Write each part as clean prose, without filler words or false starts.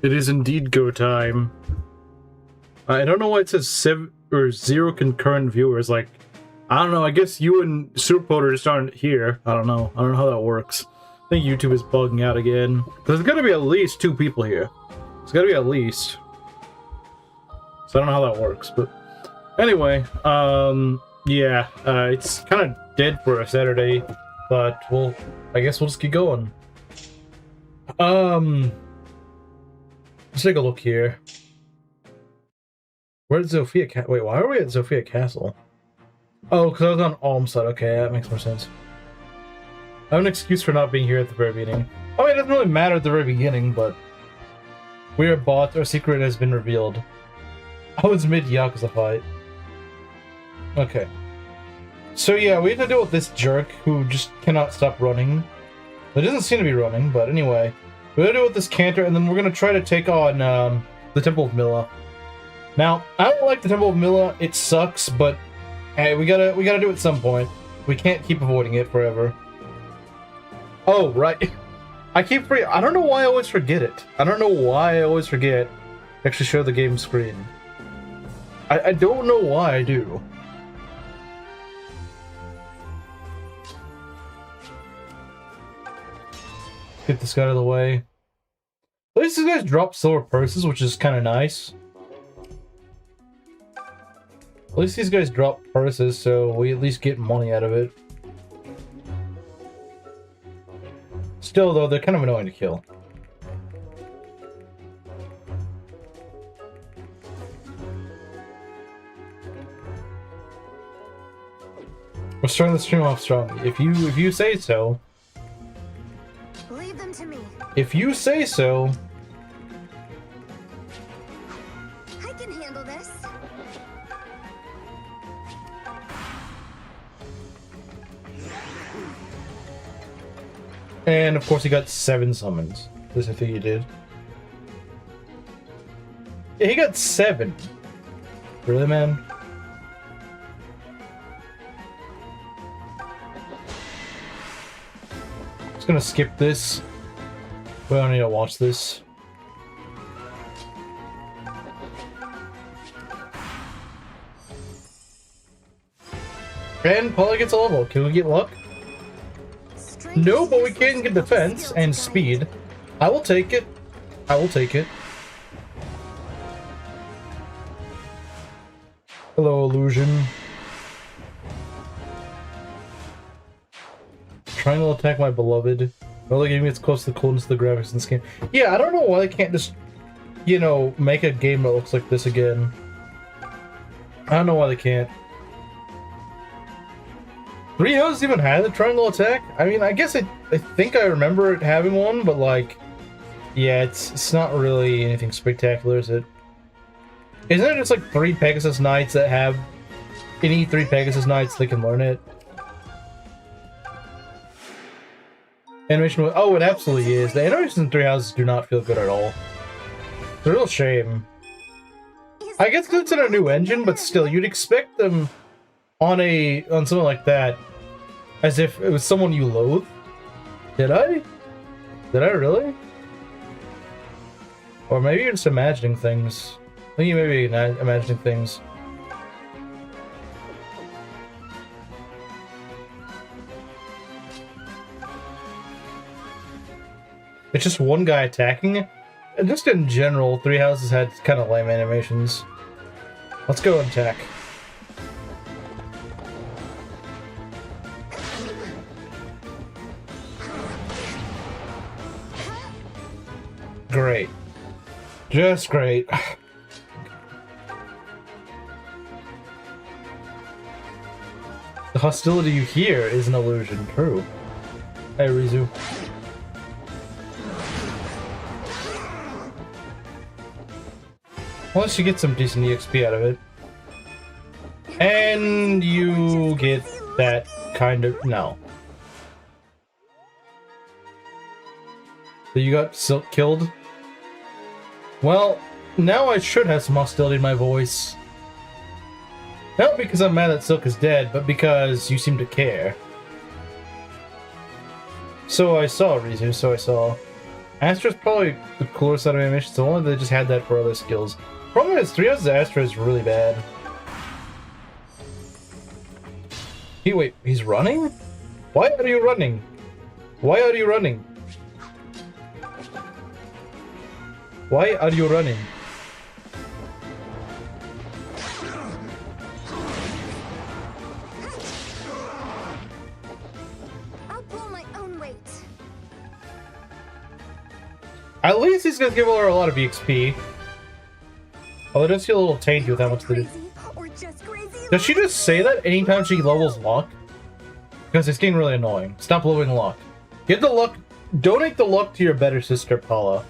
It is indeed go time. I don't know why it says 0 concurrent viewers. Like, I don't know. I guess you and Superpoder just aren't here. I don't know. I don't know how that works. I think YouTube is bugging out again. There's got to be at least 2 people here. There's got to be at least. So I don't know how that works, but anyway, yeah, it's kind of dead for a Saturday, but I guess we'll just keep going. Let's take a look here. Where's Zofia wait, why are we at Zofia Castle? Oh, because I was on Almside. Okay, that makes more sense. I have an excuse for not being here at the very beginning. I mean, it doesn't really matter at the very beginning, but we are bought. Our secret has been revealed. I was mid-Yakuza fight. Okay. So yeah, we have to deal with this jerk who just cannot stop running. It doesn't seem to be running, but anyway. We're gonna deal with this Cantor, and then we're gonna try to take on the Temple of Mila. Now, I don't like the Temple of Mila. It sucks, but hey, we gotta do it at some point. We can't keep avoiding it forever. Oh, right. I don't know why I always forget it. I don't know why I always forget to actually show the game screen. I don't know why I do. Get this guy out of the way. At least these guys drop silver purses, which is kind of nice. At least these guys drop purses, so we at least get money out of it. Still, though, they're kind of annoying to kill. We're starting the stream off strong. If you say so. Leave them to me. If you say so. I can handle this. And of course he got 7 summons. This I think he did. Yeah, he got 7. Really, man? Just gonna skip this. We don't need to watch this. And Polly gets a level. Can we get luck? No, but we can get defense and speed. I will take it. I will take it. Hello, illusion. Triangle attack, my beloved. Another game gets close to the coolness of the graphics in this game. Yeah, I don't know why they can't just, you know, make a game that looks like this again. I don't know why they can't. 3 Houses even had a triangle attack? I mean, I guess I think I remember it having one, but like, yeah, it's not really anything spectacular, is it? Isn't it just like 3 Pegasus Knights that have any 3 Pegasus Knights they can learn it? Animation, oh, it absolutely is. The animations in 3 Houses do not feel good at all. It's a real shame. I guess it's in a new engine, but still, you'd expect them on something like that as if it was someone you loathe. Did I? Did I really? Or maybe you're just imagining things. I think you may be imagining things. It's just one guy attacking. And just in general, 3 Houses had kind of lame animations. Let's go and attack. Great. Just great. The hostility you hear is an illusion. True. Hey, Rizu. Once you get some decent EXP out of it. And you get that kind of... no. So you got Silk killed? Well, now I should have some hostility in my voice. Not because I'm mad that Silk is dead, but because you seem to care. So I saw, Rizu, so I saw. Astra's probably the cooler side of animation, so only they just had that for other skills. Problem is, 3 Houses Astra is really bad. Wait, he's running? Why are you running? Why are you running? Why are you running? At least he's gonna give her a lot of EXP. Although it does feel a little tainted with how much they do. Does she just say that anytime she levels luck? Because it's getting really annoying. Stop leveling luck. Give the luck. Donate the luck to your better sister, Paula.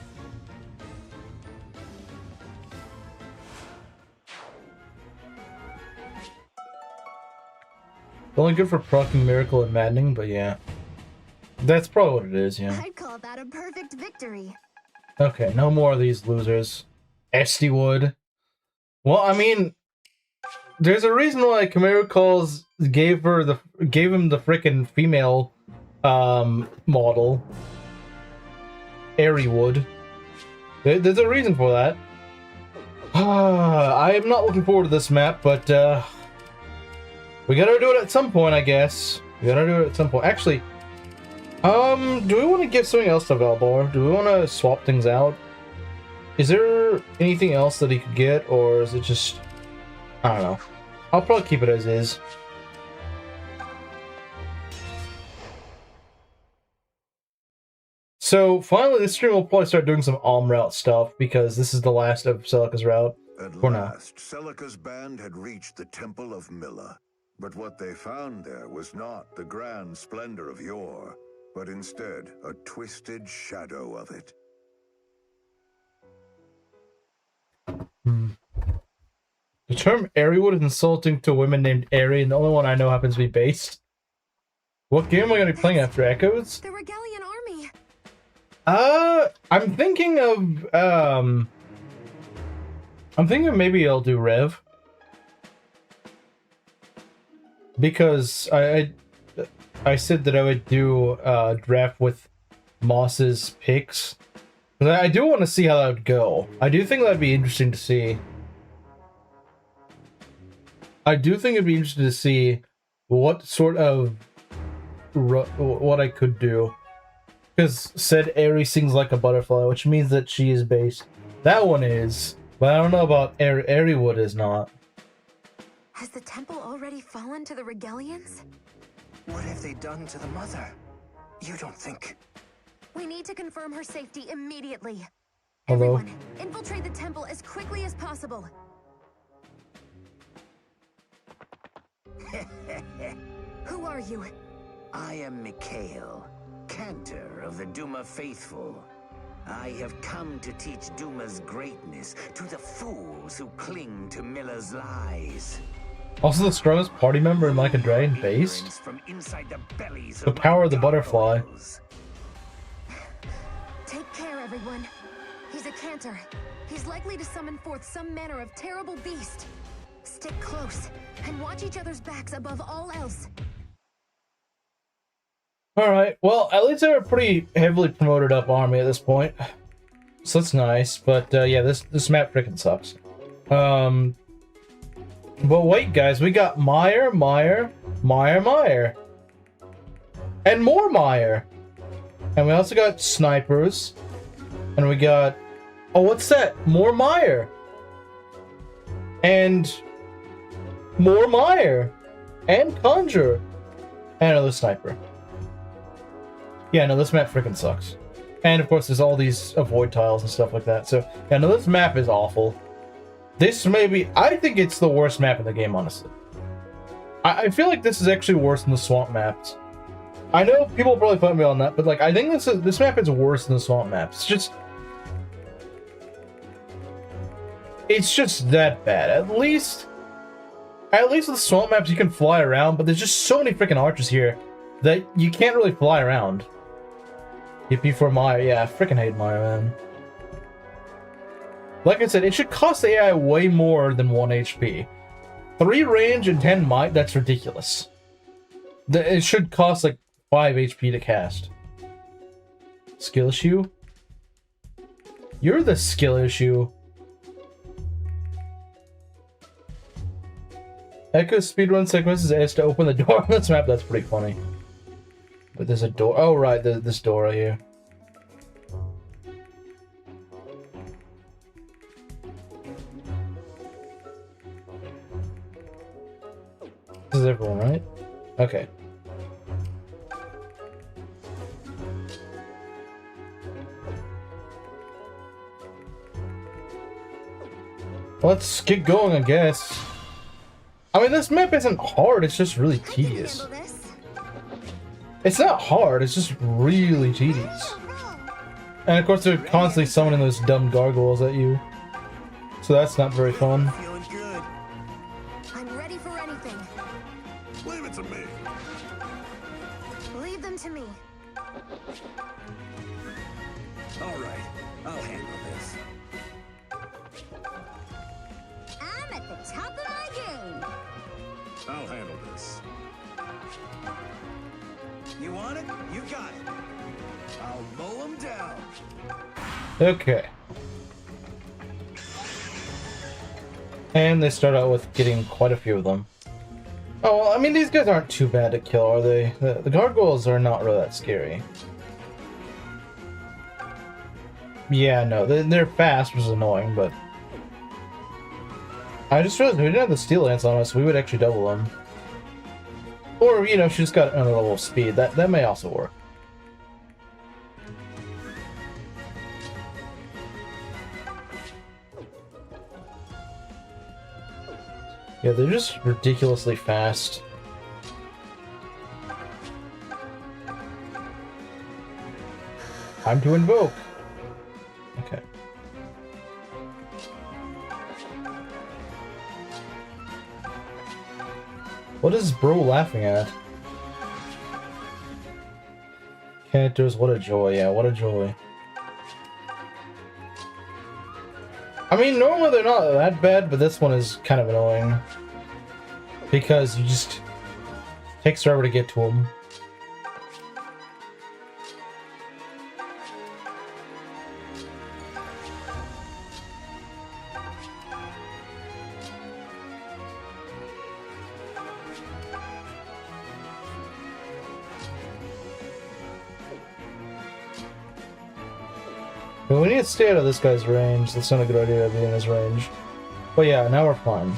Only good for proccing Miracle and Maddening, but yeah. That's probably what it is, yeah. I'd call that a perfect victory. Okay, no more of these losers. Esty Wood. Well, I mean, there's a reason why Chimera Calls gave him the frickin' female model. Airy Wood. There's a reason for that. I am not looking forward to this map, but we gotta do it at some point, I guess. We gotta do it at some point. Actually, do we want to give something else to Valbar? Do we want to swap things out? Is there anything else that he could get, or is it just... I don't know. I'll probably keep it as is. So, finally, this stream will probably start doing some route stuff, because this is the last of Celica's route. At For now. last, Celica's band had reached the Temple of Milla. But what they found there was not the grand splendor of yore, but instead a twisted shadow of it. The term Airywood is insulting to women named Airy, and the only one I know happens to be based. What game am I going to be playing after Echoes? The Regalian army. I'm thinking maybe I'll do Rev. Because I said that I would do draft with Moss's picks. But I do want to see how that would go. I do think that'd be interesting to see. I do think it'd be interesting to see what sort of what I could do. Because said Airy sings like a butterfly, which means that she is based. That one is, but I don't know about Airywood is not. Has the temple already fallen to the Regalians? What have they done to the mother? You don't think... We need to confirm her safety immediately. Hello? Everyone, infiltrate the temple as quickly as possible. Who are you? I am Mikhail, Cantor of the Duma Faithful. I have come to teach Duma's greatness to the fools who cling to Milla's lies. Also the strongest party member in Like a Dragon based? From inside the bellies The of power of the my butterfly. gargoyles. Take care, everyone. He's a cantor. He's likely to summon forth some manner of terrible beast. Stick close and watch each other's backs above all else. Alright, well, at least they're a pretty heavily promoted up army at this point. So that's nice, but yeah, this map freaking sucks. But wait, guys, we got Meyer, and more Meyer. And we also got snipers. And we got... Oh, what's that? More Meyer. And... more Meyer. And Conjure. And another sniper. Yeah, no, this map freaking sucks. And of course, there's all these avoid tiles and stuff like that. So, yeah, no, this map is awful. This may be... I think it's the worst map in the game, honestly. I feel like this is actually worse than the swamp maps. I know people probably put me on that, but like, I think this map is worse than the swamp maps. It's just that bad. At least with the swamp maps you can fly around, but there's just so many freaking archers here that you can't really fly around. Yippee for Maya. Yeah, I freaking hate Maya, man. Like I said, it should cost AI way more than 1 HP. 3 range and 10 might, that's ridiculous. It should cost like 5 HP to cast. Skill issue? You're the skill issue. Echo speedrun sequences as to open the door on this map. That's pretty funny. But there's a door. Oh, right. This door right here. This is everyone, right? Okay. Let's get going, I guess. I mean, this map isn't hard, it's just really tedious. It's not hard, it's just really tedious. And of course, they're constantly summoning those dumb gargoyles at you. So that's not very fun. Feeling good. I'm ready for anything. Leave it to me. Leave them to me. All right, I'll handle this. I'm at the top of my game. I'll handle this. You want it? You got it. I'll mow them down. Okay. And they start out with getting quite a few of them. Oh, well, I mean, these guys aren't too bad to kill, are they? The gargoyles are not really that scary. Yeah, no, they're fast, which is annoying, but... I just realized if we didn't have the steel lance on us, we would actually double them. Or, you know, she just got another level of speed. That may also work. Yeah, they're just ridiculously fast. Time to invoke. Okay. What is bro laughing at? Cantors, what a joy. Yeah, what a joy. I mean, normally they're not that bad, but this one is kind of annoying. Because you just... takes forever to get to them. But we need to stay out of this guy's range. That's not a good idea to be in his range. But yeah, now we're fine.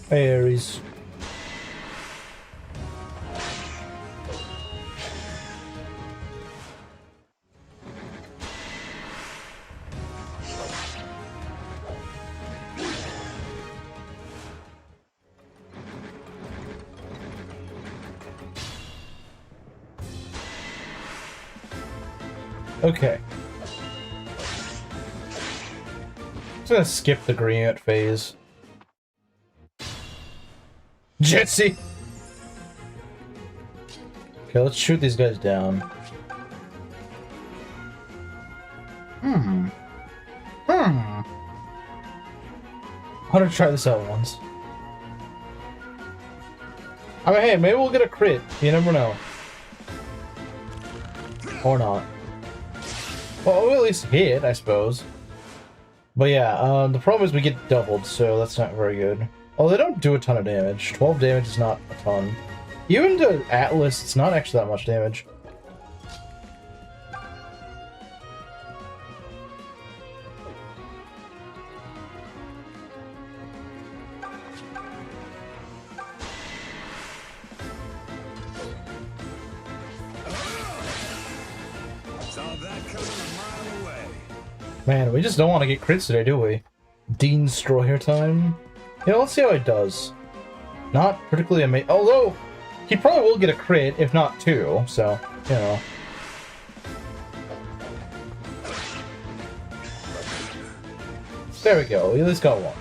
Hey, Ares. Okay. I'm just gonna skip the green phase. Jetsy! Okay, let's shoot these guys down. I want to try this out once. I mean, hey, maybe we'll get a crit. You never know. Or not. Well, we'll at least hit, I suppose. But yeah, the problem is we get doubled, so that's not very good. Oh, they don't do a ton of damage. 12 damage is not a ton. Even to Atlas, it's not actually that much damage. Man, we just don't want to get crits today, do we? Dean Destroyer time? You know, let's see how it does. Not particularly amazing. Although, he probably will get a crit, if not two, so, you know. There we go, we at least got one.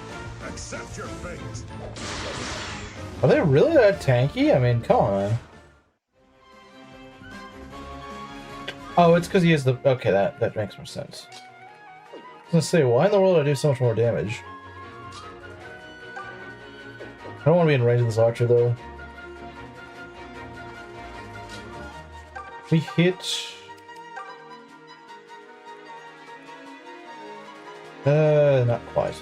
Accept your fate. Are they really that tanky? I mean, come on. Oh, it's because he has the... Okay, that makes more sense. I was gonna say, why in the world do I do so much more damage? I don't want to be in range of this archer, though. We hit... not quite.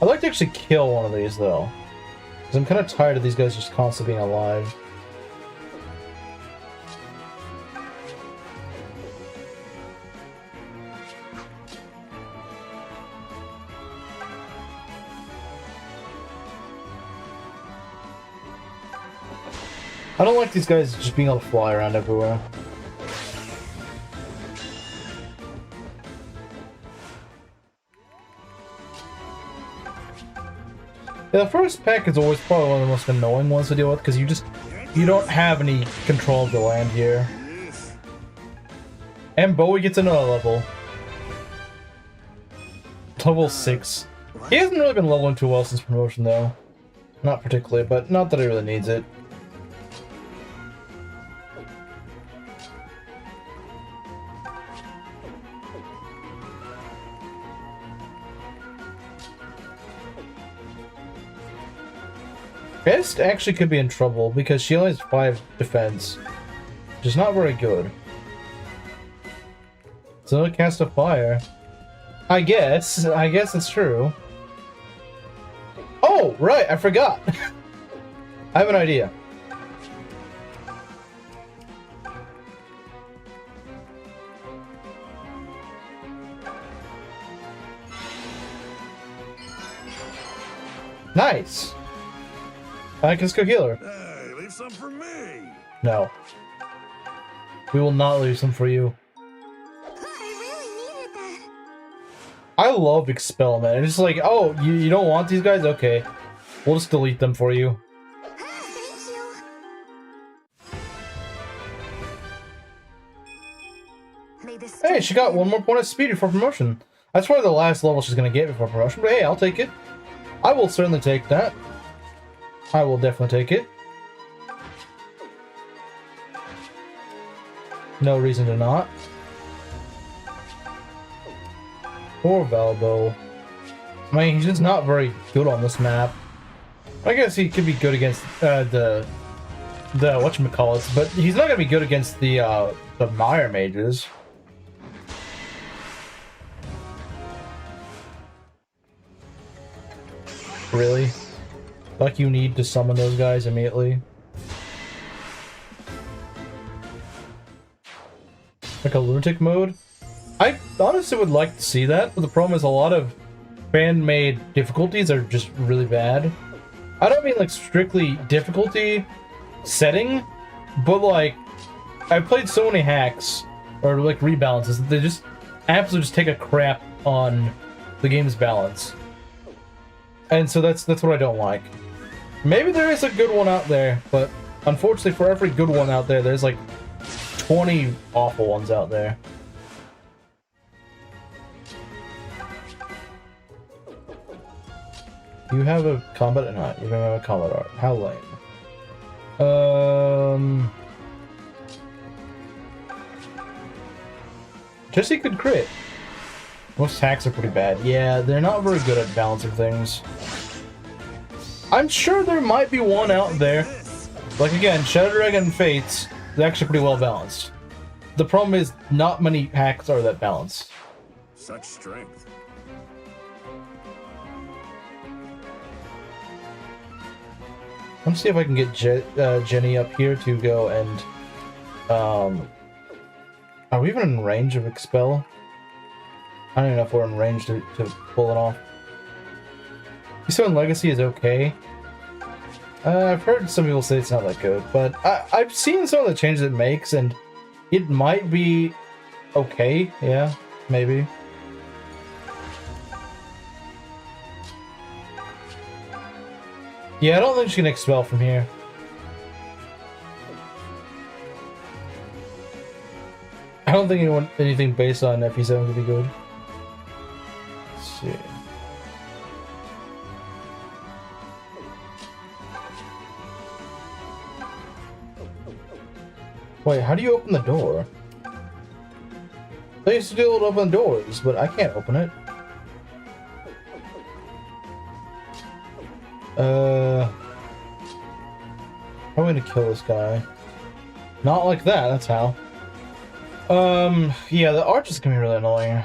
I'd like to actually kill one of these, though. Because I'm kind of tired of these guys just constantly being alive. I don't like these guys just being able to fly around everywhere. Yeah, the first pack is always probably one of the most annoying ones to deal with because you don't have any control of the land here. And Bowie gets another level. Level 6. He hasn't really been leveling too well since promotion though. Not particularly, but not that he really needs it. Best actually could be in trouble because she only has 5 defense, which is not very good. So it cast a fire. I guess it's true. Oh, right, I forgot. I have an idea. Nice. I can just go heal her. Hey, leave some for me. No. We will not leave some for you. I really needed that. I love Expel, man. It's just like, oh, you don't want these guys? Okay. We'll just delete them for you. Thank you. May this Hey, she got 1 more point of speed before promotion. That's probably the last level she's gonna get before promotion, but hey, I'll take it. I will certainly take that. I will definitely take it. No reason to not. Poor Valbo. I mean, he's just not very good on this map. I guess he could be good against the whatchamacallits, but he's not gonna be good against the Mire mages. Really? Like you need to summon those guys immediately? Like a lunatic mode? I honestly would like to see that, but the problem is a lot of fan-made difficulties are just really bad. I don't mean like strictly difficulty setting, but like I've played so many hacks or like rebalances that they just absolutely just take a crap on the game's balance. And so that's what I don't like. Maybe there is a good one out there, but unfortunately for every good one out there, there's like 20 awful ones out there. You have a combat not. You don't have a combat art. How lame. Jesse could crit. Most hacks are pretty bad. Yeah, they're not very good at balancing things. I'm sure there might be one out there. Like again, Shadow Dragon and Fates, they're actually pretty well balanced. The problem is not many hacks are that balanced. Such strength. Let's see if I can get Jenny up here to go and are we even in range of Expel? I don't even know if we're in range to pull it off. Keystone Legacy is okay. I've heard some people say it's not that good, but I've seen some of the changes it makes, and it might be okay. Yeah, maybe. Yeah, I don't think she can expel from here. I don't think anything based on FE7 would be good. Let's see. Wait, how do you open the door? They used to be able to open doors, but I can't open it. How am I gonna kill this guy? Not like that, that's how. Yeah, the arch is gonna be really annoying.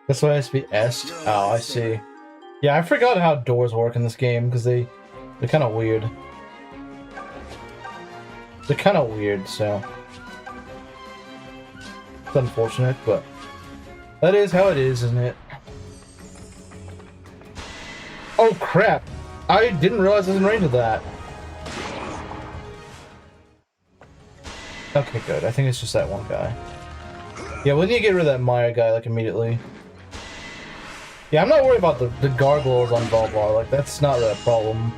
That's why it has to be S. Oh, I see. Yeah, I forgot how doors work in this game because they're kind of weird. They're kind of weird, so it's unfortunate, but that is how it is, isn't it? Oh crap! I didn't realize I was in range of that. Okay, good. I think it's just that one guy. Yeah, we need to get rid of that Maya guy, like, immediately. Yeah, I'm not worried about the gargoyles on Valvar. Like, that's not really a problem.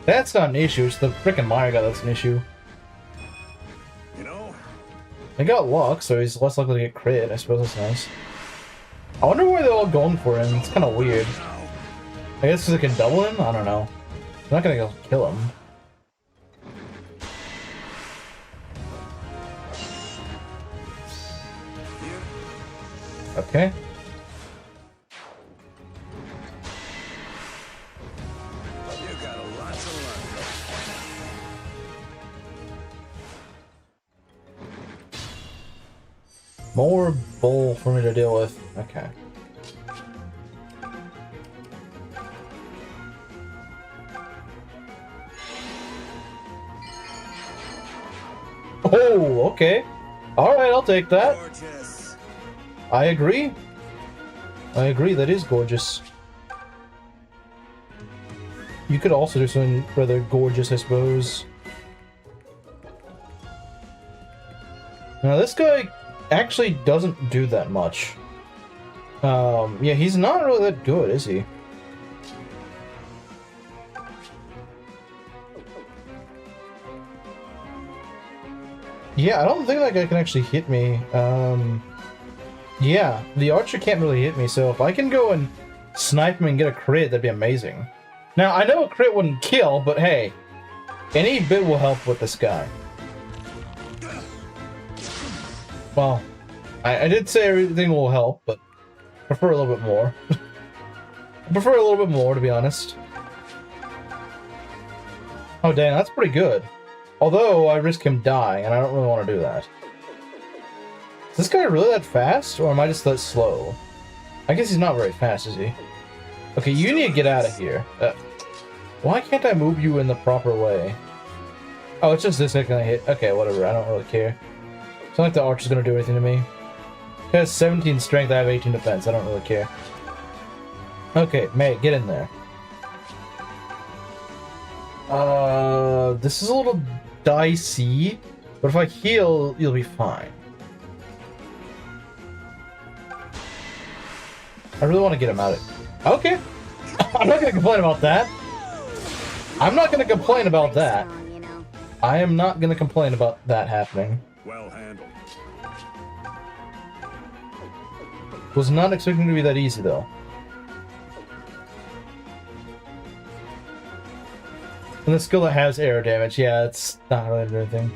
That's not an issue. It's the frickin' Maya guy that's an issue. You know, He got luck, so he's less likely to get crit. I suppose that's nice. I wonder why they're all going for him. It's kind of weird. I guess because they can double him? I don't know. I'm not gonna go kill him. Okay. you got a lot to learn. More bull for me to deal with. Okay. Oh, okay. Alright, I'll take that. Gorgeous. I agree. I agree, that is gorgeous. You could also do something rather gorgeous, I suppose. Now, this guy actually doesn't do that much. Yeah, he's not really that good, is he? Yeah, I don't think that guy can actually hit me. Yeah, the archer can't really hit me, so if I can go and snipe him and get a crit, that'd be amazing. Now, I know a crit wouldn't kill, but hey, any bit will help with this guy. Well, I did say everything will help, but I prefer a little bit more. I prefer a little bit more, to be honest. Oh, dang, that's pretty good. Although, I risk him dying, and I don't really want to do that. Is this guy really that fast, or am I just that slow? I guess he's not very fast, is he? Okay, you need to get out of here. Why can't I move you in the proper way? Oh, it's just this guy gonna hit. Okay, whatever, I don't really care. It's not like the archer's gonna do anything to me. He has 17 strength, I have 18 defense, I don't really care. Okay, May, get in there. This is a little dicey, but if I heal, you'll be fine. I really want to get him out of... Okay. I'm not going to complain about that. I'm not going to complain about that. I am not going to complain about that happening. Well handled. Was not expecting to be that easy, though. And the skill that has air damage, yeah, it's not really doing anything.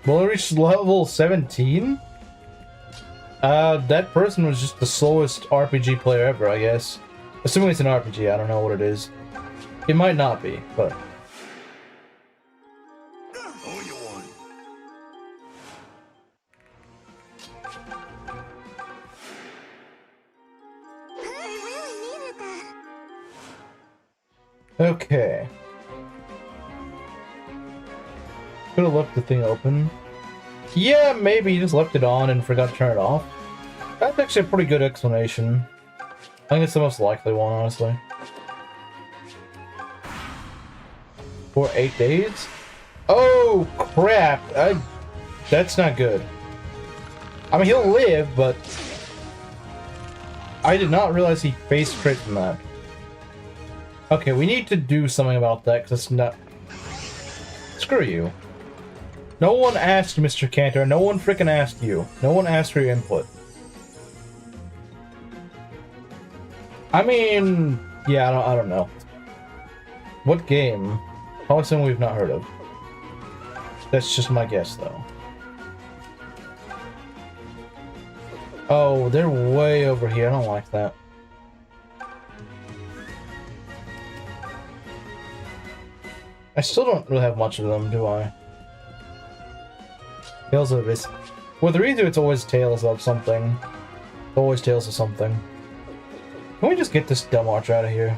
Will it reach level 17? That person was just the slowest RPG player ever, I guess. Assuming it's an RPG, I don't know what it is. It might not be, but... Oh, you won. I really needed that. Okay. Could have left the thing open. Yeah, maybe he just left it on and forgot to turn it off. That's actually a pretty good explanation. I think it's the most likely one, honestly. For 8 days? Oh, crap! That's not good. I mean, he'll live, but... I did not realize he face crit from that. Okay, we need to do something about that, because it's not... Screw you. No one asked, Mr. Cantor. No one frickin' asked you. No one asked for your input. I mean... Yeah, I don't know. What game? Probably something we've not heard of. That's just my guess, though. Oh, they're way over here. I don't like that. I still don't really have much of them, do I? Tales of this. Whether either it's always tales of something. Always tales of something. Can we just get this dumb archer out of here?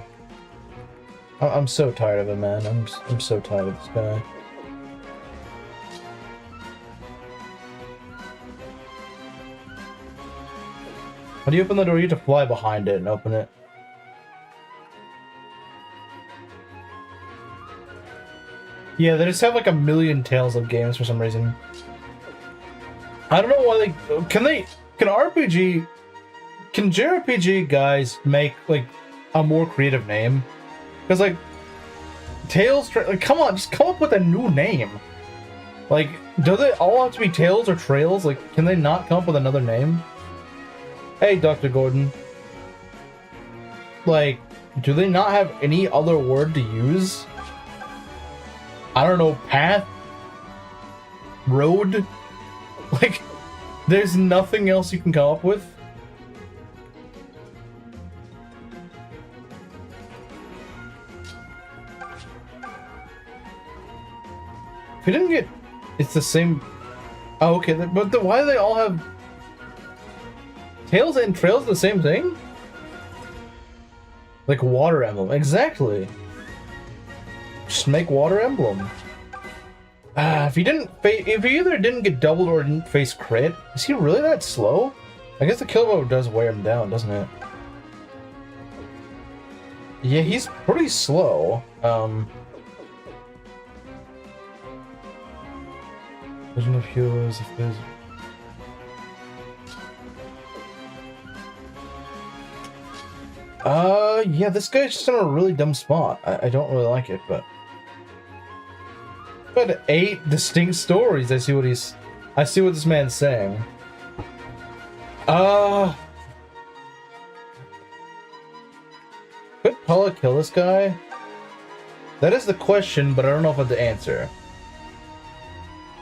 I'm so tired of him, man. I'm so tired of this guy. How do you open the door? You have to fly behind it and open it. Yeah, they just have like a million Tales of games for some reason. I don't know why can JRPG guys make like a more creative name? Because like Tales, like come on, just come up with a new name. Like, do they all have to be Tales or Trails? Like, can they not come up with another name? Hey, Dr. Gordon. Like, do they not have any other word to use? I don't know, path? Road? Like, there's nothing else you can come up with? If we didn't get... It's the same... Oh, okay, but why do they all have... Tails and Trails the same thing? Like Water Emblem, exactly. Just make Water Emblem. If he either didn't get doubled or didn't face crit, is he really that slow? I guess the kill bow does wear him down, doesn't it? Yeah, he's pretty slow. Vision of healers, if there's... Yeah, this guy's just in a really dumb spot. I don't really like it, but... But 8 distinct stories. I see what this man's saying. Could Paula kill this guy? That is the question, but I don't know if I have the answer.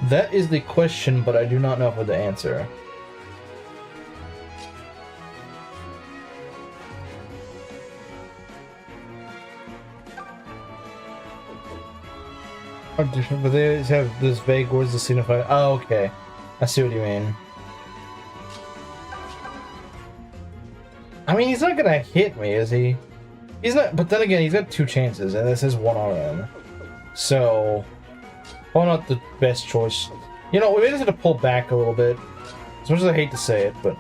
That is the question, but I do not know if I have the answer. But they have this vague words to signify. Oh, okay. I see what you mean. I mean, he's not gonna hit me, is he? He's not. But then again, he's got 2 chances, and this is 1 RM. So, probably not the best choice. You know, we may just have to pull back a little bit. As much as I hate to say it, but.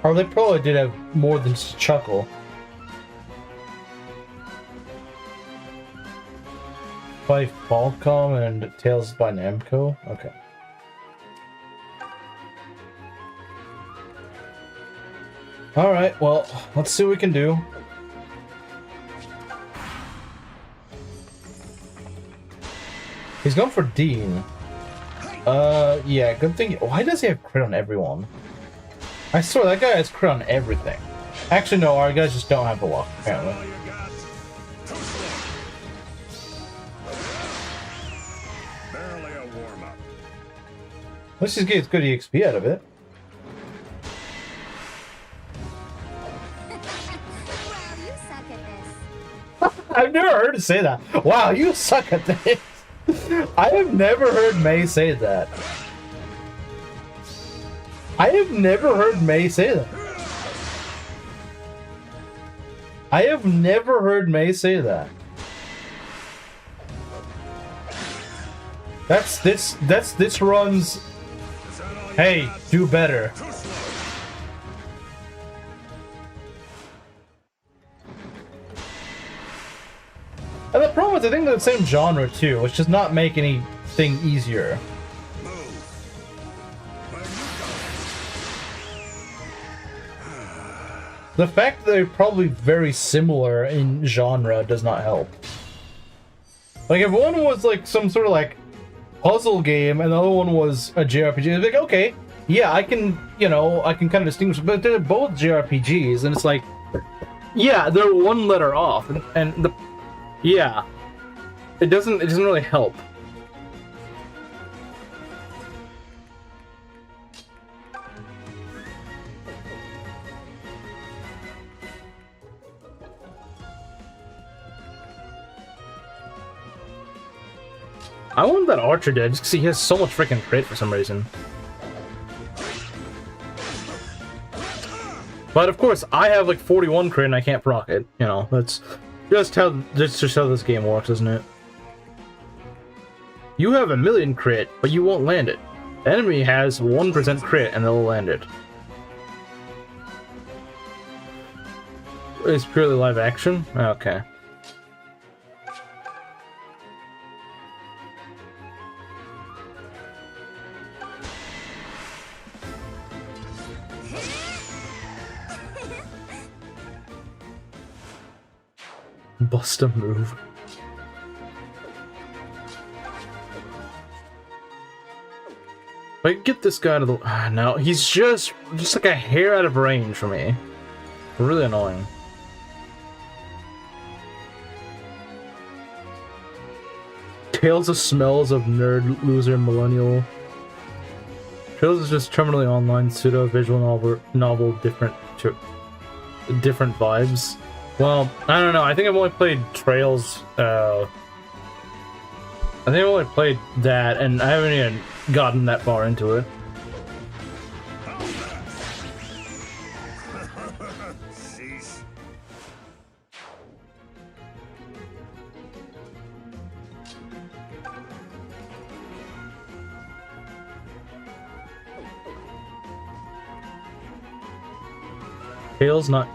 Or they probably did have more than just Chuckle. By Falcom and Tales by Namco? Okay. Alright, well, let's see what we can do. He's going for Dean. Yeah, good thing. Why does he have crit on everyone? I swear, that guy has crit on everything. Actually, no, our guys just don't have the luck, apparently. Barely a warm-up. At least he gets good EXP out of it. Wow, you suck at this. I've never heard her say that. Wow, you suck at this. I have never heard May say that. I have never heard May say that. I have never heard May say that. That's this runs. Hey, do better. And the problem is, I think they're the same genre too, which does not make anything easier. The fact that they're probably very similar in genre does not help. Like, if one was like some sort of like puzzle game and the other one was a JRPG, it's like, okay, yeah, I can, you know, I can kind of distinguish, but they're both JRPGs, and it's like, yeah, they're 1 letter off, and the, yeah, it doesn't really help. I want that archer dead just because he has so much freaking crit for some reason. But of course, I have like 41 crit and I can't proc it. You know, that's just how this game works, isn't it? You have 1,000,000 crit, but you won't land it. The enemy has 1% crit and they'll land it. It's purely live action? Okay. Bust a move. If I get this guy to the... no, he's just like a hair out of range for me. Really annoying. Tales of Smells of Nerd, Loser, Millennial. Trails is just terminally online, pseudo visual novel, different vibes. Well, I don't know. I think I've only played Trails. I think I've only played that, and I haven't even gotten that far into it. Tails not...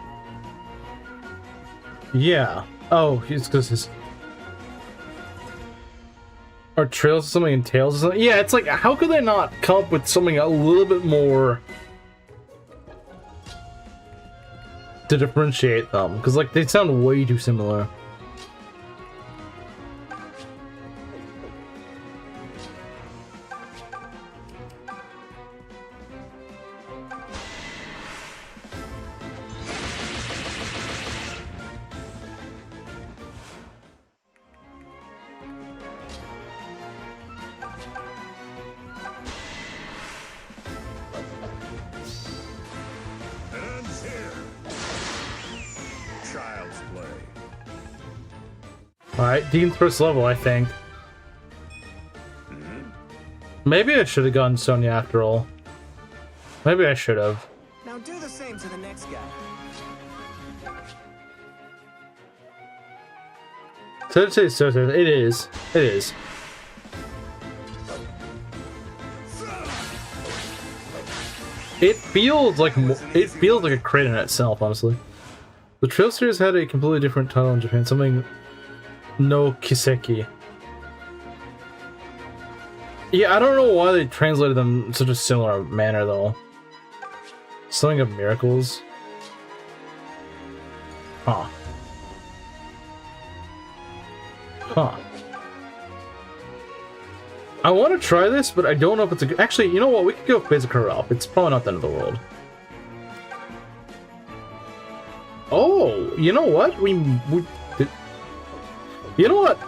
Yeah. Oh, it's because his... Or Trails something in Tails or something? Yeah, it's like, how could they not come up with something a little bit more... to differentiate them? Because, like, they sound way too similar. Alright, Dean's first level, I think. Maybe I should have gotten Sonya after all. Maybe I should have. Now do the same to the next guy. So it is. It is. It feels like a crit in itself, honestly. The Trail series had a completely different title in Japan, something no Kiseki. Yeah, I don't know why they translated them in such a similar manner though. Something of Miracles. Huh. Huh. I want to try this, but I don't know if it's a good... Actually, you know what? We could go physical up. It's probably not the end of the world. Oh, you know what? You know what?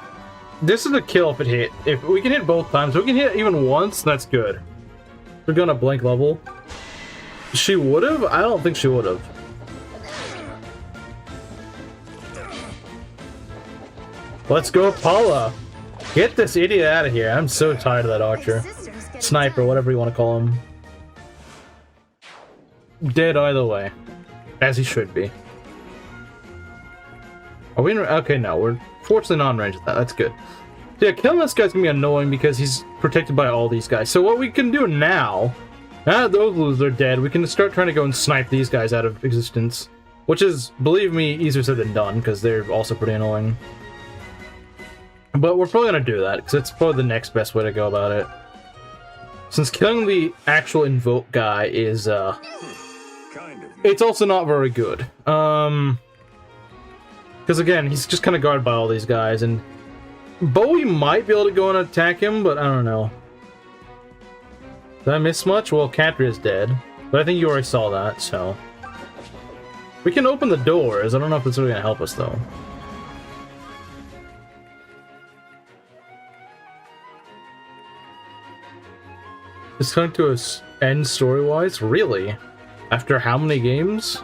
This is a kill if it hit. If we can hit both times, we can hit even once, that's good. We're gonna blank level. She would've? I don't think she would've. Let's go, Paula! Get this idiot out of here. I'm so tired of that archer. Sniper, whatever you want to call him. Dead either way. As he should be. Are we in... Okay, no. We're fortunately not in range of that. That's good. So yeah, killing this guy's gonna be annoying because he's protected by all these guys. So what we can do now that those losers are dead, we can start trying to go and snipe these guys out of existence. Which is, believe me, easier said than done, because they're also pretty annoying. But we're probably going to do that, because it's probably the next best way to go about it. Since killing the actual Invoke guy is, it's also not very good. Because again, he's just kind of guarded by all these guys, and Bowie might be able to go and attack him, but I don't know. Did I miss much? Well, Catria is dead, but I think you already saw that, so... We can open the doors. I don't know if it's really going to help us, though. It's coming to an end story-wise? Really? After how many games?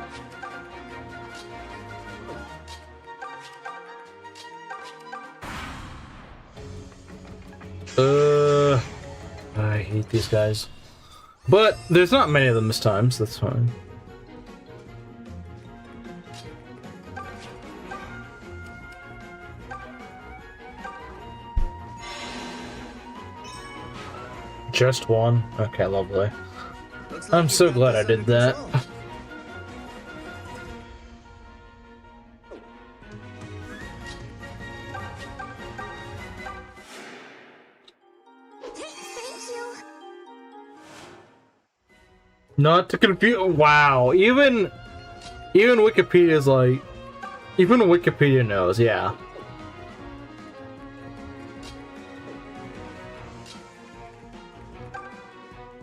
hate these guys. But there's not many of them this time, so that's fine. Just one? Okay, lovely. I'm so glad I did that. Not to confuse. Wow, even Wikipedia is like, even Wikipedia knows. Yeah.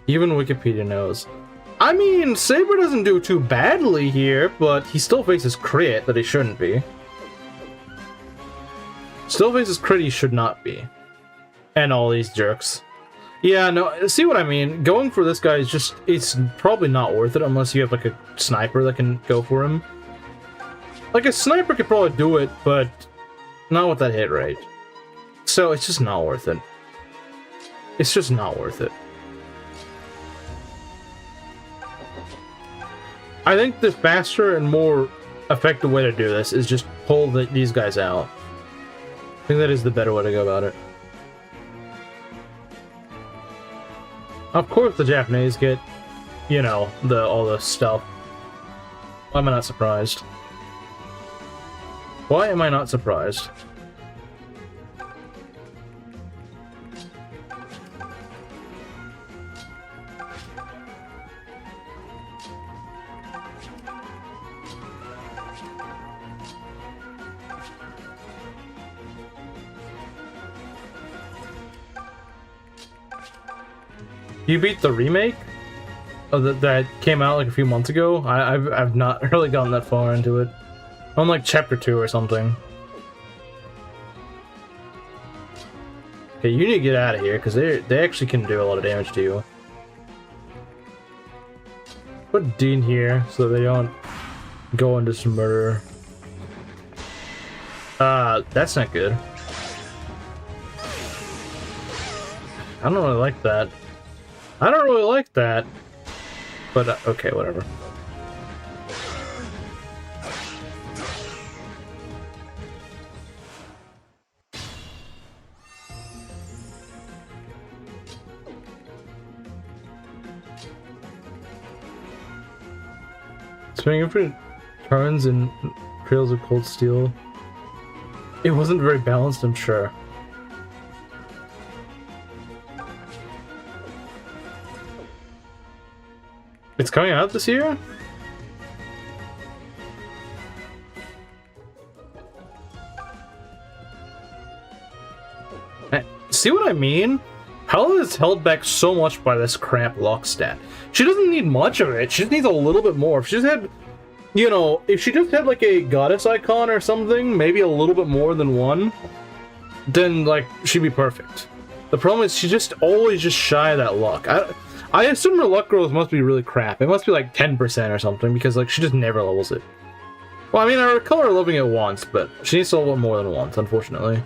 Even Wikipedia knows. I mean, Saber doesn't do too badly here, but he still faces crit that he shouldn't be. Still faces crit he should not be. And all these jerks. Yeah, no, see what I mean? Going for this guy is just, it's probably not worth it unless you have like a sniper that can go for him. Like a sniper could probably do it, but not with that hit rate. So it's just not worth it. It's just not worth it. I think the faster and more effective way to do this is just pull these guys out. I think that is the better way to go about it. Of course the Japanese get, you know, all the stuff. Why am I not surprised? Why am I not surprised? You beat the remake that came out like a few months ago? I've not really gotten that far into it. I'm like chapter 2 or something. Okay, you need to get out of here because they actually can do a lot of damage to you. Put Dean here so they don't go into some murder. That's not good. I don't really like that. I don't really like that, but okay, whatever. Spinning different turns and trails of cold steel. It wasn't very balanced, I'm sure. It's coming out this year? See what I mean? Paula is held back so much by this cramp lock stat. She doesn't need much of it. She just needs a little bit more. If she just had, you know, if she just had like a goddess icon or something, maybe a little bit more than one, then like she'd be perfect. The problem is she's just always just shy of that luck. I assume her luck growth must be really crap. It must be like 10% or something because like she just never levels it. Well, I mean, I recall her leveling it once, but she needs to level it more than once, unfortunately.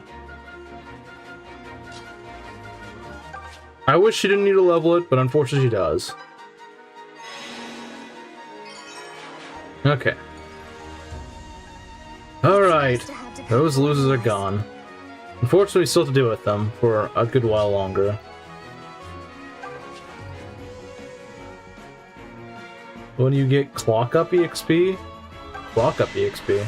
I wish she didn't need to level it, but unfortunately she does. Okay. Alright. Those losers are gone. Unfortunately, we still have to deal with them for a good while longer. When you get clock up EXP? Clock up EXP.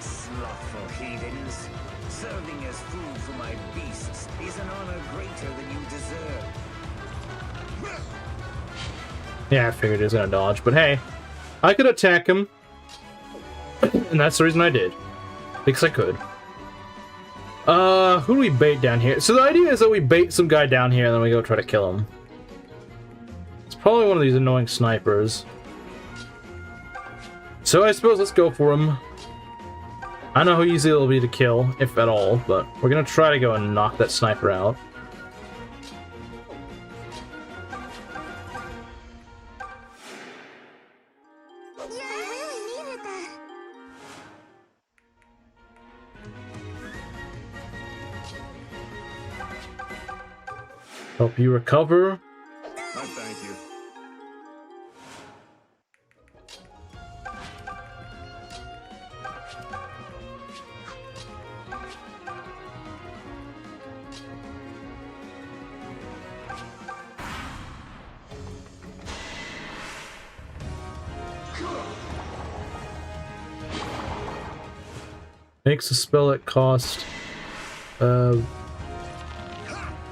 Slothful heathens. Serving as food for my beasts is an honor greater than you deserve. Yeah, I figured he was gonna dodge, but hey, I could attack him. And that's the reason I did. Because I could. Who do we bait down here? So the idea is that we bait some guy down here and then we go try to kill him. Probably one of these annoying snipers. So I suppose let's go for him. I don't know how easy it'll be to kill, if at all, but we're gonna try to go and knock that sniper out. Yeah, I really needed that. Help you recover. I thank you. Makes a spell at cost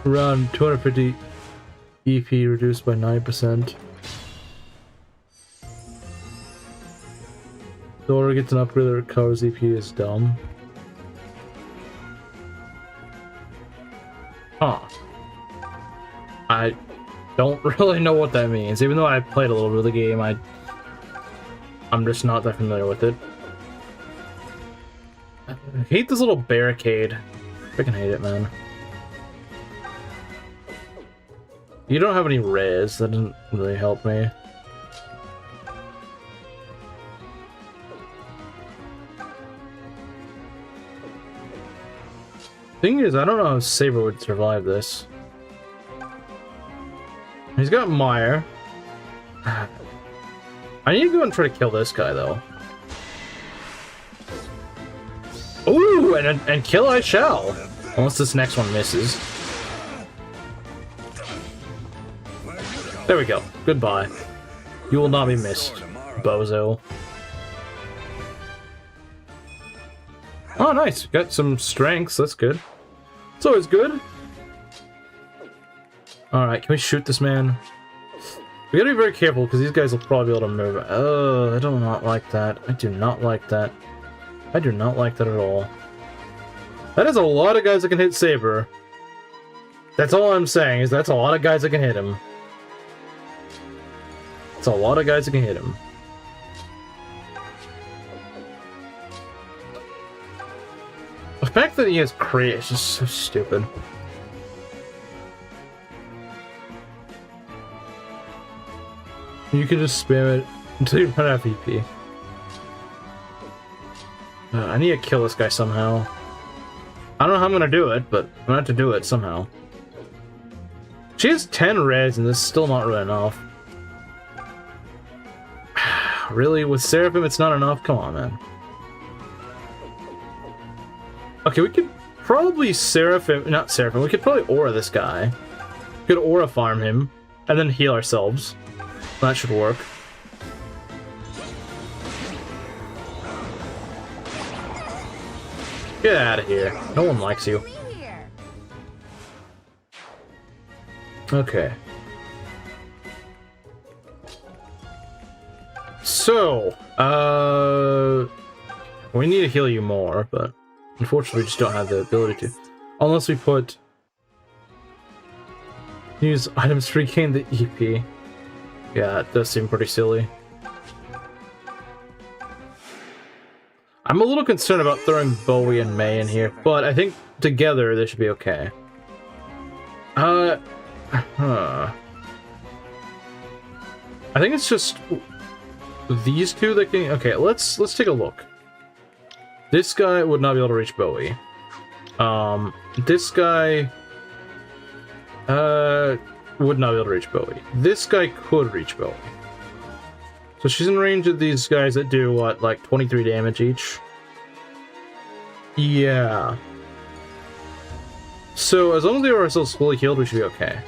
around 250 EP reduced by 9%. The order gets an upgrade that recovers EP is dumb. Huh. I don't really know what that means. Even though I played a little bit of the game, I'm just not that familiar with it. I hate this little barricade. Freaking hate it, man. You don't have any res, that doesn't really help me. Thing is, I don't know how Saber would survive this. He's got Mire. I need to go and try to kill this guy, though. Ooh, and kill I shall. Unless this next one misses. There we go. Goodbye. You will not be missed, bozo. Oh, nice. Got some strengths. That's good. It's always good. Alright, can we shoot this man? We gotta be very careful because these guys will probably be able to move. Oh, I do not like that. I do not like that. I do not like that at all. That is a lot of guys that can hit Saber. That's all I'm saying, is that's a lot of guys that can hit him. It's a lot of guys that can hit him. The fact that he has crit is just so stupid. You can just spam it until you run out of EP. I need to kill this guy somehow. I don't know how I'm gonna do it, but I'm gonna have to do it somehow. She has 10 res, and this is still not really enough. Really? With Seraphim, it's not enough? Come on, man. Okay, we could probably not Seraphim, we could probably Aura this guy. We could Aura farm him, and then heal ourselves. That should work. Get out of here. No one likes you. Okay. So, we need to heal you more, but unfortunately we just don't have the ability to. Unless we use items to regain the EP. Yeah, it does seem pretty silly. I'm a little concerned about throwing Bowie and May in here, but I think together they should be okay. I think it's just these two that can. Okay, let's take a look. This guy would not be able to reach Bowie. This guy would not be able to reach Bowie. This guy could reach Bowie. So she's in range of these guys that do, what, like 23 damage each? Yeah. So as long as they are ourselves fully healed, we should be okay.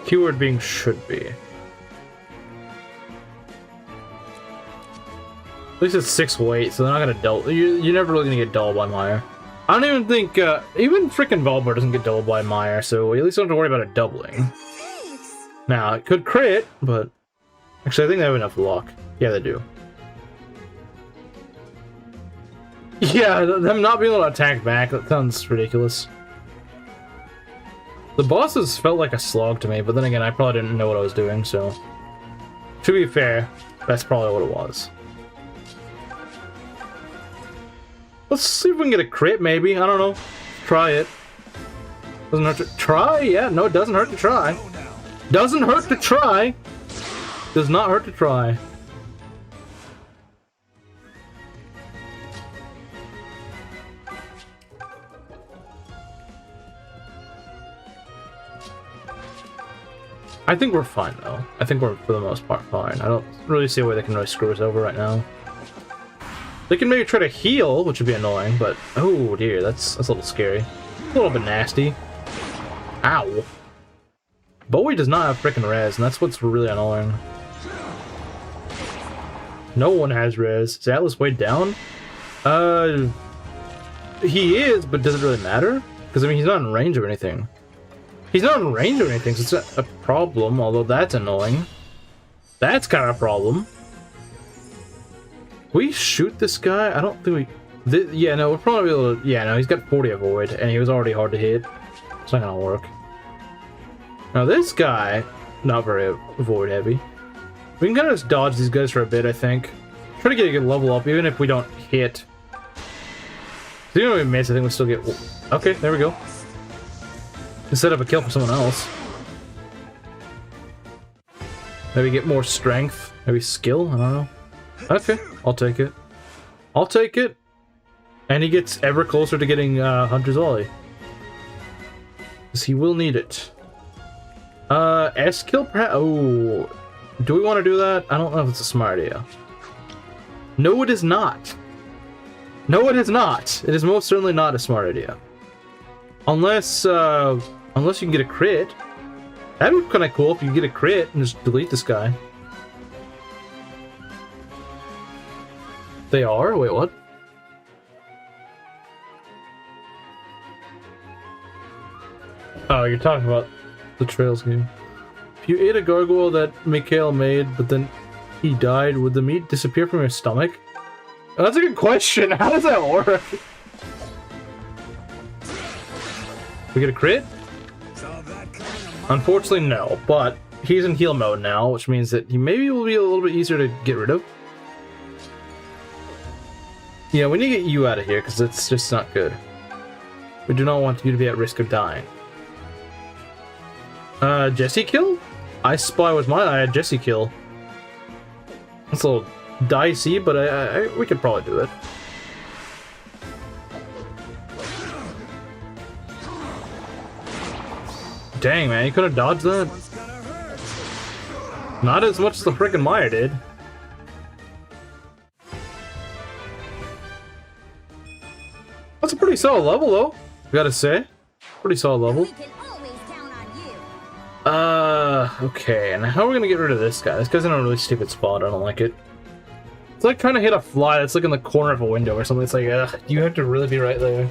Keyword being should be. At least it's 6 weight, so they're not gonna dull. You're never really gonna get dulled by Mire. I don't even think, even frickin' Valbar doesn't get doubled by Mire, so we at least don't have to worry about it doubling. Now, it could crit, but... Actually, I think they have enough luck. Yeah, they do. Yeah, them not being able to attack back, that sounds ridiculous. The bosses felt like a slog to me, but then again, I probably didn't know what I was doing, so... To be fair, that's probably what it was. Let's see if we can get a crit, maybe. I don't know. Try it. Doesn't hurt to try. Yeah, no, it doesn't hurt to try. Doesn't hurt to try. Does not hurt to try. I think we're fine, though. I think we're, for the most part, fine. I don't really see why they can really screw us over right now. They can maybe try to heal, which would be annoying, but... Oh, dear, that's a little scary. A little bit nasty. Ow. Bowie does not have frickin' res, and that's what's really annoying. No one has res. Is Atlas way down? He is, but does it really matter? Because, I mean, he's not in range of anything. He's not in range of anything, so it's not a problem, although that's annoying. That's kind of a problem. We shoot this guy? I don't think we... yeah, no, we're probably able to... Yeah, no, he's got 40 avoid, and he was already hard to hit. It's not gonna work. Now this guy, not very avoid heavy. We can kind of just dodge these guys for a bit, I think. Try to get a good level up, even if we don't hit. So even if we miss, I think we still get... Okay, there we go. Set up a kill for someone else. Maybe get more strength. Maybe skill? I don't know. Okay, I'll take it. I'll take it. And he gets ever closer to getting Hunter's Volley. Because he will need it. S-kill perhaps? Oh. Do we want to do that? I don't know if it's a smart idea. No, it is not. No, it is not. It is most certainly not a smart idea. Unless, unless you can get a crit. That'd be kind of cool if you get a crit and just delete this guy. They are? Wait, what? Oh, you're talking about the Trails game. If you ate a gargoyle that Mikhail made, but then he died, would the meat disappear from your stomach? Oh, that's a good question. How does that work? We get a crit? Unfortunately, no, but he's in heal mode now, which means that he maybe will be a little bit easier to get rid of. Yeah, we need to get you out of here, because it's just not good. We do not want you to be at risk of dying. Jesse kill? I Spy was mine, I had Jesse kill. It's a little dicey, but we could probably do it. Dang, man, you could have dodged that. Not as much as the frickin' Maya did. That's a pretty solid level, though. Gotta say. Pretty solid level. Okay, and how are we gonna get rid of this guy? This guy's in a really stupid spot, I don't like it. It's like trying to hit a fly that's like in the corner of a window or something. It's like, you have to really be right there.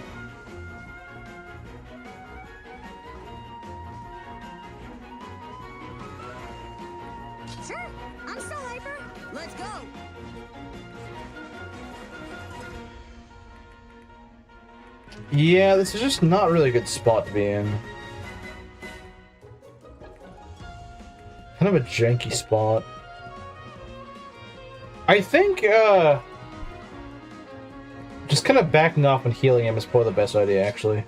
Sure, I'm still hyper. Let's go. Yeah, this is just not really a good spot to be in. Kind of a janky spot. I think, just kind of backing off and healing him is probably the best idea, actually.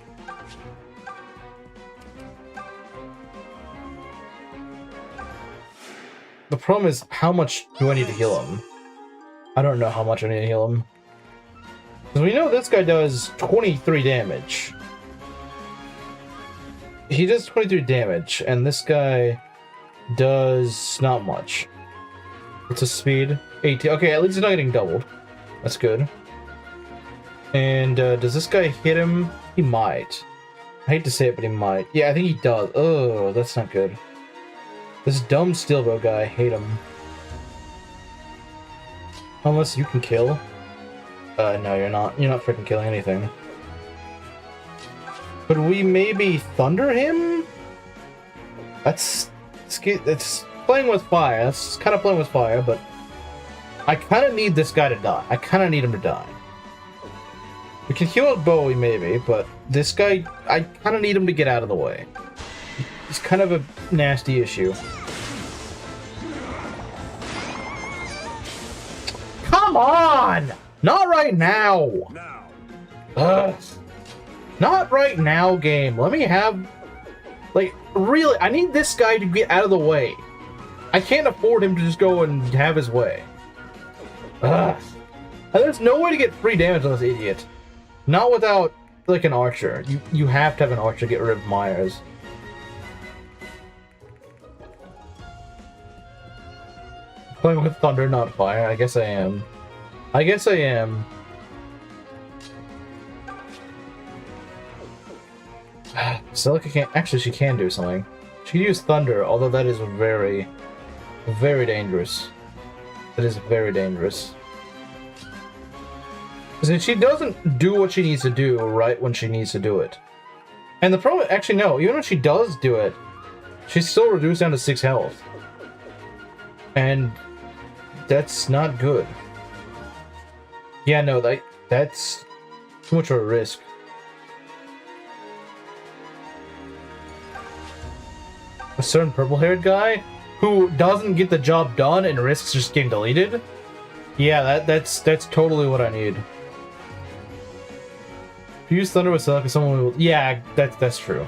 The problem is, how much do I need to heal him? I don't know how much I need to heal him. Because we know this guy does 23 damage. He does 23 damage, and this guy does not much. What's his speed? 18. Okay, at least he's not getting doubled. That's good. And does this guy hit him? He might. I hate to say it, but he might. Yeah, I think he does. Oh, that's not good. This dumb Steelbow guy, I hate him. Unless you can kill. No, you're not. You're not freaking killing anything. Could we maybe thunder him? That's playing with fire. That's kind of playing with fire, but I kind of need this guy to die. I kind of need him to die. We can heal out Bowie maybe, but this guy, I kind of need him to get out of the way. He's kind of a nasty issue. Come on! Not right now! Ugh. Not right now, game. Let me have... Like, really, I need this guy to get out of the way. I can't afford him to just go and have his way. Ugh. And there's no way to get free damage on this idiot. Not without, like, an archer. You have to have an archer to get rid of Myers. Playing with thunder, not fire. I guess I am. I guess I am. Celica can't... Actually, she can do something. She can use thunder, although that is very, very dangerous. That is very dangerous. Because she doesn't do what she needs to do right when she needs to do it. And the problem... Actually, no. Even when she does do it, she's still reduced down to 6 health. And that's not good. Yeah, no, that's too much of a risk. A certain purple-haired guy who doesn't get the job done and risks just getting deleted? Yeah, that's totally what I need. If you use Thunder with Celica, someone will... Yeah, that's true.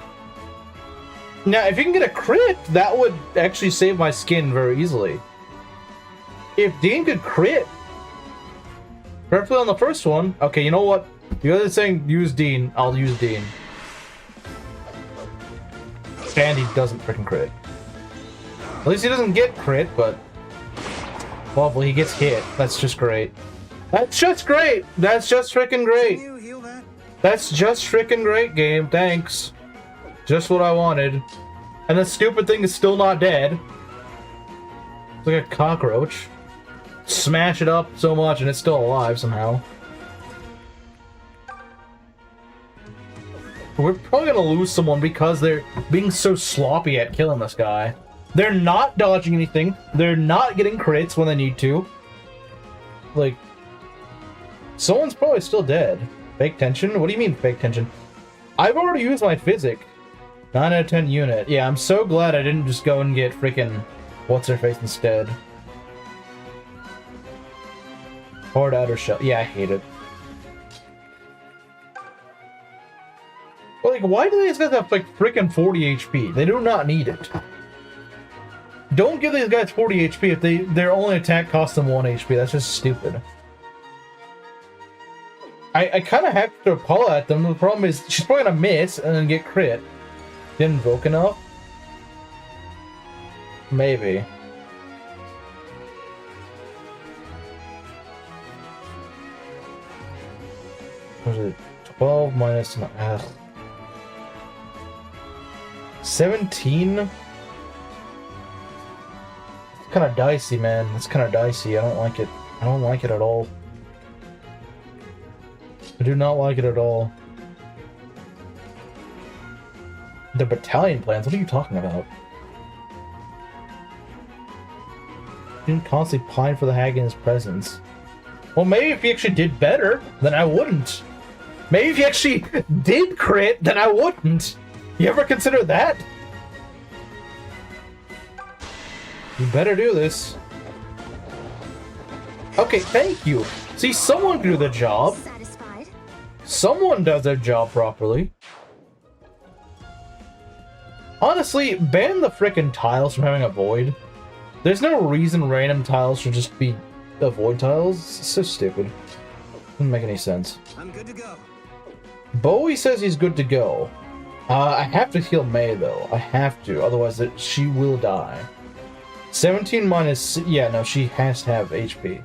Now, if you can get a crit, that would actually save my skin very easily. If Dean could crit, preferably on the first one. Okay, you know what? You guys are saying use Dean. I'll use Dean. And he doesn't freaking crit. At least he doesn't get crit, but... Well, he gets hit. That's just great. That's just great! That's just freaking great! Can you heal that? That's just freaking great, game. Thanks. Just what I wanted. And the stupid thing is still not dead. It's like a cockroach. Smash it up so much and it's still alive somehow. We're probably gonna lose someone because they're being so sloppy at killing this guy. They're not dodging anything. They're not getting crits when they need to. Like, someone's probably still dead. Fake tension? What do you mean fake tension? I've already used my physic. 9 out of 10 unit. Yeah, I'm so glad I didn't just go and get freaking what's-her-face instead. Hard outer shell. Yeah, I hate it. Well, like, why do these guys have, like, freaking 40 HP? They do not need it. Don't give these guys 40 HP if their only attack costs them 1 HP. That's just stupid. I kind of have to pull at them. The problem is she's probably gonna miss and then get crit. Didn't invoke enough? Maybe. Was it 12 minus... 17? It's kind of dicey, man. It's kind of dicey. I don't like it. I don't like it at all. I do not like it at all. The battalion plans? What are you talking about? You didn't constantly pine for the hag in his presence. Well, maybe if he actually did better, then I wouldn't. Maybe if he actually did crit, then I wouldn't. You ever consider that? You better do this. Okay, thank you. See, someone can do the job. Satisfied? Someone does their job properly. Honestly, ban the frickin' tiles from having a void. There's no reason random tiles should just be the void tiles. It's so stupid. Doesn't make any sense. I'm good to go. Bowie says he's good to go. I have to heal May, though. I have to, otherwise she will die. 17 minus... Yeah, no, she has to have HP.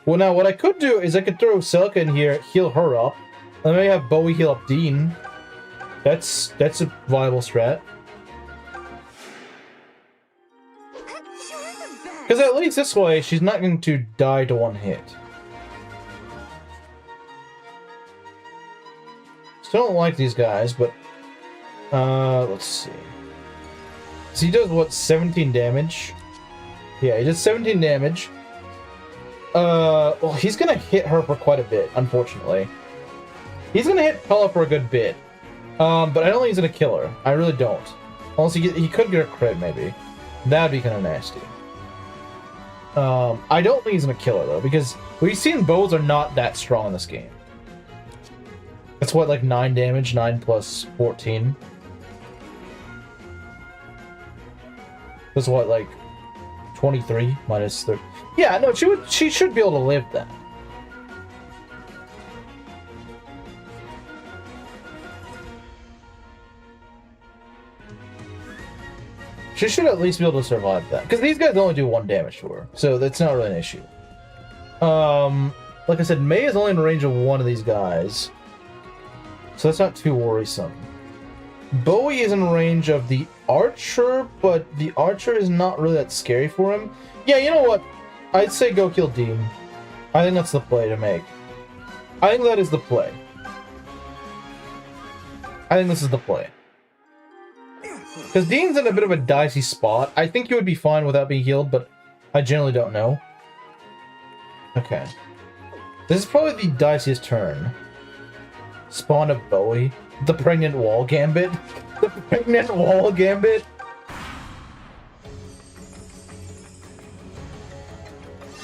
Well, now, what I could do is I could throw Celica in here, heal her up, and maybe have Bowie heal up Dean. That's a viable strat. Because at least this way, she's not going to die to one hit. Still don't like these guys, but... let's see. So he does, what, 17 damage? Yeah, he does 17 damage. Well, he's gonna hit her for quite a bit, unfortunately. He's gonna hit Pella for a good bit. But I don't think he's gonna kill her. I really don't. Unless he could get a crit, maybe. That'd be kind of nasty. I don't think he's gonna kill her, though, because we've seen bows are not that strong in this game. That's what, like 9 damage, 9 plus 14. That's what, like 23 minus 30. Yeah, no, she should be able to live that. She should at least be able to survive that. Because these guys only do 1 damage to her. So that's not really an issue. Like I said, May is only in range of 1 of these guys. So that's not too worrisome. Bowie is in range of the Archer, but the Archer is not really that scary for him. Yeah, you know what? I'd say go kill Dean. I think that's the play to make. I think that is the play. I think this is the play. Because Dean's in a bit of a dicey spot. I think he would be fine without being healed, but I generally don't know. Okay. This is probably the diciest turn. Spawn of Bowie. The pregnant wall gambit. The pregnant wall gambit.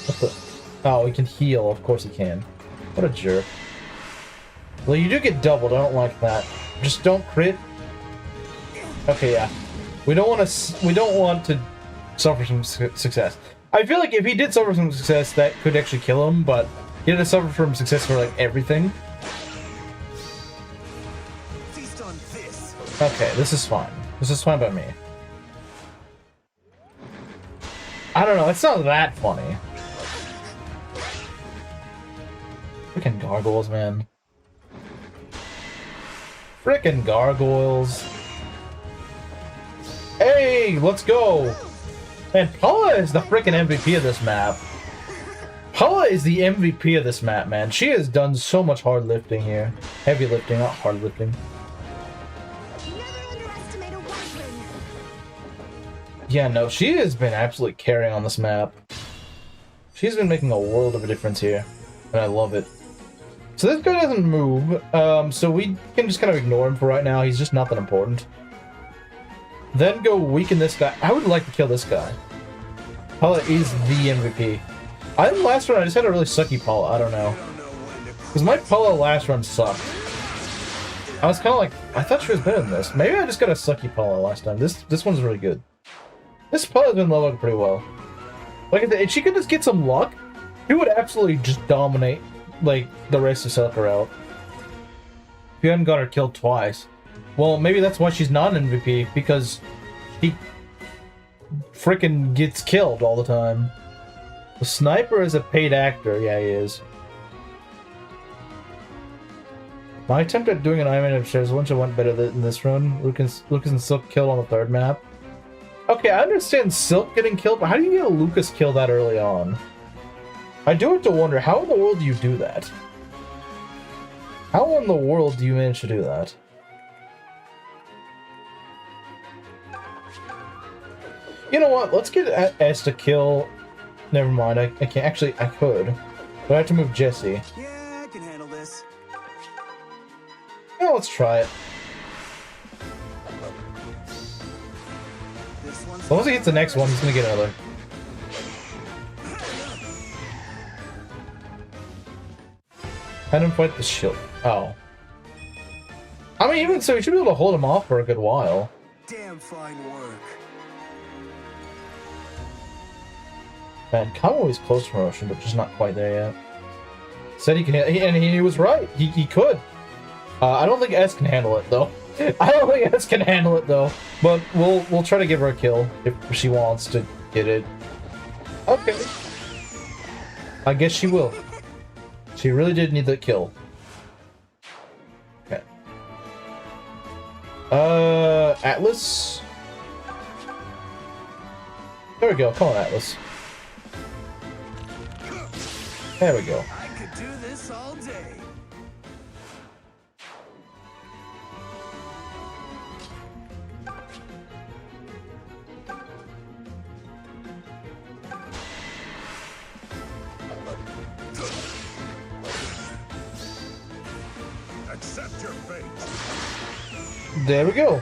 What the? Oh, he can heal. Of course he can. What a jerk. Well, you do get doubled. I don't like that. Just don't crit. Okay, yeah. We don't want to suffer some success. I feel like if he did suffer some success, that could actually kill him, but he had to suffer from success for, like, everything. Okay, this is fine. This is fine by me. I don't know, it's not that funny. Freaking gargoyles, man. Frickin' gargoyles. Hey, let's go! Man, Paula is the frickin' MVP of this map. Paula is the MVP of this map, man. She has done so much hard lifting here. Heavy lifting, not hard lifting. Never underestimate a wildling. Yeah, no, she has been absolutely carrying on this map. She's been making a world of a difference here, and I love it. So this guy doesn't move, so we can just kind of ignore him for right now. He's just not that important. Then go weaken this guy. I would like to kill this guy. Paula is the MVP. I think last run I just had a really sucky Paula. I don't know. Because my Paula last run sucked. I was kind of like, I thought she was better than this. Maybe I just got a sucky Paula last time. This one's really good. This Paula's been leveled pretty well. Like, if she could just get some luck, she would absolutely just dominate, like, the rest of Selker out. If you hadn't got her killed twice. Well, maybe that's why she's not an MVP, because she frickin' gets killed all the time. The sniper is a paid actor. Yeah, he is. My attempt at doing an Ironman upstairs once went better than this run. Lucas and Silk killed on the 3rd map. Okay, I understand Silk getting killed, but how do you get a Lucas kill that early on? I do have to wonder, how in the world do you do that? How in the world do you manage to do that? You know what? Let's get S to kill. Never mind. I can't. Actually, I could. But I have to move Jesse. Yeah, I can handle this. Yeah, let's try it. This one's Once he gets the next one, he's gonna get another. Had him fight the shield. Oh. I mean, even so, he should be able to hold him off for a good while. damn fine work. Man, Kamo is close to promotion, but just not quite there yet. Said he can, and he was right. He could. I don't think S can handle it though. I don't think S can handle it though. But we'll try to give her a kill if she wants to get it. Okay. I guess she will. She really did need that kill. Okay. Atlas. There we go. Come on, Atlas. There we go. I could do this all day. Accept your fate. There we go.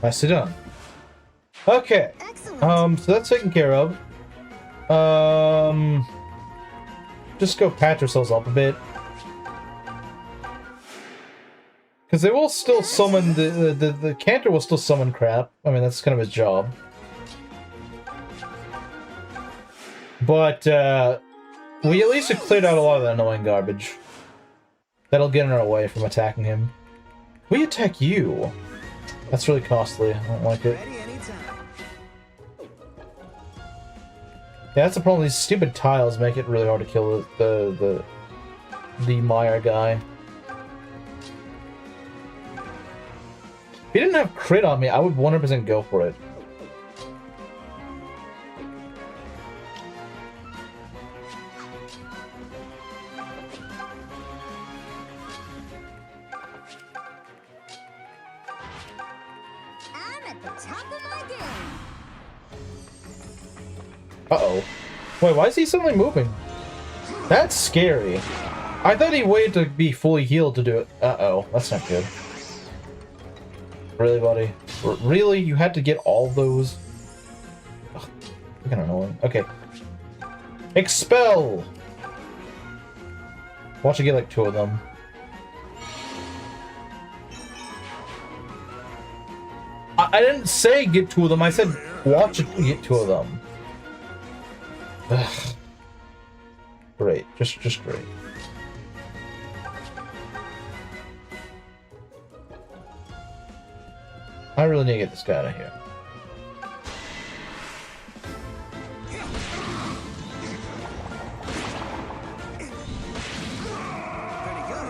Nicely done. Okay. Excellent. So that's taken care of. Just go patch ourselves up a bit. Because they will still summon, the Cantor will still summon crap. I mean, that's kind of his job. But, we at least have cleared out a lot of that annoying garbage. That'll get in our way from attacking him. We attack you. That's really costly. I don't like it. Ready anytime. Yeah, that's the problem. These stupid tiles make it really hard to kill the Meyer guy. If he didn't have crit on me, I would 100% go for it. I'm at the top of my game. Uh-oh. Wait, why is he suddenly moving? That's scary. I thought he waited to be fully healed to do it. Uh-oh, that's not good. Really, buddy? Really? You had to get all those? Ugh, kind of annoying. Okay. Expel! Watch you get like 2 of them. I didn't say get 2 of them, I said watch it get 2 of them. Ugh. Great, just great. I really need to get this guy out of here.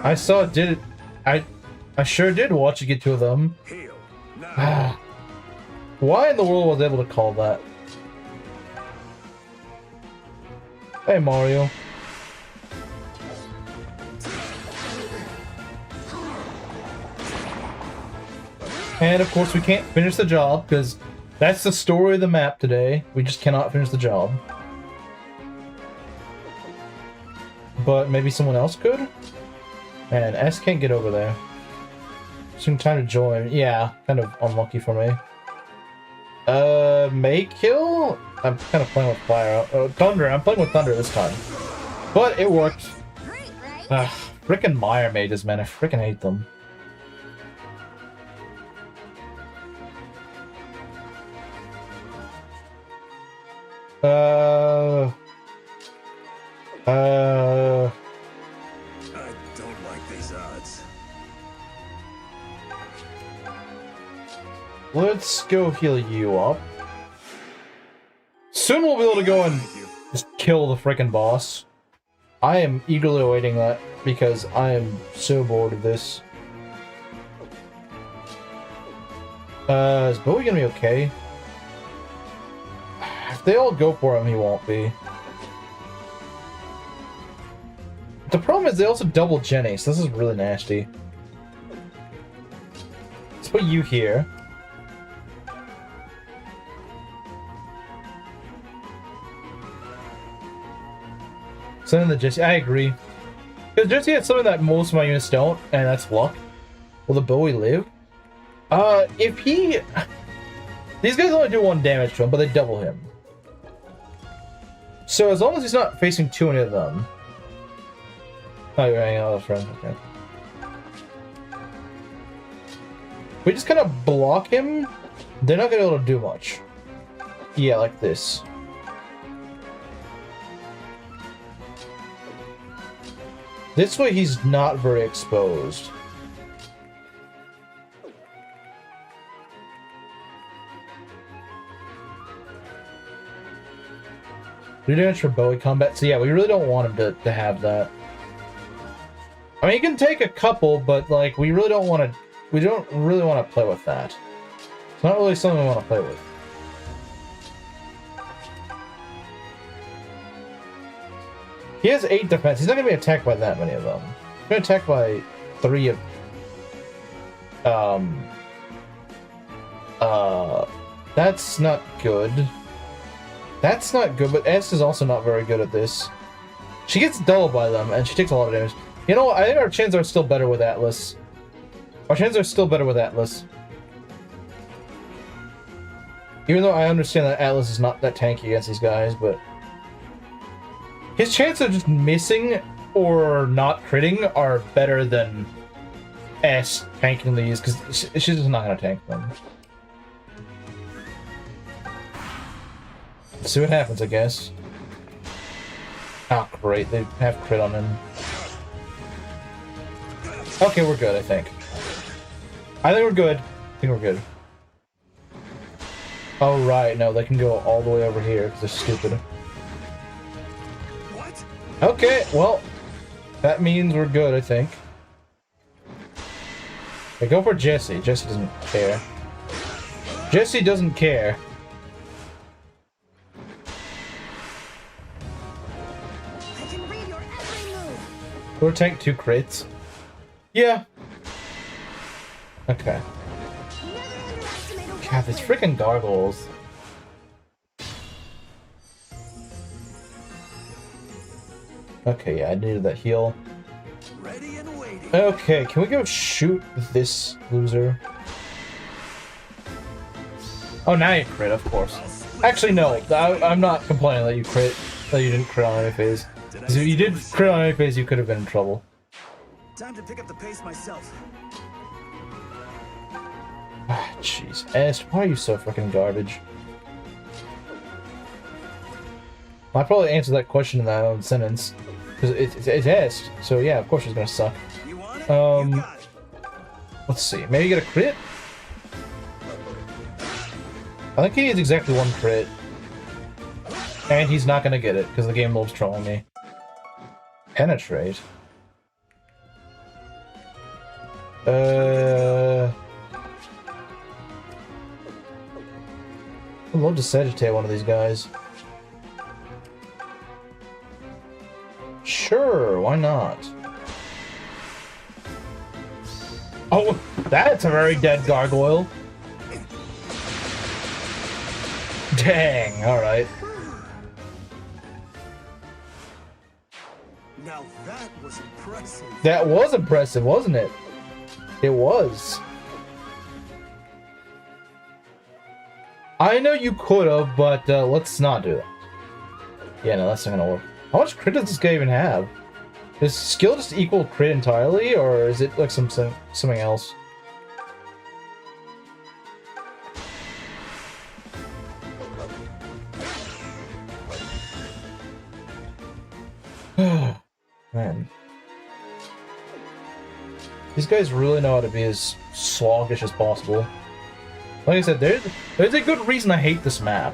I saw it did it. I sure did watch you get 2 of them. Why in the world was I able to call that? Hey, Mario. And of course we can't finish the job, because that's the story of the map today. We just cannot finish the job. But maybe someone else could? Man, S can't get over there. Some time to join. Yeah, kind of unlucky for me. May kill? I'm kind of playing with fire. Thunder. I'm playing with thunder this time. But it worked. Great, right? Frickin' Meyer mages, man. I frickin' hate them. I don't like these odds. Let's go heal you up. Soon we'll be able to go and just kill the frickin' boss. I am eagerly awaiting that because I am so bored of this. Is Bowie gonna be okay? If they all go for him, he won't be. The problem is they also double Jenny, so this is really nasty. Let's put you here. Send in the Jesse. I agree. Because Jesse had something that most of my units don't, and that's luck. Will the Bowie live? If he... These guys only do 1 damage to him, but they double him. So as long as he's not facing too many of them... Oh, you're hanging out with friends, okay. We just kind of block him, they're not gonna be able to do much. Yeah, like this. This way he's not very exposed. Redamage for Bowie combat. So yeah, we really don't want him to have that. I mean, he can take a couple, but like we really don't want to. We don't really want to play with that. It's not really something we want to play with. He has 8 defense. He's not gonna be attacked by that many of them. He's gonna attack by 3 of. That's not good. That's not good, but S is also not very good at this. She gets dulled by them, and she takes a lot of damage. You know what? I think our chances are still better with Atlas. Our chances are still better with Atlas. Even though I understand that Atlas is not that tanky against these guys, but... His chances of just missing or not critting are better than S tanking these, because she's just not going to tank them. Let's see what happens, I guess. Oh, great. They have crit on him. Okay, we're good, I think. I think we're good. I think we're good. Oh, right. No, they can go all the way over here because they're stupid. Okay, well, that means we're good, I think. Okay, go for Jesse. Jesse doesn't care. Jesse doesn't care. I can read your every move. We'll tank 2 crits. Yeah. Okay. Never underestimate a God, these weapon. freaking gargoyles. Okay, yeah, I needed that heal. Ready and waiting. Okay, can we go shoot this loser? Oh, now you crit, of course. Actually, no. I'm not complaining that you crit, that you didn't crit on any phase. Because if you did crit on any phase, you could have been in trouble. Time to pick up the pace myself. Ah, jeez. Est, why are you so freaking garbage? I probably answered that question in that own sentence. Because it's Est, so yeah, of course it's gonna suck. You want it? Um, You got it. Let's see. Maybe get a crit? I think he needs exactly 1 crit. And he's not gonna get it, because the game loves trolling me. Penetrate? I'd love to Sagitate one of these guys. Sure, why not? Oh, that's a very dead gargoyle. Dang, alright. Now that was impressive. That was impressive, wasn't it? It was. I know you could have, but let's not do that. Yeah, no, that's not gonna work. How much crit does this guy even have? Is skill just equal crit entirely, or is it like something else? Man. These guys really know how to be as sluggish as possible. Like I said, there's a good reason I hate this map.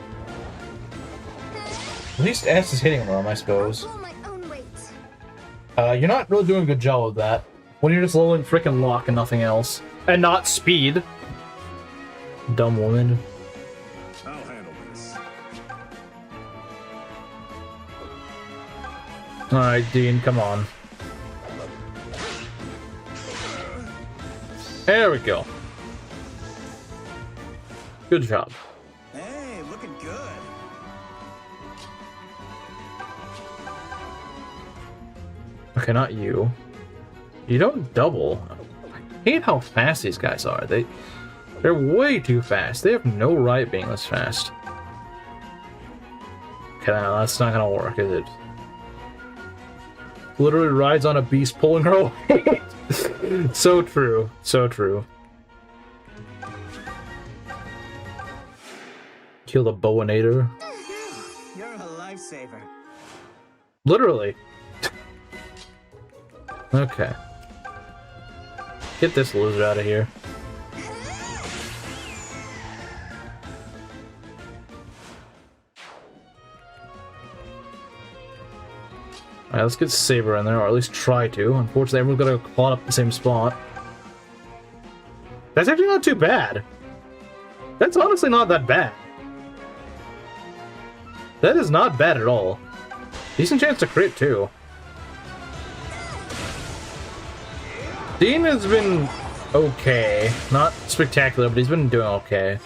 At least S is hitting them, I suppose. Pull my own weight. You're not really doing a good job of that. When you're just lowering frickin' luck and nothing else. And not speed. Dumb woman. I'll handle this. Alright, Dean, come on. There we go. Good job. Hey, looking good. Okay, not you. You don't double. I hate how fast these guys are. They're way too fast. They have no right being this fast. Okay, now that's not gonna work, is it? Literally rides on a beast pulling her away. So true. So true. Kill the Bowinator. You're a lifesaver. Literally. Okay. Get this loser out of here. Alright, let's get Saber in there, or at least try to. Unfortunately, everyone's gonna plot up the same spot. That's actually not too bad. That's honestly not that bad. That is not bad at all. Decent chance to crit, too. Dean has been okay. Not spectacular, but he's been doing okay.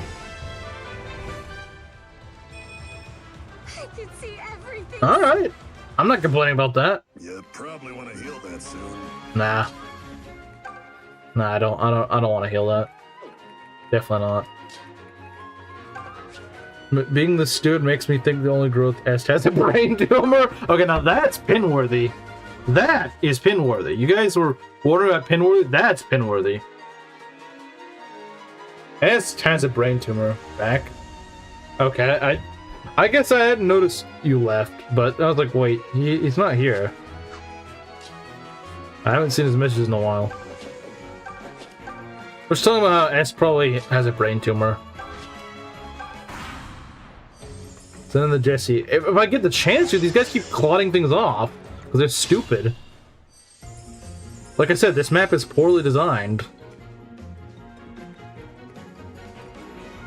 I can see everything. Alright. I'm not complaining about that. You probably want to heal that soon. Nah. Nah, I don't want to heal that. Definitely not. Being the steward makes me think the only growth Est has a brain tumor. Okay, now that's pin-worthy. That is pin-worthy. You guys were wondering about pin-worthy? That's pin-worthy. Est has a brain tumor. Back. Okay, I guess I hadn't noticed you left, but I was like, wait, he's not here. I haven't seen his messages in a while. We're just talking about how S probably has a brain tumor. So then the Jesse. If I get the chance to, these guys keep clotting things off. Because they're stupid. Like I said, this map is poorly designed.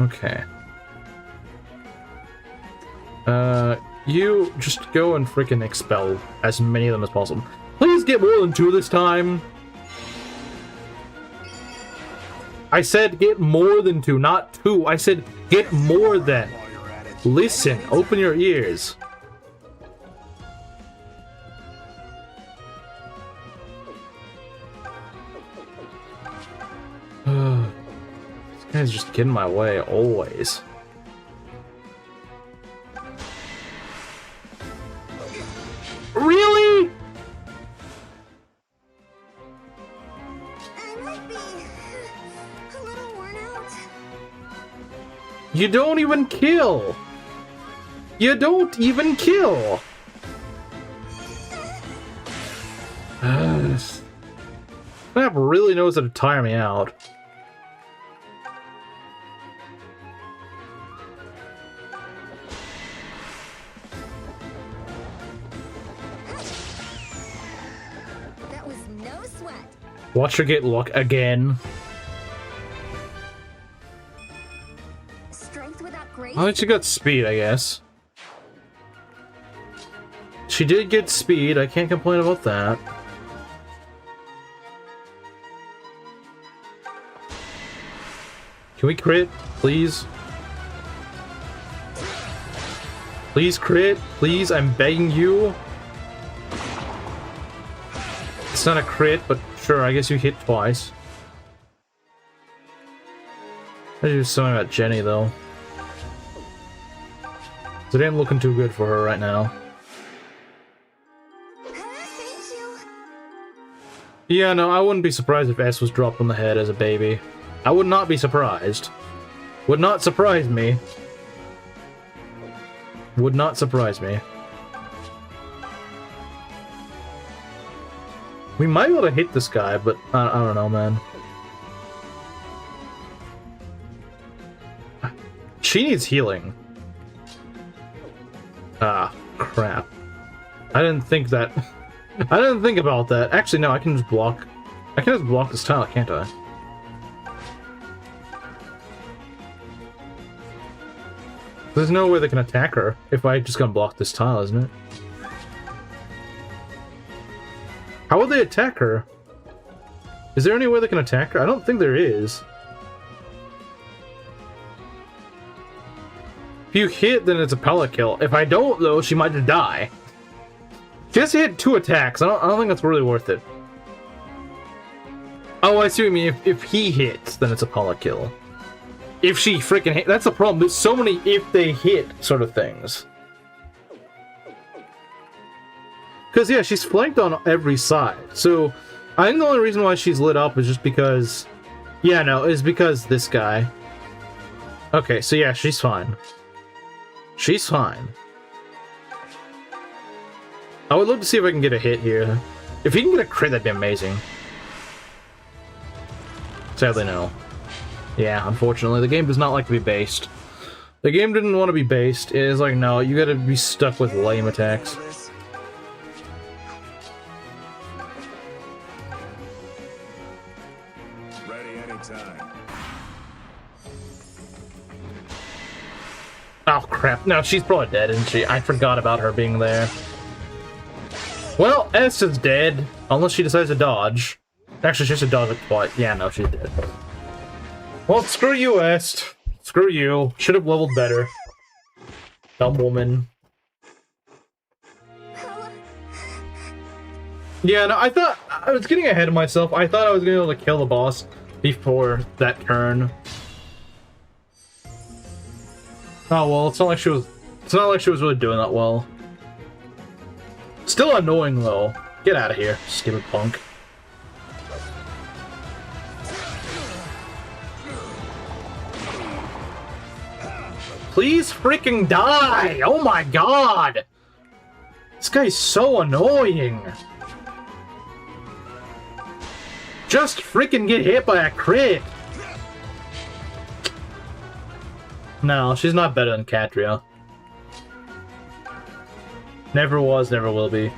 Okay. You just go and freaking expel as many of them as possible. Please get more than 2 this time. I said get more than 2, not 2. I said get more than. Listen, open your ears. This guy's just getting in my way, always. Really? I might be a little worn out. You don't even kill. You don't even kill. This map really knows how to tire me out. That was no sweat. Watch her get luck again. Strength without grace. I think she got speed, I guess. She did get speed, I can't complain about that. Can we crit, please? Please crit, please, I'm begging you. It's not a crit, but sure, I guess you hit twice. I do something about Jenny, though. It ain't looking too good for her right now. Thank you. Yeah, no, I wouldn't be surprised if S was dropped on the head as a baby. I would not be surprised. Would not surprise me. Would not surprise me. We might be able to hit this guy, but I don't know, man. She needs healing. Ah, crap. I didn't think that. I didn't think about that. Actually, no, I can just block. I can just block this tile, can't I? There's no way they can attack her if I just gonna block this tile, isn't it? How would they attack her? Is there any way they can attack her? I don't think there is. If you hit, then it's a pellet kill. If I don't, though, she might just die. She has to hit 2 attacks. I don't think that's really worth it. Oh, I see what you mean. If he hits, then it's a pellet kill. If she freaking hit, that's the problem. There's so many if they hit sort of things. Because, yeah, she's flanked on every side. So, I think the only reason why she's lit up is just because... Yeah, no, is because this guy. Okay, so yeah, she's fine. She's fine. I would love to see if I can get a hit here. If he can get a crit, that'd be amazing. Sadly, no. Yeah, unfortunately, the game does not like to be based. The game didn't want to be based. It is like, no, you gotta be stuck with lame attacks. Ready anytime. Oh, crap. No, she's probably dead, isn't she? I forgot about her being there. Well, S is dead. Unless she decides to dodge. Actually, she has to dodge it twice. Yeah, no, she's dead. Well, screw you, S. Screw you. Should have leveled better. Dumb woman. Yeah, no, I thought... I was getting ahead of myself. I thought I was going to be able to kill the boss before that turn. Oh, well, it's not like she was... It's not like she was really doing that well. Still annoying, though. Get out of here, stupid punk. Please freaking die! Oh my god! This guy's so annoying! Just freaking get hit by a crit! No, she's not better than Catria. Never was, never will be.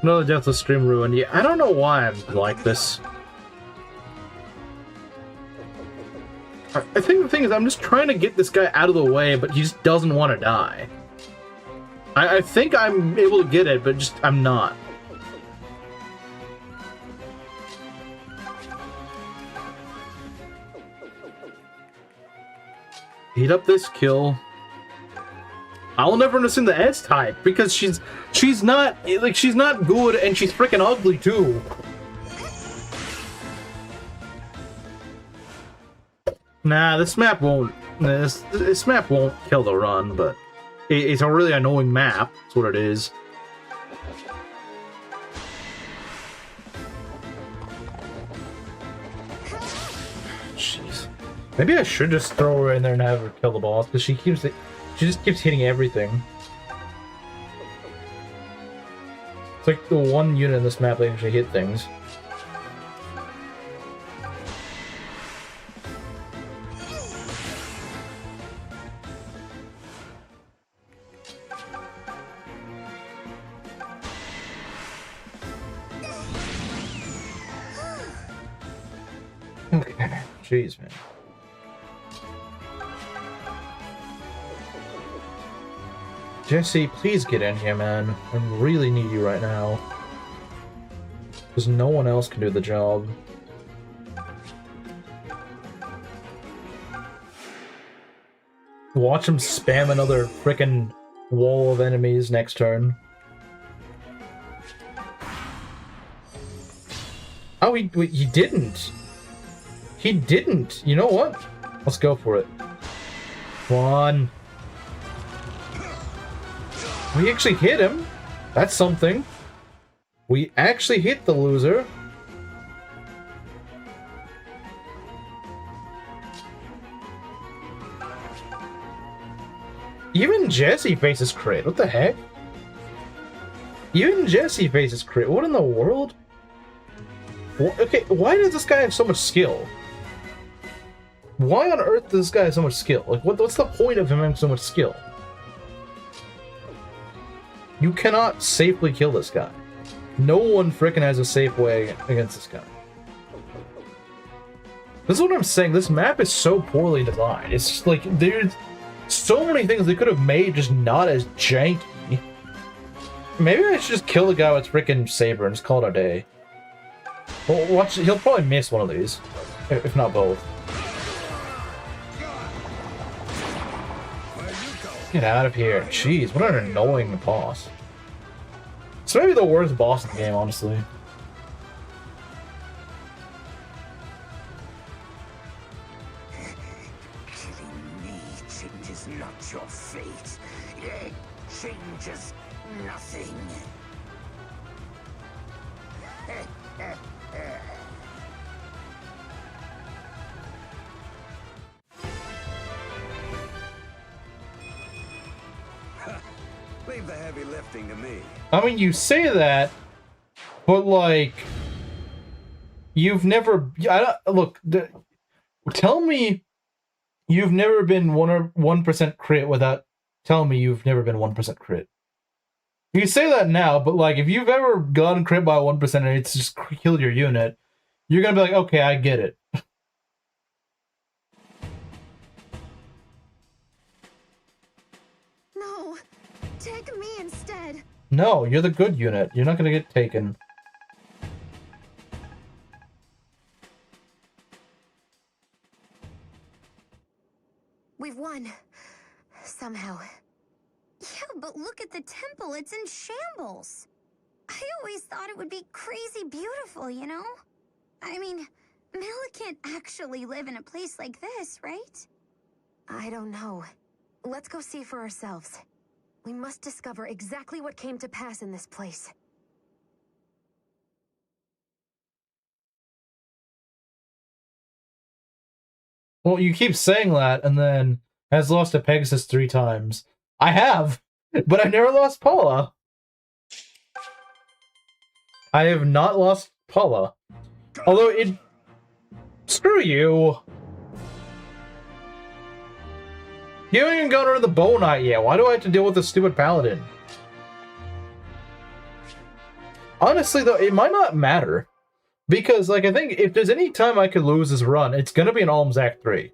Another deathless stream ruined. Yeah, I don't know why I'm like this. I think the thing is I'm just trying to get this guy out of the way, but he just doesn't want to die. I think I'm able to get it, but just I'm not. Heat up this kill. I'll never understand the S type because she's not good and she's freaking ugly too. Nah, this map won't kill the run, but it's a really annoying map. That's what it is. Jeez. Maybe I should just throw her in there and have her kill the boss, because she just keeps hitting everything. It's like the one unit in this map that actually hit things. Okay, jeez, man. Jesse, please get in here, man. I really need you right now. Because no one else can do the job. Watch him spam another frickin' wall of enemies next turn. Oh, he didn't. He didn't. You know what? Let's go for it. One. We actually hit him. That's something. We actually hit the loser. Even Jesse faces crit. What the heck? Even Jesse faces crit. What in the world? Okay, why does this guy have so much skill? Why on earth does this guy have so much skill? Like, what's the point of him having so much skill? You cannot safely kill this guy. No one frickin' has a safe way against this guy. This is what I'm saying. This map is so poorly designed. It's just like, there's so many things they could have made just not as janky. Maybe I should just kill the guy with frickin' saber and just call it a day. Well, watch, he'll probably miss one of these, if not both. Get out of here. Jeez, what an annoying boss. It's maybe the worst boss in the game, honestly. Killing me changes not your fate. It changes nothing. Leave the heavy lifting to me. I mean, you say that, but like, you've never. Look. Tell me, you've never been 1% crit without telling me you've never been 1% crit. You say that now, but like, if you've ever gotten crit by 1% and it's just killed your unit, you're gonna be like, okay, I get it. No, take me instead. No, you're the good unit. You're not gonna get taken. We've won. Somehow. Yeah, but look at the temple. It's in shambles. I always thought it would be crazy beautiful, you know? I mean, Mila can't actually live in a place like this, right? I don't know. Let's go see for ourselves. We must discover exactly what came to pass in this place. Well, you keep saying that, and then has lost to Pegasus 3 times. I have, but I never lost Paula. I have not lost Paula. Although it... Screw you. You haven't even gone over the bow knight yet. Why do I have to deal with this stupid paladin? Honestly, though, it might not matter. Because, like, I think if there's any time I could lose this run, it's gonna be in Alms Act 3.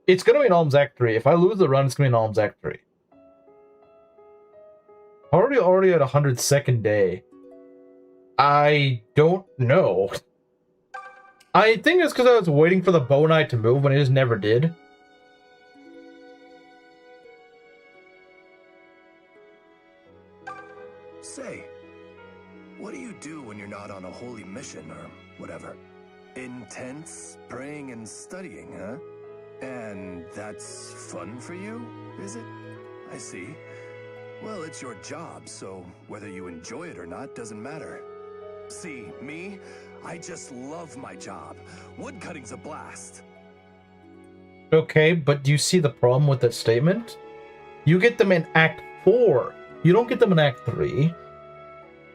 It's gonna be in Alms Act 3. If I lose the run, it's gonna be in Alms Act 3. Already at 102nd day. I don't know. I think it's because I was waiting for the Bow Knight to move when it just never did. Say, what do you do when you're not on a holy mission or whatever? Intense praying and studying, huh? And that's fun for you, is it? I see. Well, it's your job, so whether you enjoy it or not doesn't matter. See, me? I just love my job. Woodcutting's a blast. Okay, but do you see the problem with that statement? You get them in Act 4. You don't get them in Act 3.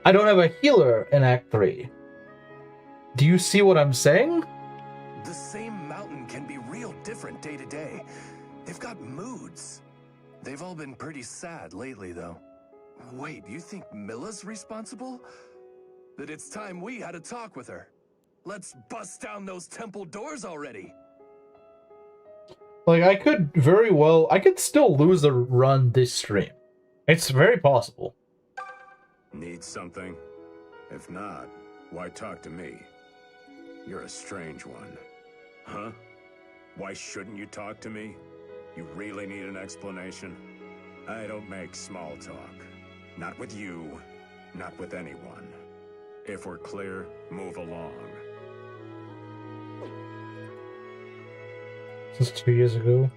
I don't have a healer in Act 3. Do you see what I'm saying? The same mountain can be real different day to day. They've got moods. They've all been pretty sad lately, though. Wait, you think Milla's responsible? That it's time we had a talk with her. Let's bust down those temple doors already. Like, I could still lose the run this stream. It's very possible. Need something? If not, why talk to me? You're a strange one. Huh? Why shouldn't you talk to me? You really need an explanation? I don't make small talk. Not with you, not with anyone. If we're clear, move along. This is 2 years ago.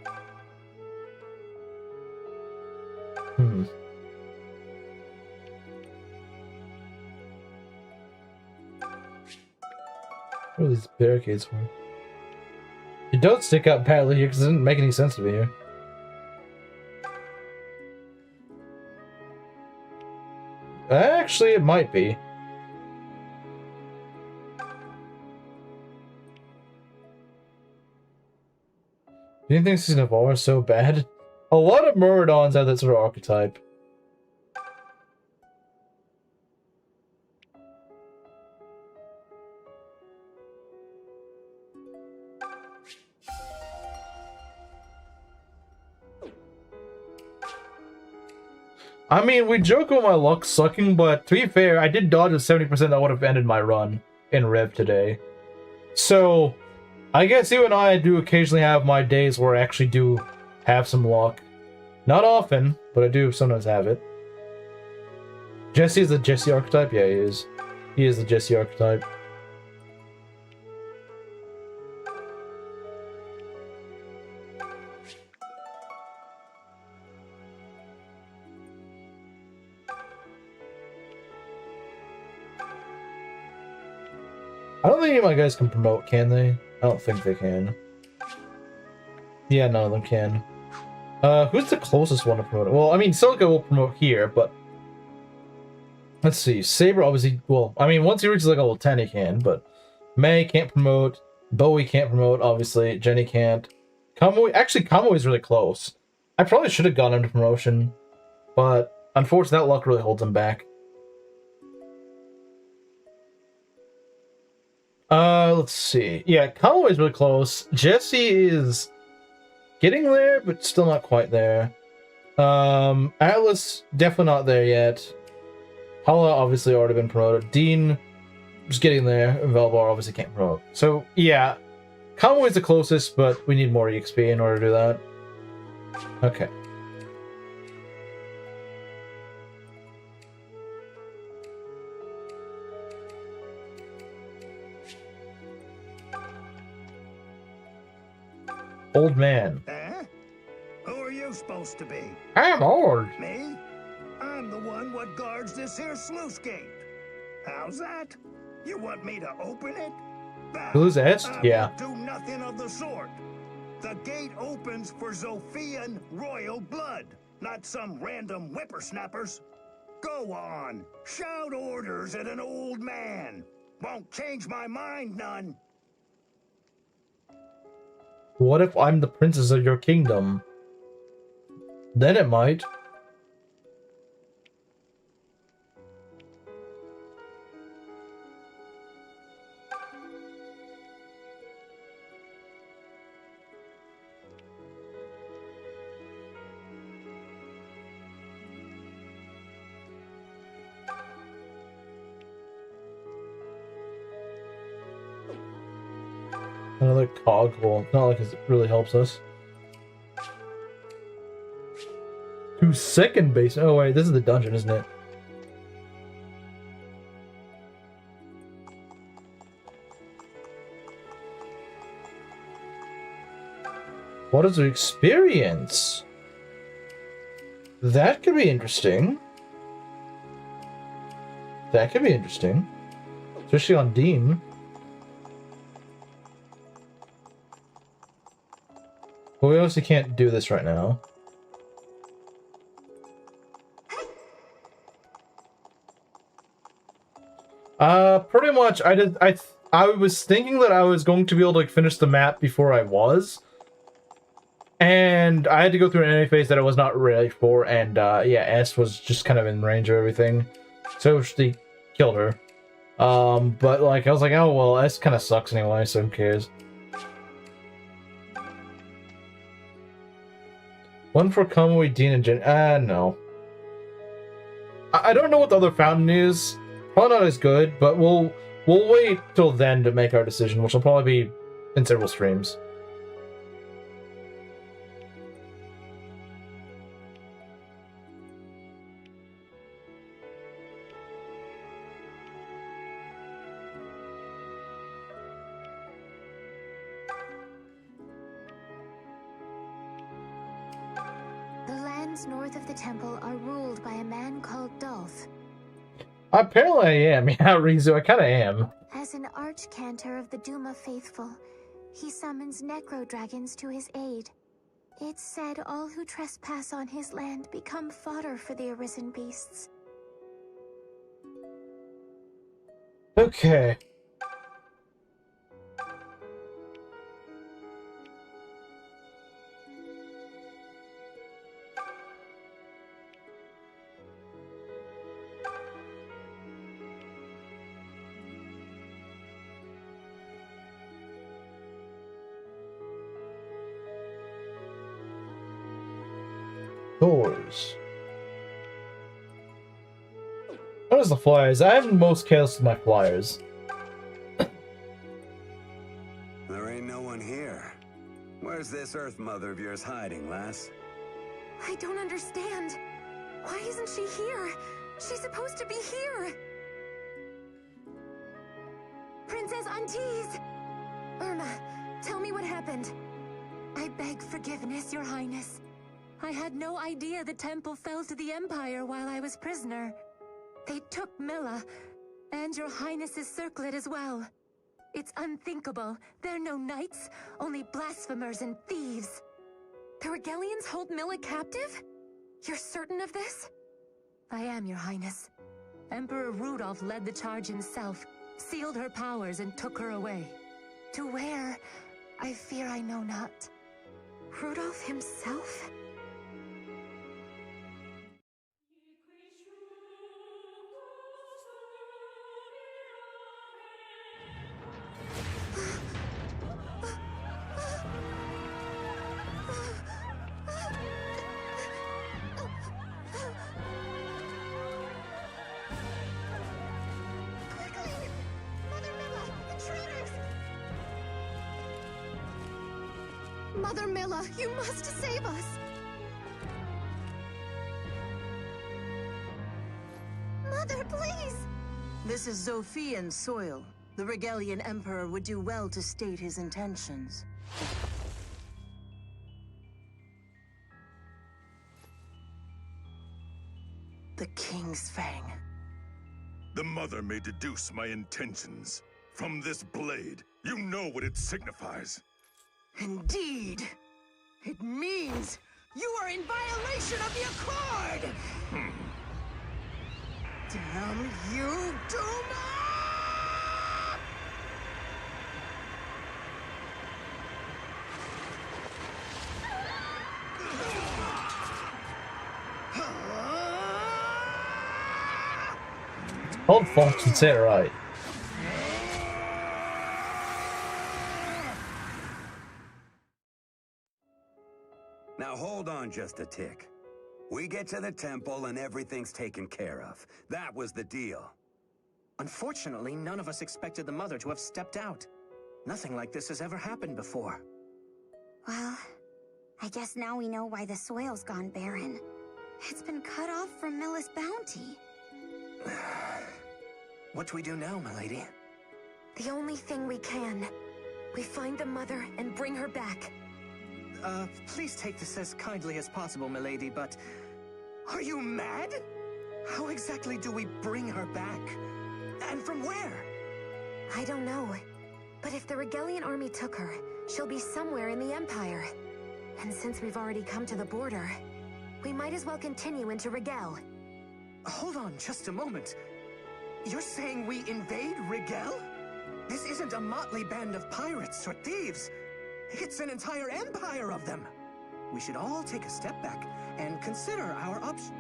What are these barricades for? It does stick out badly here because it doesn't make any sense to be here. Actually, it might be. Do you think Season of War is so bad? A lot of Myrmidons have that sort of archetype. I mean, we joke about my luck sucking, but to be fair, I did dodge a 70% that would have ended my run in Rev today. So, I guess you and I do occasionally have my days where I actually do have some luck. Not often, but I do sometimes have it. Jesse is the Jesse archetype? Yeah, he is. He is the Jesse archetype. I don't think any of my guys can promote, can they? I don't think they can. Yeah, none of them can. Who's the closest one to promote? Well, I mean, Silica will promote here, but... Let's see. Saber, obviously... Well, I mean, once he reaches like level 10, he can, but... May can't promote. Bowie can't promote, obviously. Jenny can't. Kamui... Actually, Kamui is really close. I probably should have gone him to promotion, but... Unfortunately, that luck really holds him back. Let's see. Yeah, Kamui is really close. Jesse is... getting there, but still not quite there. Atlas, definitely not there yet. Hala obviously already been promoted. Dean, just getting there. And Velvar obviously can't promote. So, yeah. Kamui is the closest, but we need more EXP in order to do that. Okay. Old man. Eh? Who are you supposed to be? I'm old. Me? I'm the one what guards this here sluice gate. How's that? You want me to open it? Bah, Who's that? I Yeah. won't do nothing of the sort. The gate opens for Zophian royal blood, not some random whippersnappers. Go on, shout orders at an old man. Won't change my mind none. What if I'm the princess of your kingdom? Then it might. Another cog. Well, it's not like it really helps us. To second base. Oh wait, this is the dungeon, isn't it? What is the experience? That could be interesting. That could be interesting. Especially on Deem. But we obviously can't do this right now. Pretty much, I was thinking that I was going to be able to like, finish the map before I was. And I had to go through an enemy phase that I was not ready for, and yeah, S was just kind of in range of everything. So she killed her. But like, I was like, oh well, S kind of sucks anyway, so who cares? One for Kamui, Dean, and Jen. No. I don't know what the other fountain is. Probably not as good, but we'll wait till then to make our decision, which will probably be in several streams. The lands north of the temple are ruled by a man called Dolph. Apparently I am. Yeah, Rizu, I kind of am. As an arch-cantor of the Duma faithful, he summons necro-dragons to his aid. It's said all who trespass on his land become fodder for the arisen beasts. Okay. Doors. Notice the flyers. I have most chaos with my flyers. There ain't no one here. Where's this Earth Mother of yours hiding, lass? I don't understand. Why isn't she here? She's supposed to be here. Princess Antise! Irma, tell me what happened. I beg forgiveness, Your Highness. I had no idea the temple fell to the Empire while I was prisoner. They took Milla, and Your Highness's circlet as well. It's unthinkable. They're no knights, only blasphemers and thieves. The Regalians hold Milla captive? You're certain of this? I am, Your Highness. Emperor Rudolph led the charge himself, sealed her powers, and took her away. To where? I fear I know not. Rudolph himself? Mother Milla, you must save us! Mother, please! This is Zophian soil. The Regalian Emperor would do well to state his intentions. The King's Fang. The Mother may deduce my intentions. From this blade, you know what it signifies. Indeed! It means you are in violation of the Accord! Damn you, Duma! Hold Fox and say it right. Now hold on just a tick. We get to the temple and everything's taken care of. That was the deal. Unfortunately, none of us expected the Mother to have stepped out. Nothing like this has ever happened before. Well, I guess now we know why the soil's gone barren. It's been cut off from Milla's bounty. What do we do now, milady? The only thing we can. We find the mother and bring her back. Please take this as kindly as possible, milady, but... Are you mad? How exactly do we bring her back? And from where? I don't know. But if the Regalian army took her, she'll be somewhere in the Empire. And since we've already come to the border, we might as well continue into Rigel. Hold on just a moment. You're saying we invade Rigel? This isn't a motley band of pirates or thieves. It's an entire empire of them. We should all take a step back and consider our options.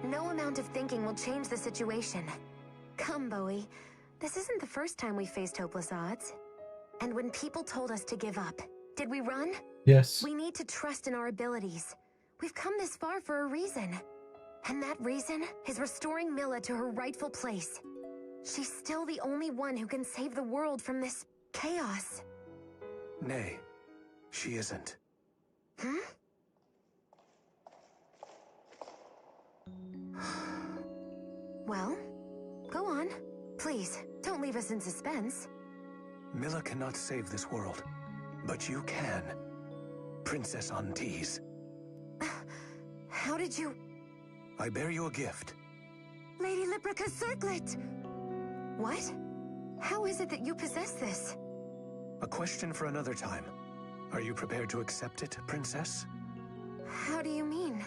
No amount of thinking will change the situation. Come, Bowie. This isn't the first time we faced hopeless odds. And when people told us to give up, did we run? Yes. We need to trust in our abilities. We've come this far for a reason. And that reason is restoring Milla to her rightful place. She's still the only one who can save the world from this chaos. Nay, she isn't. Hmm? Well, go on. Please, don't leave us in suspense. Milla cannot save this world, but you can. Princess Antise. How did you... I bear you a gift. Lady Librica's circlet! What? How is it that you possess this? A question for another time. Are you prepared to accept it, Princess? How do you mean?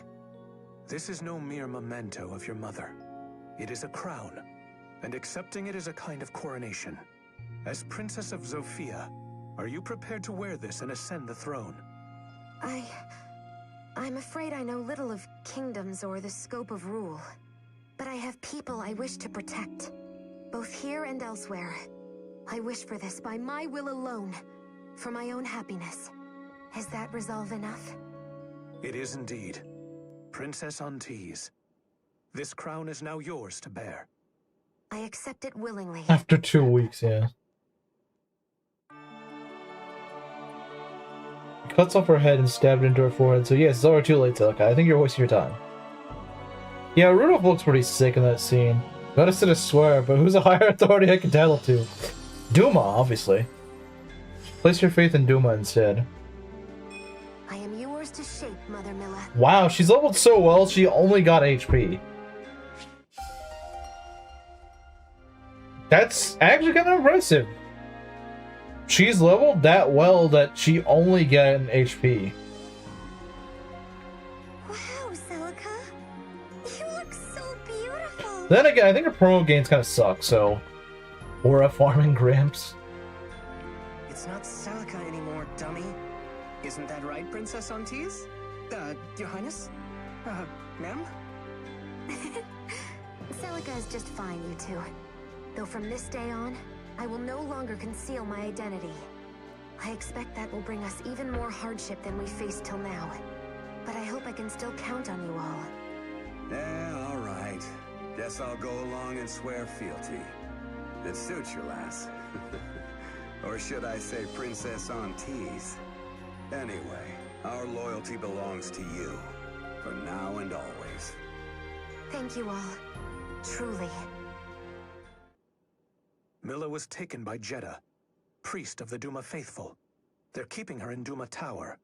This is no mere memento of your mother. It is a crown, and accepting it is a kind of coronation. As Princess of Zofia, are you prepared to wear this and ascend the throne? I'm afraid I know little of kingdoms or the scope of rule. But I have people I wish to protect, both here and elsewhere. I wish for this by my will alone, for my own happiness. Is that resolve enough? It is indeed. Princess Antise. This crown is now yours to bear. I accept it willingly. After 2 weeks, yeah. He cuts off her head and stabs it into her forehead. So yes, it's already too late, Celica. I think you're wasting your time. Yeah, Rudolph looks pretty sick in that scene. Gotta sit a swear, but who's a higher authority I can tattle to? Duma, obviously. Place your faith in Duma instead. I am yours to shape, Mother Milla. Wow, she's leveled so well, she only got HP. That's actually kind of impressive. She's leveled that well that she only got an HP. Wow, Celica. You look so beautiful. Then again, I think her promo gains kind of suck, so... Or a farming Gramps. It's not Celica anymore, dummy. Isn't that right, Princess Antise? Your Highness? Ma'am? Celica is just fine, you two. Though from this day on, I will no longer conceal my identity. I expect that will bring us even more hardship than we faced till now. But I hope I can still count on you all. Yeah, all right. Guess I'll go along and swear fealty. It suits you, lass. Or should I say Princess Antise? Anyway, our loyalty belongs to you. For now and always. Thank you all. Truly. Milla was taken by Jeddah, priest of the Duma faithful. They're keeping her in Duma Tower,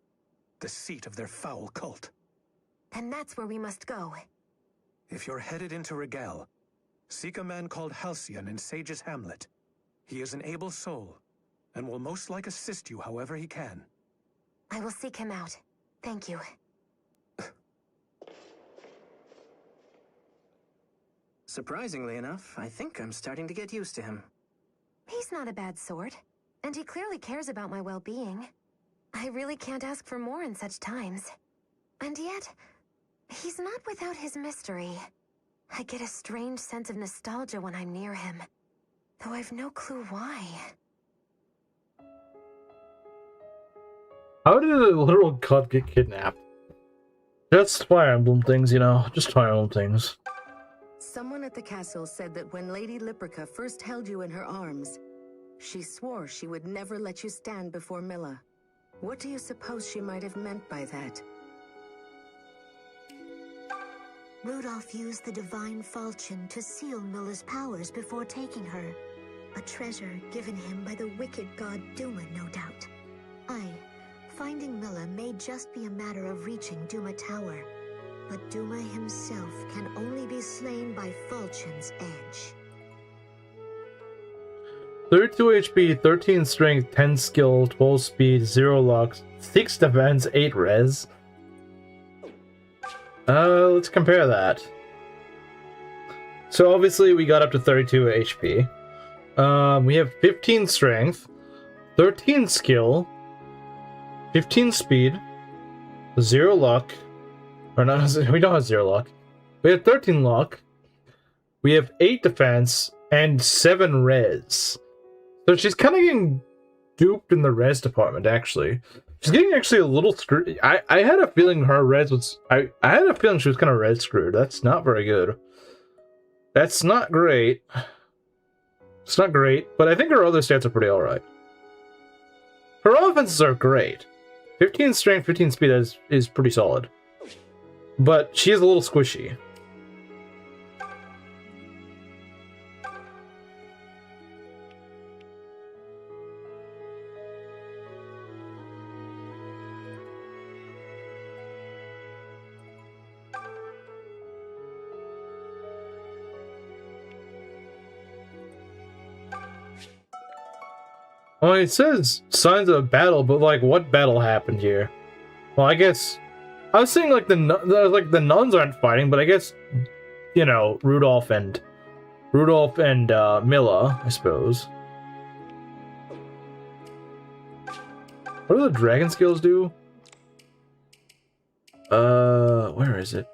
the seat of their foul cult. Then that's where we must go. If you're headed into Rigel, seek a man called Halcyon in Sage's Hamlet. He is an able soul, and will most like assist you however he can. I will seek him out. Thank you. Surprisingly enough, I think I'm starting to get used to him. He's not a bad sort, and he clearly cares about my well-being. I really can't ask for more in such times. And yet, he's not without his mystery. I get a strange sense of nostalgia when I'm near him, though I've no clue why. How did a literal god get kidnapped? Just Fire Emblem things, you know. Just Fire Emblem things. Someone at the castle said that when Lady Librica first held you in her arms, She swore she would never let you stand before Milla. What do you suppose she might have meant by that? Rudolph used the divine falchion to seal Milla's powers before taking her. A treasure given him by the wicked god Duma, no doubt. Finding Milla may just be a matter of reaching Duma Tower, but Duma himself can only be slain by falchion's edge. 32 HP, 13 strength, 10 skill, 12 speed, 0 luck, 6 defense, 8 res. Let's compare that. So obviously we got up to 32 HP. We have 15 strength, 13 skill, 15 speed, 0 luck. Or not, we don't have 0 luck. We have 13 luck. We have 8 defense and 7 res. So she's kind of getting duped in the res department, actually. She's getting actually a little screwed. I had a feeling her res was... I had a feeling she was kind of res screwed. That's not very good. That's not great. It's not great, but I think her other stats are pretty alright. Her offenses are great. 15 strength, 15 speed is pretty solid. But she is a little squishy. Well, it says signs of a battle, but like, what battle happened here? Well, I guess I was saying like the nuns aren't fighting, but I guess, you know, Rudolph and Milla, I suppose. What do the dragon skills do? Where is it?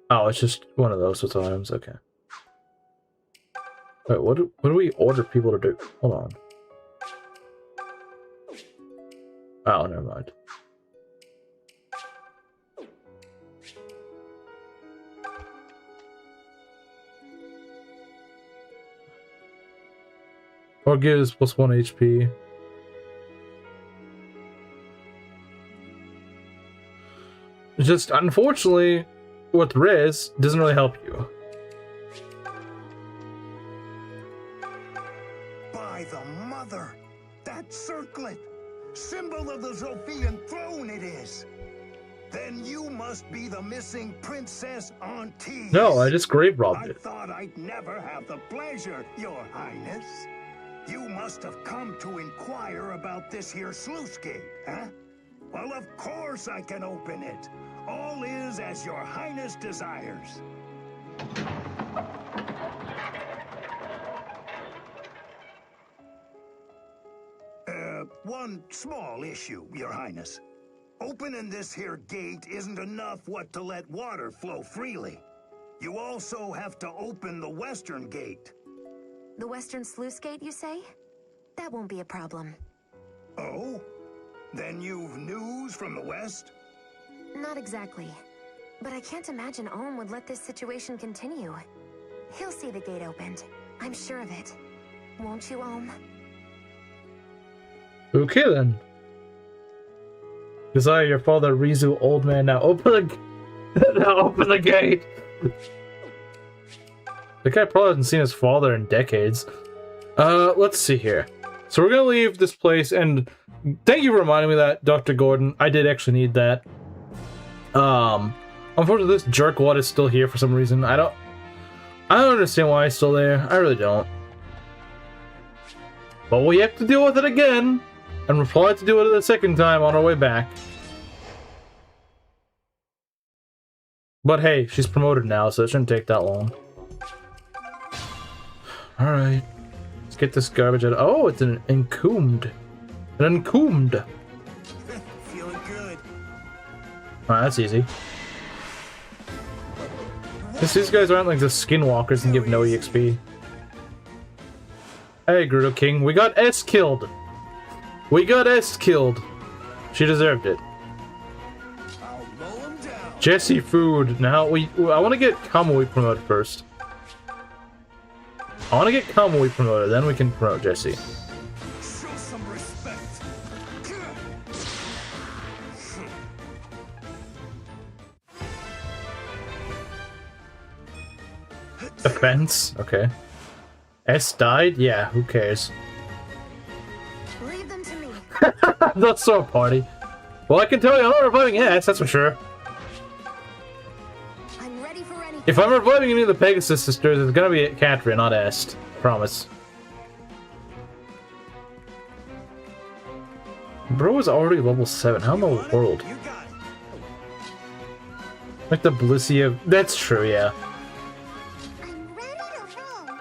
Oh, it's just one of those with items. Okay. Wait, what do we order people to do? Hold on. Oh, never mind. Or gives +1 HP. Just, unfortunately, with res, doesn't really help you. By the mother! That circlet! Symbol of the Zophian throne it is! Then you must be the missing Princess Auntie. No, I just grave robbed it. I thought I'd never have the pleasure, Your Highness. You must have come to inquire about this here sluice gate, huh? Well, of course I can open it. All is as Your Highness desires. One small issue, Your Highness. Opening this here gate isn't enough to let water flow freely. You also have to open the western gate. The western sluice gate, you say? That won't be a problem. Oh? Then you've news from the west? Not exactly. But I can't imagine Ohm would let this situation continue. He'll see the gate opened. I'm sure of it. Won't you, Ohm? Okay then. Desire your father, Rizu, old man, now open the gate. The guy probably hasn't seen his father in decades. Let's see here. So we're gonna leave this place, and thank you for reminding me of that, Dr. Gordon. I did actually need that. Unfortunately, this jerkwad is still here for some reason. I don't understand why he's still there. I really don't. But we have to deal with it again, and we'll probably have to do it a second time on our way back. But hey, she's promoted now, so it shouldn't take that long. Alright. Let's get this garbage out. Oh, it's an encombed. An encombed. Feeling good. Alright, that's easy. These guys aren't like the skinwalkers and give no EXP. Hey, Gerudo King, we got S killed. We got S killed. She deserved it. I'll mow him down. Jesse food. Now I want to get Kamui promoted first. I want to get Kamui promoted, then we can promote Jesse. Show some respect. Defense? Okay. S died? Yeah, who cares? Leave them to me. That's so party. Well, I can tell you I'm not reviving S, that's for sure. I'm ready for anything. If I'm reviving any of the Pegasus sisters, it's gonna be Katria, not Est. Promise. Bro is already level 7. How in the world? You got it. Like the Blissia. That's true, yeah. I'm ready to roll.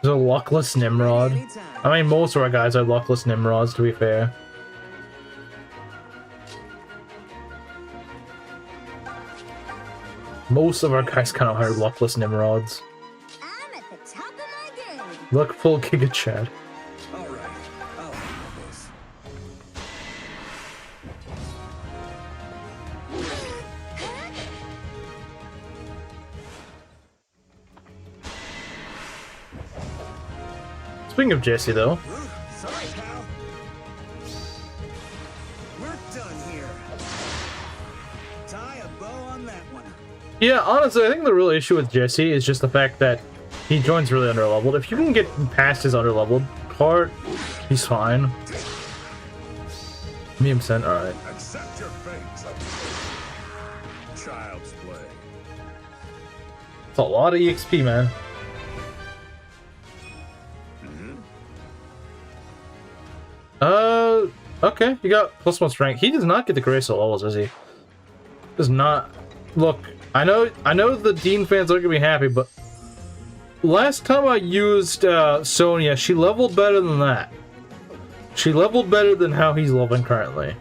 There's a luckless Nimrod. Anytime. I mean, most of our guys are luckless Nimrods, to be fair. Most of our guys kind of are luckless Nimrods. I'm at the top of my game. Look, full Giga Chad. All right, I'll handle this. Speaking of Jesse, though, Sorry, pal. We're done here. Tie a bow on that one. yeah, honestly, I think the real issue with Jesse is just the fact that he joins really underleveled. If you can get past his underleveled part, he's fine. Meme sent, alright. Accept your fate. Child's play. It's a lot of EXP, man. Okay, you got +1 strength. He does not get the Grace at levels, does he? Does not. Look, I know the Dean fans aren't gonna be happy, but last time I used Sonya, she leveled better than that. She leveled better than how he's leveling currently.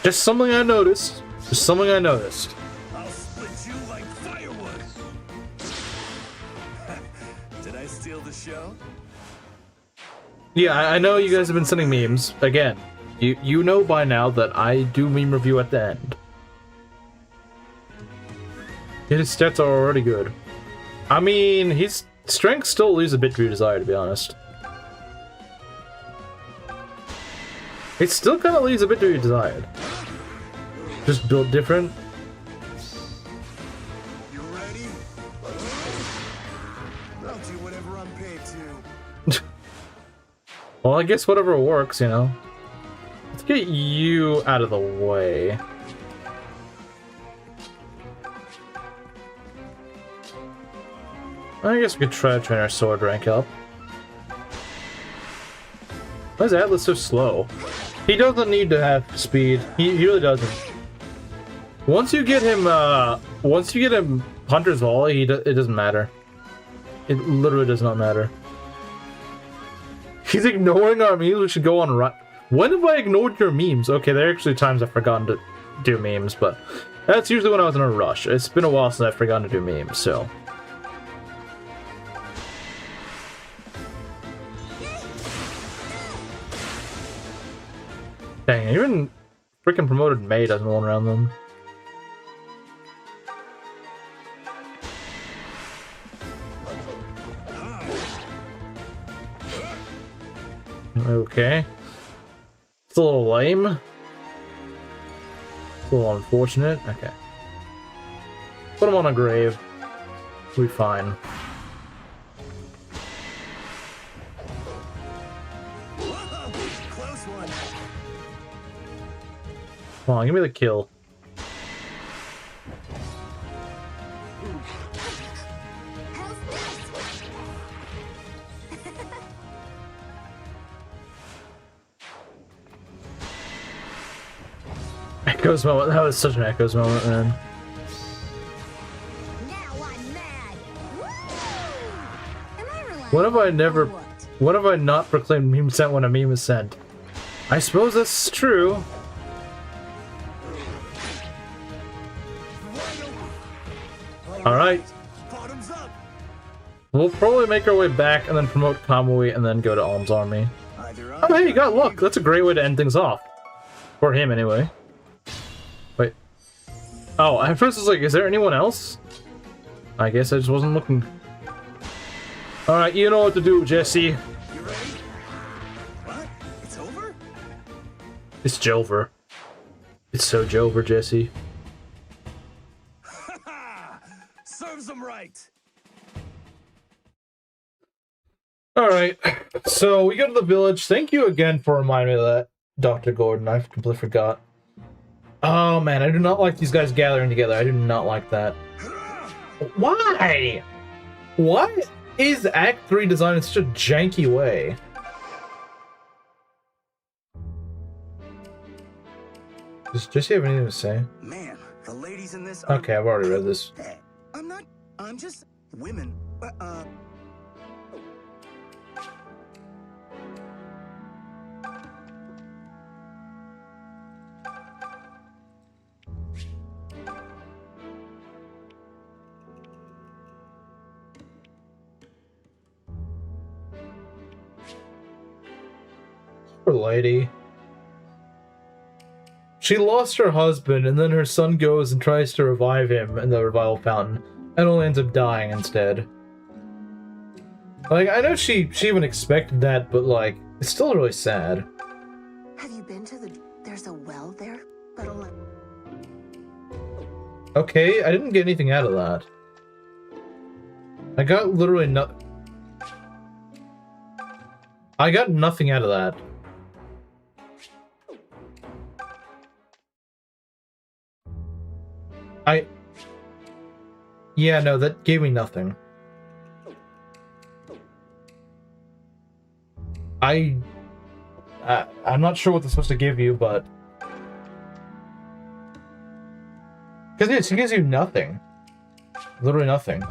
Just something I noticed. Just something I noticed. I'll split you like firewood. Did I steal the show? Yeah, I know you guys have been sending memes. Again, you know by now that I do meme review at the end. His stats are already good. I mean, his strength still leaves a bit to be desired, to be honest. It still kind of leaves a bit to be desired. Just built different. You ready? I'll do whatever I'm paid to. Well, I guess whatever works, you know. Let's get you out of the way. I guess we could try to train our sword rank up. Why is Atlas so slow? He doesn't need to have speed. He really doesn't. Once you get him Hunter's Volley, it doesn't matter. It literally does not matter. He's ignoring our memes. We should go on run. When have I ignored your memes? Okay, there are actually times I've forgotten to do memes, but that's usually when I was in a rush. It's been a while since I've forgotten to do memes, so. Dang, even freaking promoted May doesn't want around them. Okay. It's a little lame. It's a little unfortunate. Okay. Put him on a grave. We'll be fine. Close one. Come on, give me the kill. How's this? Echoes moment. That was such an Echoes moment, man. Now I'm mad. Woo! Am I reliant When have I on never... what? When have I not proclaimed meme sent when a meme is sent? I suppose that's true. Alright. Bottoms up. We'll probably make our way back and then promote Kamui and then go to Alm's army. Either Oh, hey, you got luck. That's a great way to end things off. For him, anyway. Wait. Oh, at first I was like, is there anyone else? I guess I just wasn't looking. Alright, you know what to do, Jesse. You ready? What? It's over? It's Jover. It's so Jover, Jesse. Serves them right. Alright, so we go to the village. Thank you again for reminding me of that, Dr. Gordon. I completely forgot. Oh man, I do not like these guys gathering together. I do not like that. Why? Why is Act 3 designed in such a janky way? Does Jesse have anything to say? Man, the ladies in this. Okay, I've already read this. I'm not. I'm just women. Poor lady. She lost her husband, and then her son goes and tries to revive him in the revival fountain, and only ends up dying instead. Like, I know she even expected that, but like, it's still really sad. Have you been to the... There's a well there, but only... Okay, I didn't get anything out of that. I got literally I got nothing out of that. Yeah, no, that gave me nothing. I'm not sure what they're supposed to give you, but... Because it gives you nothing. Literally nothing.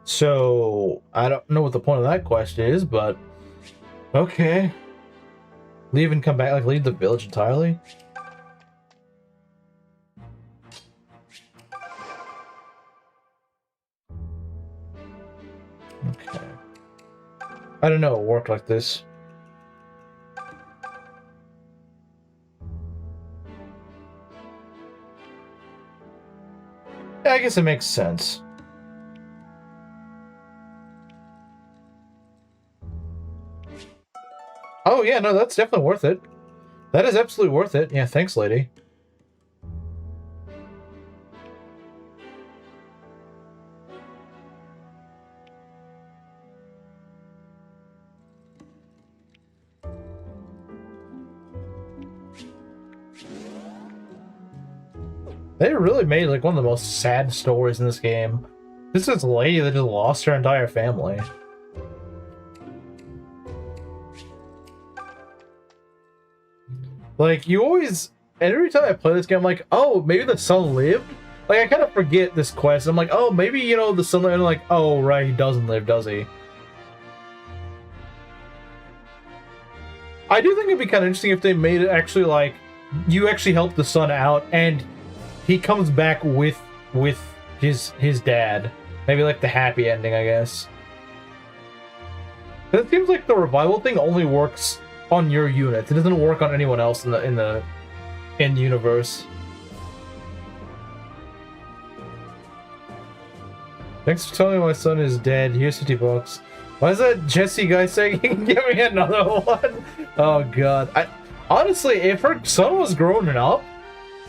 So, I don't know what the point of that quest is, but... Okay. Leave and come back, like leave the village entirely? Okay. I don't know, it worked like this. Yeah, I guess it makes sense. Oh yeah, no, that's definitely worth it. That is absolutely worth it. Yeah, thanks, lady. They really made like one of the most sad stories in this game. This is a lady that just lost her entire family. Like, you always... Every time I play this game, I'm like, oh, maybe the son lived? Like, I kind of forget this quest. I'm like, oh, maybe, you know, the son lived. And I'm like, oh, right, he doesn't live, does he? I do think it'd be kind of interesting if they made it actually, like, you actually help the son out, and he comes back with his dad. Maybe, like, the happy ending, I guess. But it seems like the revival thing only works on your unit. It doesn't work on anyone else in the universe. Thanks for telling me my son is dead. Here's $50. Why is that Jesse guy saying he can give me another one? Oh god. Honestly, if her son was grown up,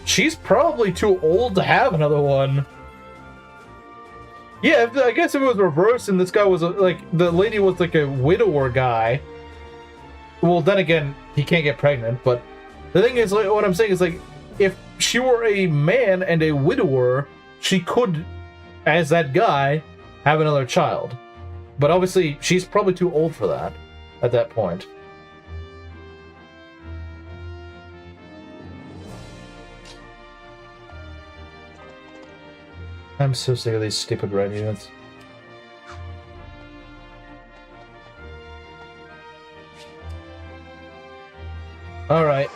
she's probably too old to have another one. Yeah, I guess if it was reversed and this guy was like, the lady was like a widower guy. Well, then again, he can't get pregnant, but the thing is, like, what I'm saying is, like, if she were a man and a widower, she could, as that guy, have another child. But obviously, she's probably too old for that at that point. I'm so sick of these stupid red units. Alright.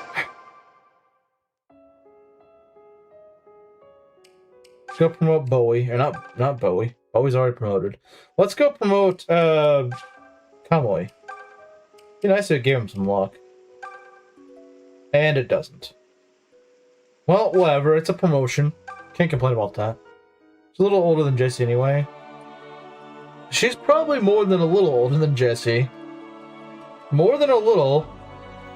Let's go promote Bowie. Or not Bowie. Bowie's already promoted. Let's go promote, Kamoy. Be nice to give him some luck. And it doesn't. Well, whatever. It's a promotion. Can't complain about that. She's a little older than Jessie anyway. She's probably more than a little older than Jessie. More than a little.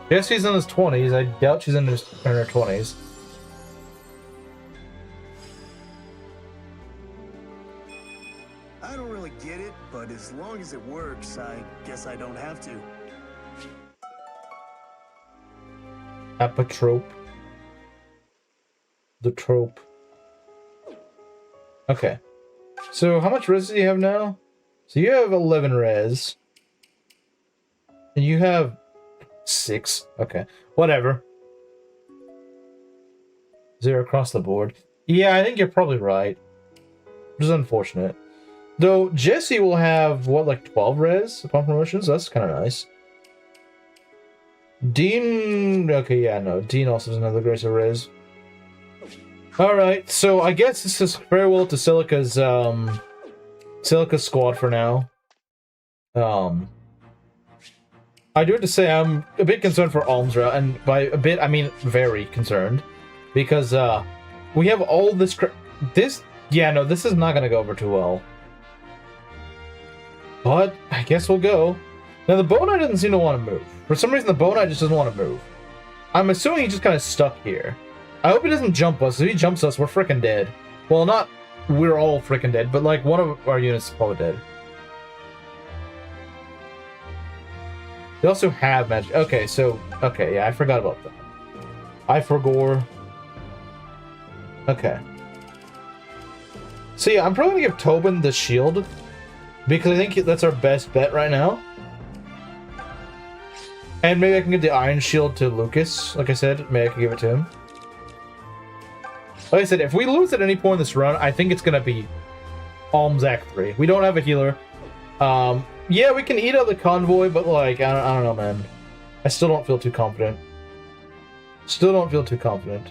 Jessie's in his 20s. I doubt she's in her 20s. I don't really get it, but as long as it works, I guess I don't have to. Apotrope. The trope. Okay. So how much res do you have now? So you have 11 res. And you have 6. Okay. Whatever. 0 across the board. Yeah, I think you're probably right. Which is unfortunate. Though Jessie will have, what, like 12 res upon promotions? So that's kind of nice. Dean... Okay, yeah, no. Dean also has another grace of res. Alright, so I guess this is farewell to Silica's, Silica's squad for now. I do have to say I'm a bit concerned for Almsra, and by a bit, I mean very concerned. Because, we have all this yeah, no, this is not gonna go over too well. But, I guess we'll go. Now, the Bow Knight doesn't seem to want to move. For some reason, the Bow Knight just doesn't want to move. I'm assuming he's just kind of stuck here. I hope he doesn't jump us. If he jumps us, we're freaking dead. Well, not we're all freaking dead, but like one of our units is probably dead. They also have magic. Okay, so... Okay, yeah, I forgot about that. I forgot. Okay. So yeah, I'm probably going to give Tobin the shield. Because I think that's our best bet right now. And maybe I can give the Iron Shield to Lucas. Like I said, maybe I can give it to him. Like I said, if we lose at any point in this run, I think it's going to be Alms Act 3. We don't have a healer. Yeah, we can eat out the convoy, but like, I don't know, man. I still don't feel too confident. Still don't feel too confident.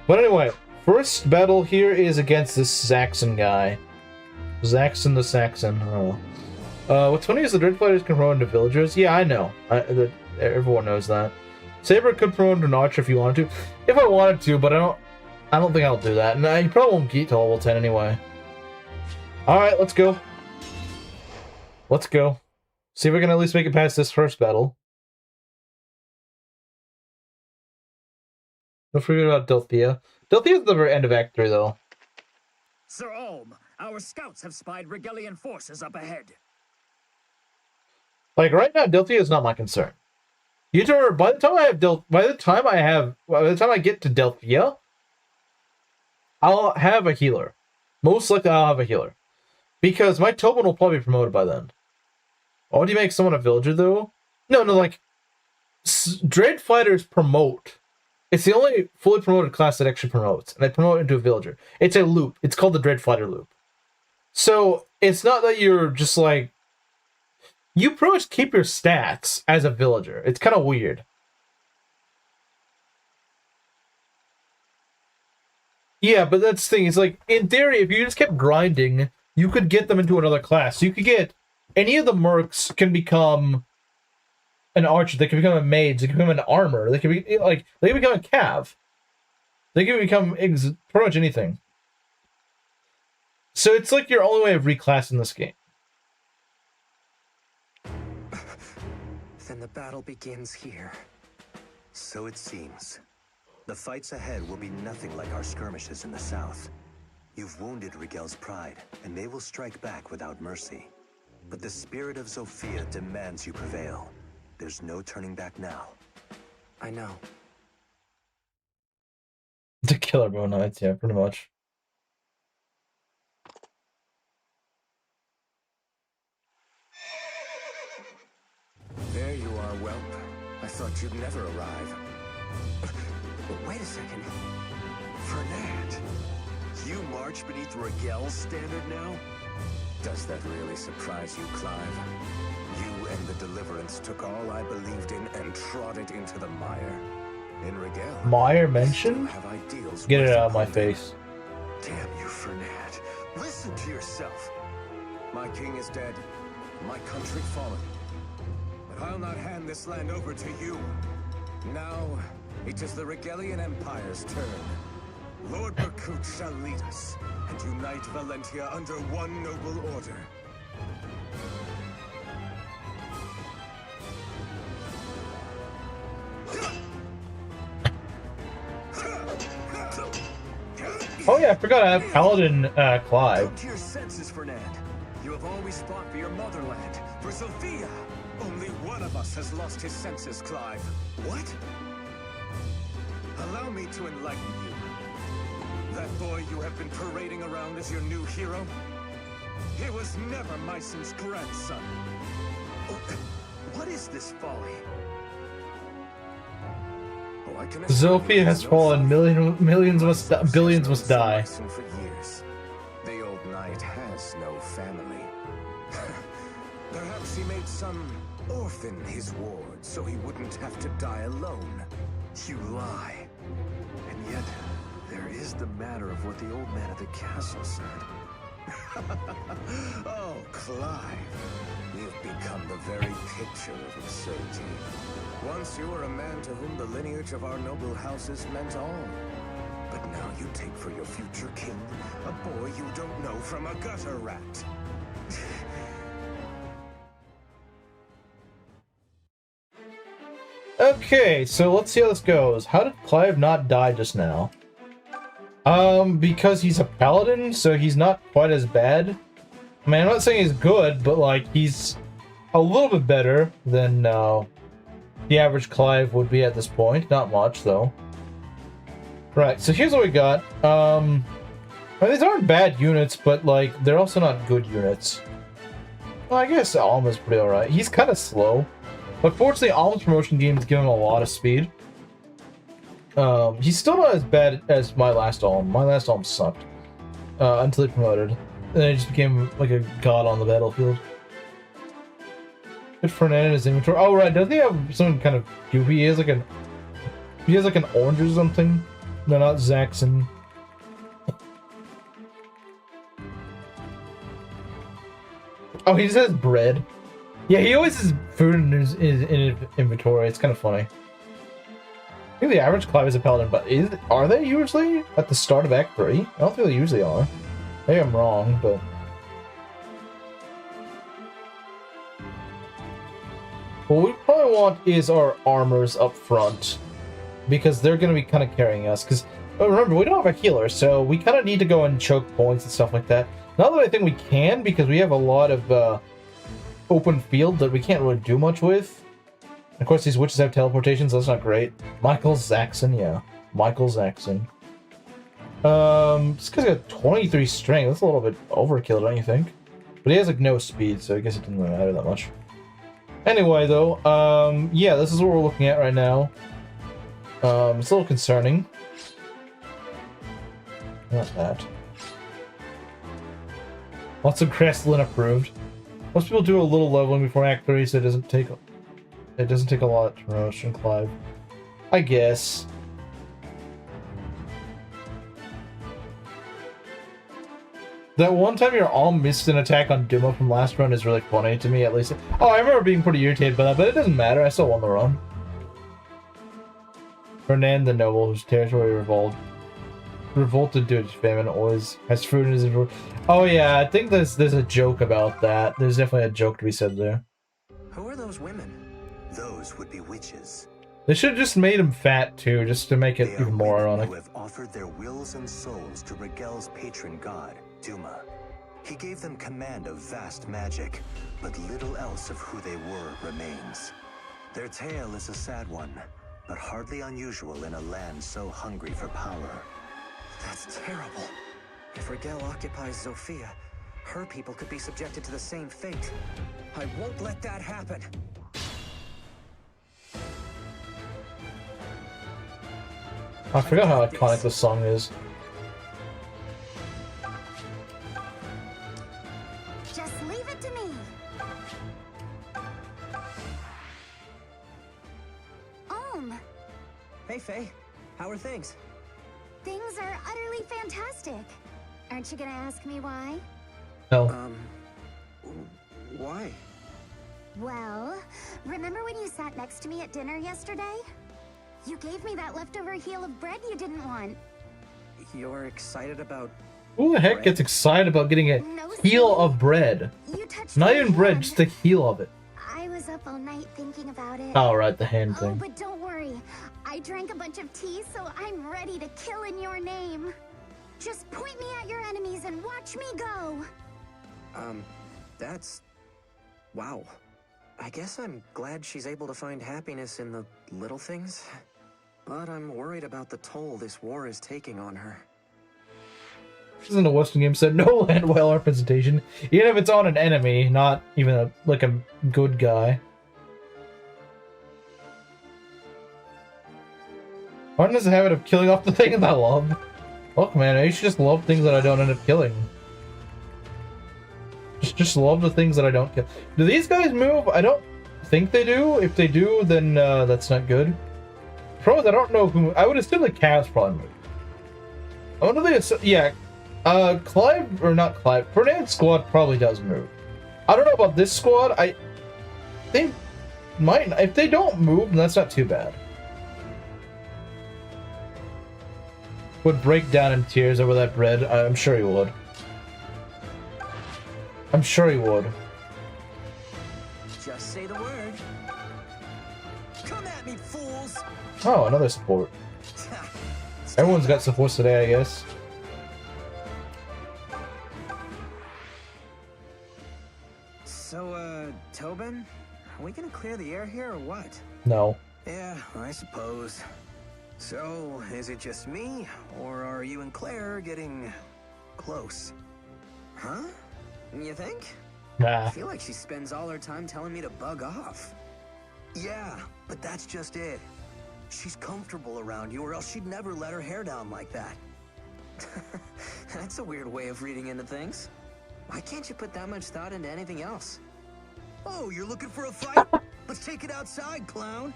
But anyway, first battle here is against this Saxon guy. Zaxxon the Saxon. I don't know. What's funny is the Dread Fighters can promote into villagers. Yeah, I know. Everyone knows that. Saber could promote into an archer if you wanted to. If I wanted to, but I don't think I'll do that. And you probably won't get to level 10 anyway. Alright, let's go. Let's go. See if we can at least make it past this first battle. Don't forget about Delthea. Delthea's at the very end of Act 3, though. Sir Olm, our scouts have spied Regellian forces up ahead. Like, right now, Delthea is not my concern. You have to remember, by the time I get to Delthea, I'll have a healer. Most likely, I'll have a healer. Because my Tobin will probably be promoted by then. Why would you make someone a villager, though? No, like... Dread Fighters promote. It's the only fully promoted class that actually promotes. And they promote into a villager. It's a loop. It's called the Dread Fighter loop. So, it's not that you're just like... You pretty much keep your stats as a villager. It's kind of weird. Yeah, but that's the thing. It's like, in theory, if you just kept grinding, you could get them into another class. So you could get... Any of the mercs can become an archer. They can become a mage. They can become an armor. They can be like... They can become a cav. They can become pretty much anything. So it's like your only way of reclassing this game. Then the battle begins here. So it seems. The fights ahead will be nothing like our skirmishes in the south. You've wounded Regel's pride, and they will strike back without mercy. But the spirit of Zofia demands you prevail. There's no turning back now. I know. The Killer Bow Knights, yeah, pretty much. There you are, whelp. I thought you'd never arrive. But wait a second. Fernand, You march beneath Regel's standard now? Does that really surprise you, Clive? You and the Deliverance took all I believed in and trod it into the mire. In Regel, Mire I mention? still have ideals Get it worth out of my upholding. face. Damn you, Fernand. Listen to yourself. My king is dead, my country fallen. I'll not hand this land over to you. Now, it is the Regalian Empire's turn. Lord Berkut shall lead us, and unite Valentia under one noble order. Oh yeah, I forgot I have Paladin Clive. Come to your senses, Fernand. You have always fought for your motherland, for Sophia. Only one of us has lost his senses, Clive. What? Allow me to enlighten you. That boy you have been parading around as your new hero? He was never Myson's grandson. Oh, what is this folly? Oh, I can assure Zofia you has no fallen. father. Billions must die. Myson for years. The old knight has no family. Perhaps he made some orphan his ward so he wouldn't have to die alone. You lie. And yet, there is the matter of what the old man at the castle said. Oh, Clive. You've become the very picture of absurdity. Once you were a man to whom the lineage of our noble houses meant all. But now you take for your future king a boy you don't know from a gutter rat. Okay, so let's see how this goes. How did Clive not die just now? Because he's a paladin, so he's not quite as bad. I mean, I'm not saying he's good, but like he's a little bit better than the average Clive would be at this point. Not much though. Right, so here's what we got. I mean, these aren't bad units, but like they're also not good units. Well, I guess Alma's pretty alright. He's kind of slow. But fortunately, Alma's promotion games give him a lot of speed. He's still not as bad as my last Alm. My last Alm sucked. Until he promoted. And then he just became like a god on the battlefield. Good Fernand in his inventory. Oh right, doesn't he have some kind of goopy? He has like an orange or something. No, not Zaxxon. Oh, he just has bread. Yeah, he always has food in his inventory. It's kind of funny. I think the average Clive is a paladin, but are they usually at the start of Act 3? I don't think they usually are. Maybe I'm wrong, but... What we probably want is our armors up front, because they're going to be kind of carrying us. Because remember, we don't have a healer, so we kind of need to go and choke points and stuff like that. Not that I think we can, because we have a lot of open field that we can't really do much with. Of course, these witches have teleportation, so that's not great. Michael Zaxxon, yeah. Michael Zaxxon. This guy's got 23 strength. That's a little bit overkill, don't you think? But he has, like, no speed, so I guess it doesn't really matter that much. Anyway, though, yeah, this is what we're looking at right now. It's a little concerning. Not that. Lots of Crestline approved. Most people do a little leveling before Act 3, so it doesn't take a lot to promotion Clive. I guess. That one time your all missed an attack on Duma from last run is really funny to me, at least. Oh, I remember being pretty irritated by that, but it doesn't matter. I still won the run. Fernand the Noble, whose territory revolted due to famine, always has fruit in his inventory. Oh yeah, I think there's a joke about that. There's definitely a joke to be said there. Who are those women? Those would be witches. They should have just made him fat too, just to make it even more ironic. Who have offered their wills and souls to Regel's patron god, Duma. He gave them command of vast magic, but little else of who they were remains. Their tale is a sad one, but hardly unusual in a land so hungry for power. That's terrible. If Regel occupies Zofia, her people could be subjected to the same fate. I won't let that happen. I forgot how iconic this song is. Just leave it to me. Hey, Faye. How are things? Things are utterly fantastic. Aren't you gonna ask me why? No. Why? Well, remember when you sat next to me at dinner yesterday? You gave me that leftover heel of bread you didn't want. You're excited about... Who the heck bread? gets excited about getting a No, heel see? of bread? You touched Not my even bread, hand. just the heel of it. I was up all night thinking about it. Oh, right, the hand Oh, thing. but don't worry. I drank a bunch of tea, so I'm ready to kill in your name. Just point me at your enemies and watch me go. That's... Wow. I guess I'm glad she's able to find happiness in the little things. But I'm worried about the toll this war is taking on her. This isn't a Western game said no land whale representation, even if it's on an enemy, not even a good guy. Martin has a habit of killing off the things I love. Look, man, I should just love things that I don't end up killing. Just love the things that I don't kill. Do these guys move? I don't think they do. If they do, then that's not good. Pros, I don't know who. I would assume the Cavs probably move. I wonder if they. Yeah. Clive, or not Clive, Fernand's squad probably does move. I don't know about this squad. They might. If they don't move, then that's not too bad. Would break down in tears over that bread. I'm sure he would. I'm sure he would. Just say the word. Come at me, fools! Oh, another support. Everyone's got supports today, I guess. So, Tobin, are we gonna clear the air here or what? No. Yeah, I suppose. So, is it just me, or are you and Claire getting close? Huh? You think? Nah. I feel like she spends all her time telling me to bug off. Yeah, but that's just it. She's comfortable around you, or else she'd never let her hair down like that. That's a weird way of reading into things. Why can't you put that much thought into anything else? Oh, you're looking for a fight? Let's take it outside, clown.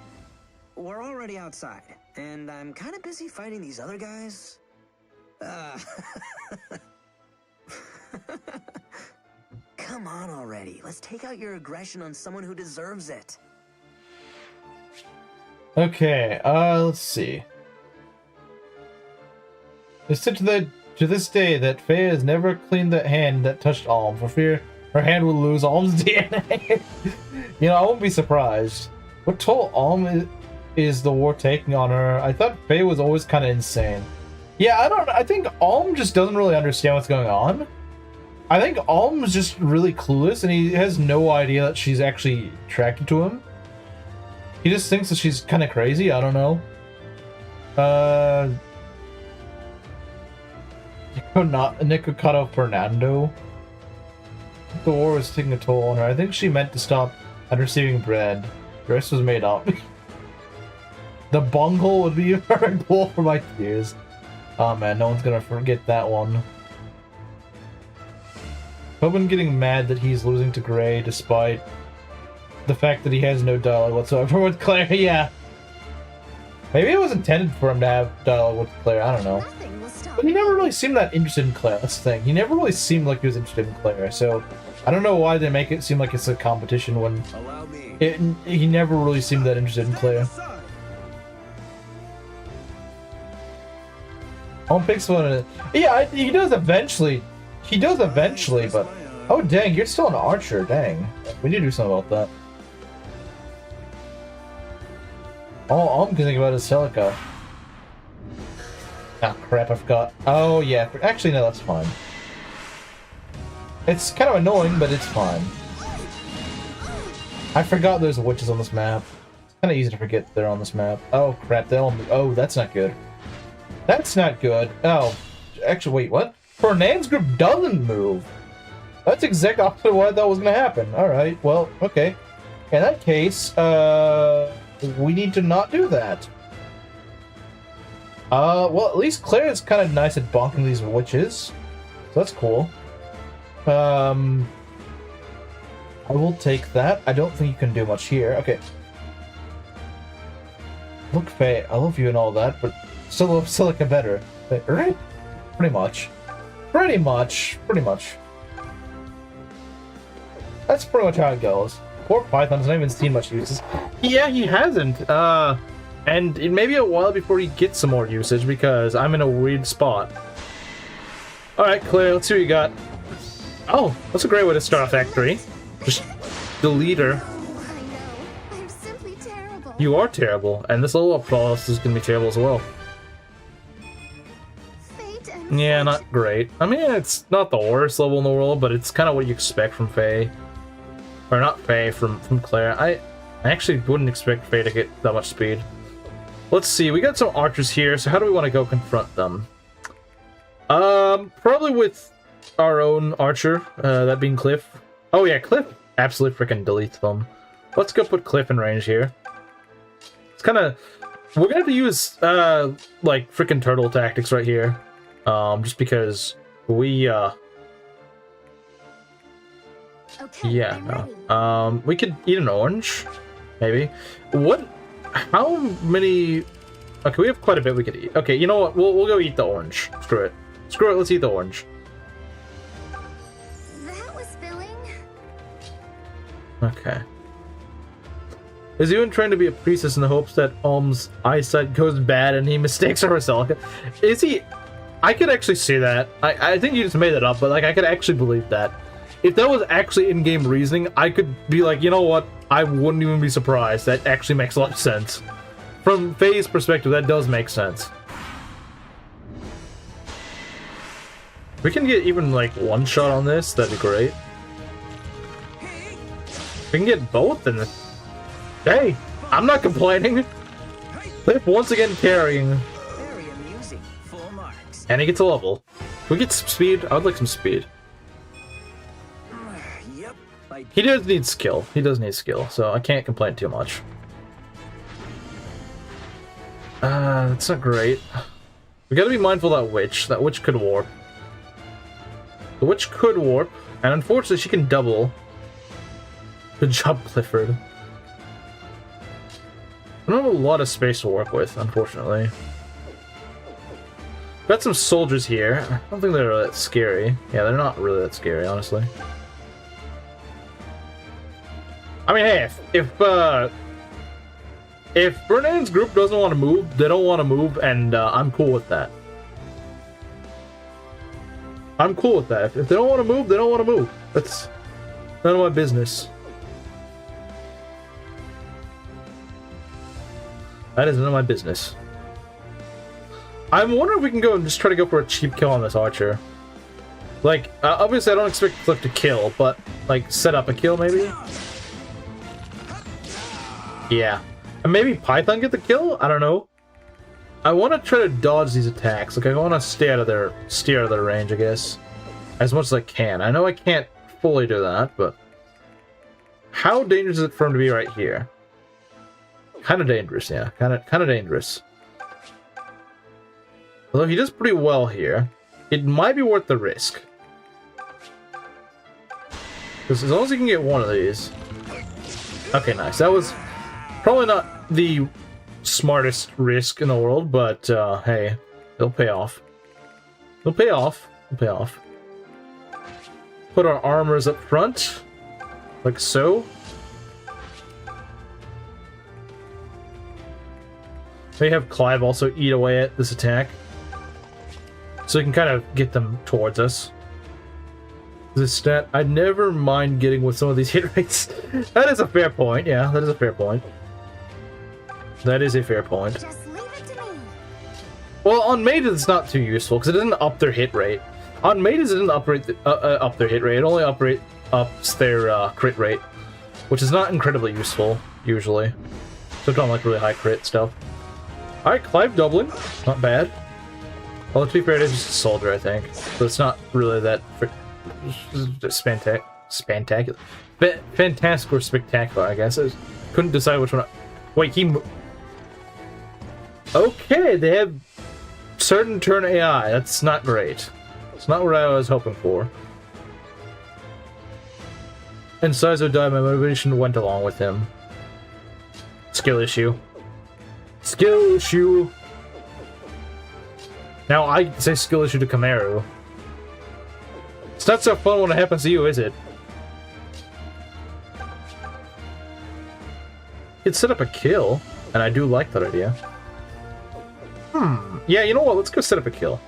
We're already outside, and I'm kind of busy fighting these other guys. Come on already. Let's take out your aggression on someone who deserves it. Okay, let's see. It's to this day that Faye has never cleaned the hand that touched Alm, for fear her hand would lose Alm's DNA. You know, I won't be surprised. What toll Alm is the war taking on her? I thought Faye was always kind of insane. Yeah, I think Alm just doesn't really understand what's going on. I think Alm's just really clueless, and he has no idea that she's actually attracted to him. He just thinks that she's kind of crazy. I don't know. Nicocado Fernando. The war was taking a toll on her. I think she meant to stop at receiving bread. The rest was made up. The bunghole would be a hard pull for my tears. Oh man, no one's gonna forget that one. Tobin getting mad that he's losing to Gray despite the fact that he has no dialogue whatsoever with Claire. Yeah. Maybe it was intended for him to have dialogue with Claire. I don't know. But he never really seemed that interested in Claire. That's the thing. He never really seemed like he was interested in Claire. So I don't know why they make it seem like it's a competition when he never really seemed that interested in Claire. Home picks one. Yeah, he does eventually. He does eventually, but oh dang, you're still an archer. Dang, we need to do something about that. All I'm thinking about is Celica. Ah, crap, I forgot. Oh, yeah. Actually, no, that's fine. It's kind of annoying, but it's fine. I forgot there's witches on this map. It's kind of easy to forget they're on this map. Oh, crap. They all move. Oh, that's not good. That's not good. Oh, actually, wait, what? Fernand's group doesn't move. That's exactly opposite of what I thought was going to happen. Alright, well, okay. In that case, we need to not do that. Well, at least Claire is kind of nice at bonking these witches. So that's cool. I will take that. I don't think you can do much here. Okay. Look, Faye, I love you and all that, but still love Silica better. Right? Pretty much. Pretty much. That's pretty much how it goes. poor Python hasn't even seen much uses. Yeah, he hasn't. And it may be a while before he gets some more usage because I'm in a weird spot. Alright, Claire, let's see what you got. Oh, that's a great way to start a factory. Just the leader. Oh, I know. I'm simply terrible. You are terrible, and this level up process is gonna be terrible as well. Fate and Yeah, not great. I mean, it's not the worst level in the world, but it's kind of what you expect from Faye. Or not Faye, from Claire. I actually wouldn't expect Faye to get that much speed. Let's see, we got some archers here, so how do we want to go confront them? Probably with our own archer, that being Cliff. Oh yeah, Cliff absolutely freaking deletes them. Let's go put Cliff in range here. It's kind of... We're gonna have to use, like, freaking turtle tactics right here. Just because we, okay, yeah, I'm no. ready. We could eat an orange, maybe. What? How many? Okay, we have quite a bit we could eat. Okay, you know what? We'll go eat the orange. Screw it. Screw it. Let's eat the orange. That was filling. Okay. Is Ewan trying to be a priestess in the hopes that Om's eyesight goes bad and he mistakes her for Celica? Is he? I could actually see that. I think you just made that up, but like I could actually believe that. If that was actually in-game reasoning, I could be like, you know what? I wouldn't even be surprised. That actually makes a lot of sense. From Faye's perspective, that does make sense. If we can get even like one shot on this, that'd be great. If we can get both, then hey, I'm not complaining. Cliff once again carrying. Very amusing. Full marks. And he gets a level. If we get some speed, I would like some speed. Yep. He does need skill. He does need skill, so I can't complain too much. That's not great. We gotta be mindful of that witch. That witch could warp. The witch could warp, and unfortunately she can double. Good job, Clifford. I don't have a lot of space to work with, unfortunately. Got some soldiers here. I don't think they're that scary. Yeah, they're not really that scary, honestly. I mean, hey, if Bernard's group doesn't want to move, they don't want to move, and I'm cool with that. I'm cool with that. If they don't want to move, they don't want to move. That's none of my business. That is none of my business. I'm wondering if we can go and just try to go for a cheap kill on this archer. Like, obviously I don't expect Cliff to kill, but, like, set up a kill, maybe? Yeah. And maybe Python get the kill? I don't know. I want to try to dodge these attacks. Like, I want to steer out of their range, I guess. As much as I can. I know I can't fully do that, but... How dangerous is it for him to be right here? Kind of dangerous, yeah. Kind of dangerous. Although he does pretty well here. It might be worth the risk. Because as long as he can get one of these... Okay, nice. That was probably not the smartest risk in the world, but hey, it'll pay off. It'll pay off. It'll pay off. Put our armors up front. Like so. We have Clive also eat away at this attack. So we can kind of get them towards us. This stat, I never mind getting with some of these hit rates. That is a fair point, yeah, that is a fair point. That is a fair point. Just leave it to me. Well, on maidens it's not too useful, because it doesn't up their hit rate. On maidens it doesn't up their hit rate, it only ups their crit rate. Which is not incredibly useful, usually. So on like really high crit stuff. Alright, Clive doubling. Not bad. Well, to be fair, it is just a soldier, I think. So it's not really that fantastic or spectacular, I guess. I couldn't decide which one. Wait, okay, they have certain turn AI. That's not great. It's not what I was hoping for. And Sizo died, my motivation went along with him. Skill issue. Skill issue. Now I say skill issue to Kamaru. It's not so fun when it happens to you, is it? Could set up a kill, and I do like that idea. Yeah, you know what? Let's go set up a kill.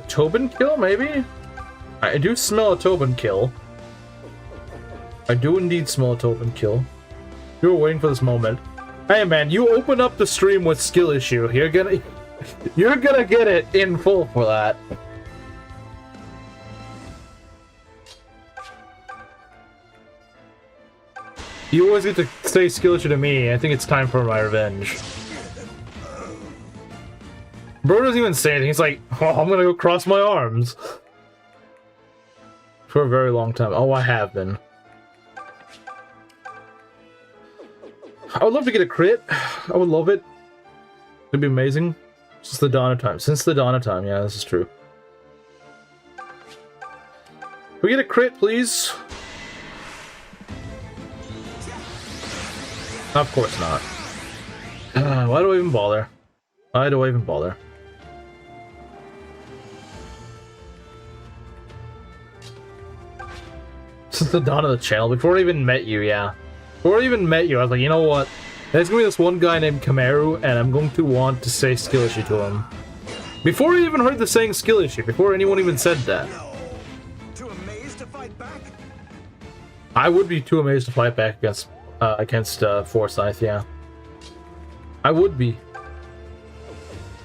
Tobin kill, maybe? I do smell a Tobin kill. I do indeed smell a Tobin kill. You were waiting for this moment. Hey man, you open up the stream with skill issue. You're gonna get it in full for that. You always get to say skill issue to me. I think it's time for my revenge. Bro doesn't even say anything. He's like, oh, I'm gonna go cross my arms. For a very long time. Oh, I have been. I would love to get a crit. I would love it. It'd be amazing. Since the dawn of time. Since the dawn of time, yeah, this is true. Can we get a crit, please? Of course not. Why do I even bother? Why do I even bother? Since the dawn of the channel, before I even met you, yeah. Before I even met you, I was like, you know what? There's gonna be this one guy named Kamaru, and I'm going to want to say skill issue to him. Before I even heard the saying skill issue, before anyone even said that. Too amazed to fight back? I would be too amazed to fight back against Forsyth, yeah. I would be.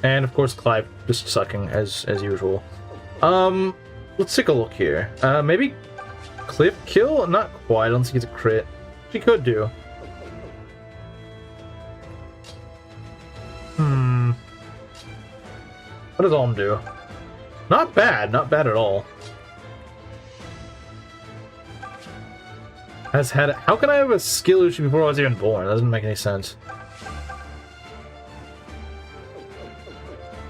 And of course Clive just sucking as usual. Let's take a look here. Maybe Cliff kill? Not quite, I don't think it's a crit. She could do. What does Alm do? Not bad, not bad at all. Has had. How can I have a skill issue before I was even born? That doesn't make any sense.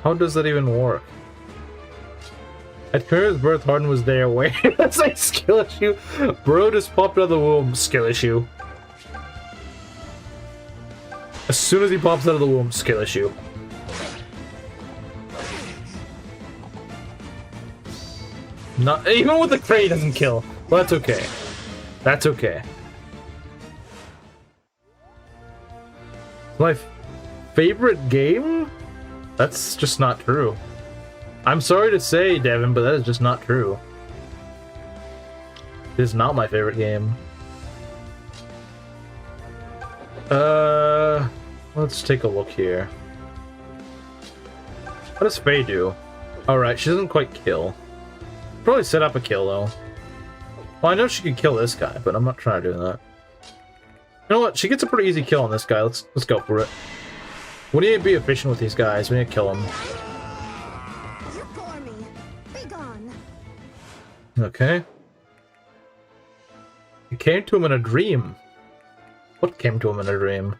How does that even work? At Kura's birth, Harden was there. Wait, that's like skill issue. Bro just popped out of the womb. Skill issue. As soon as he pops out of the womb, skill issue. Not even with the crate, he doesn't kill. Well, that's okay. That's okay. My favorite game? That's just not true. I'm sorry to say, Devin, but that is just not true. It is not my favorite game. Let's take a look here. What does Faye do? Alright, she doesn't quite kill. Probably set up a kill, though. Well, I know she can kill this guy, but I'm not trying to do that. You know what? She gets a pretty easy kill on this guy. Let's go for it. We need to be efficient with these guys. We need to kill them. You bore me. Be gone. Okay. It came to him in a dream. What came to him in a dream?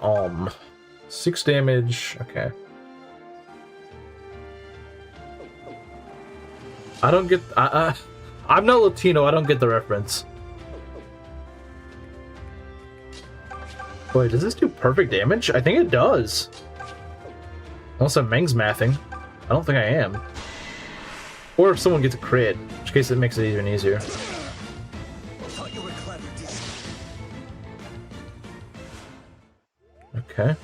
Alm. 6 damage. Okay. I don't get. I'm not Latino. I don't get the reference. Wait, does this do perfect damage? I think it does. Unless I'm Meng's mathing. I don't think I am. Or if someone gets a crit, in which case it makes it even easier. Okay.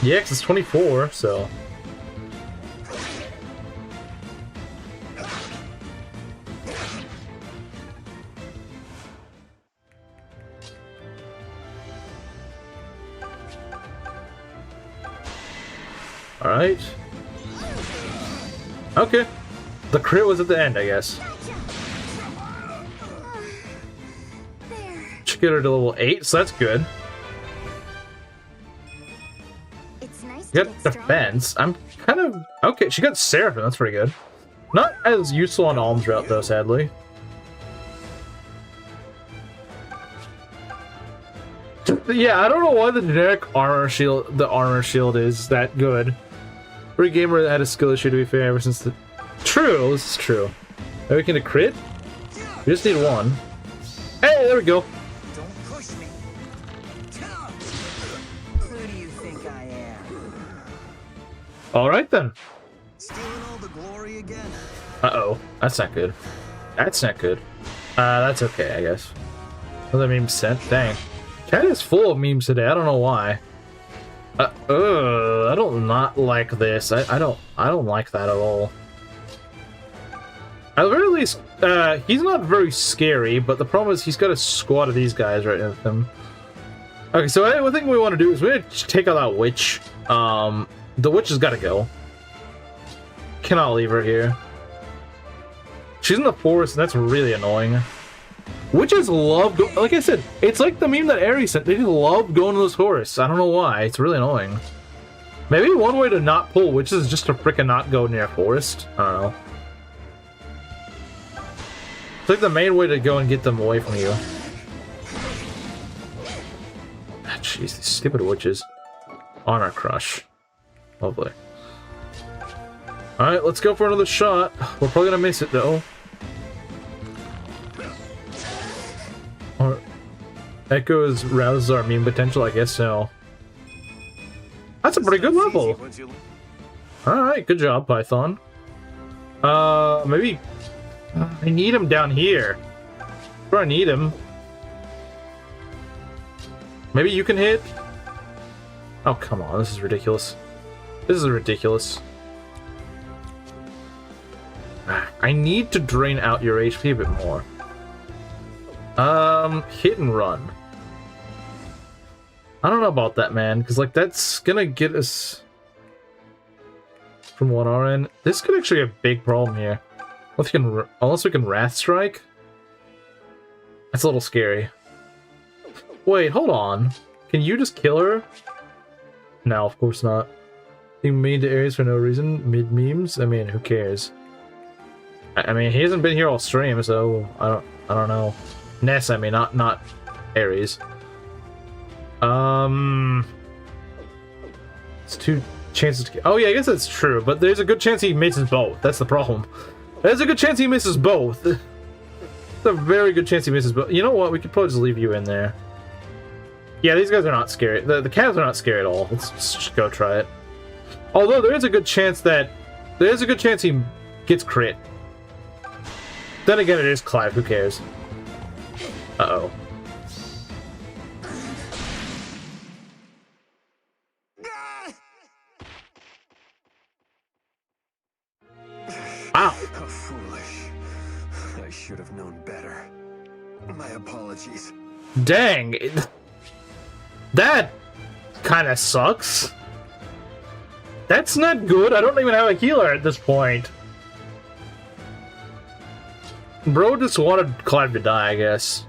Yeah, 'cause it's 24, so. Alright. Okay. The crit was at the end, I guess. Should get her to level 8, so that's good. It's nice You to got get defense. I'm kind of... Okay, she got Seraphim, that's pretty good. Not as useful on Alm's route, though, sadly. Yeah, I don't know why the generic armor shield, is that good. Every gamer had a skill issue, to be fair, ever since the... True, this is true. Maybe we can a crit? We just need one. Hey, there we go. Don't push me. Who do you think I am? Alright then. Stealing all the glory again? Uh-oh. That's not good. That's not good. That's okay, I guess. Another meme sent. Dang. Chat is full of memes today. I don't know why. I don't not like this. I don't like that at all. At the very least, he's not very scary, but the problem is he's got a squad of these guys right with him. Okay, so I think what we want to do is we're gonna take out that witch. The witch has got to go. Cannot leave her here. She's in the forest, and that's really annoying. Witches love, like I said, it's like the meme that Aries sent. They just love going to those forests. I don't know why. It's really annoying. Maybe one way to not pull witches is just to frickin' not go near a forest. I don't know. It's like the main way to go and get them away from you. Ah, jeez, these stupid witches. Honor crush. Lovely. Alright, let's go for another shot. We're probably gonna miss it though. Or Echoes rouses our meme potential, I guess so. That's a pretty good level. Alright, good job, Python. Maybe I need him down here. Where I need him. Maybe you can hit? Oh, come on, this is ridiculous. This is ridiculous. I need to drain out your HP a bit more. Hit and run. I don't know about that, man, because like that's gonna get us from one RN. This could actually be a big problem here. Unless we can Wrath Strike. That's a little scary. Wait, hold on. Can you just kill her? No, of course not. Being mean to Aries for no reason. Mid memes. I mean, who cares? I mean, he hasn't been here all stream, so I don't know. Ness, I mean, not Aries. It's 2 chances to... Oh yeah, I guess that's true, but there's a good chance he misses both. That's the problem. There's a good chance he misses both. There's a very good chance he misses both. You know what? We could probably just leave you in there. Yeah, these guys are not scary. The calves are not scary at all. Let's just go try it. Although there is a good chance that... There's a good chance he gets crit. Then again, it is Clive. Who cares? Uh-oh. Wow. How foolish. I should have known better. My apologies. Dang. That kind of sucks. That's not good. I don't even have a healer at this point. Bro just wanted Clive to die, I guess.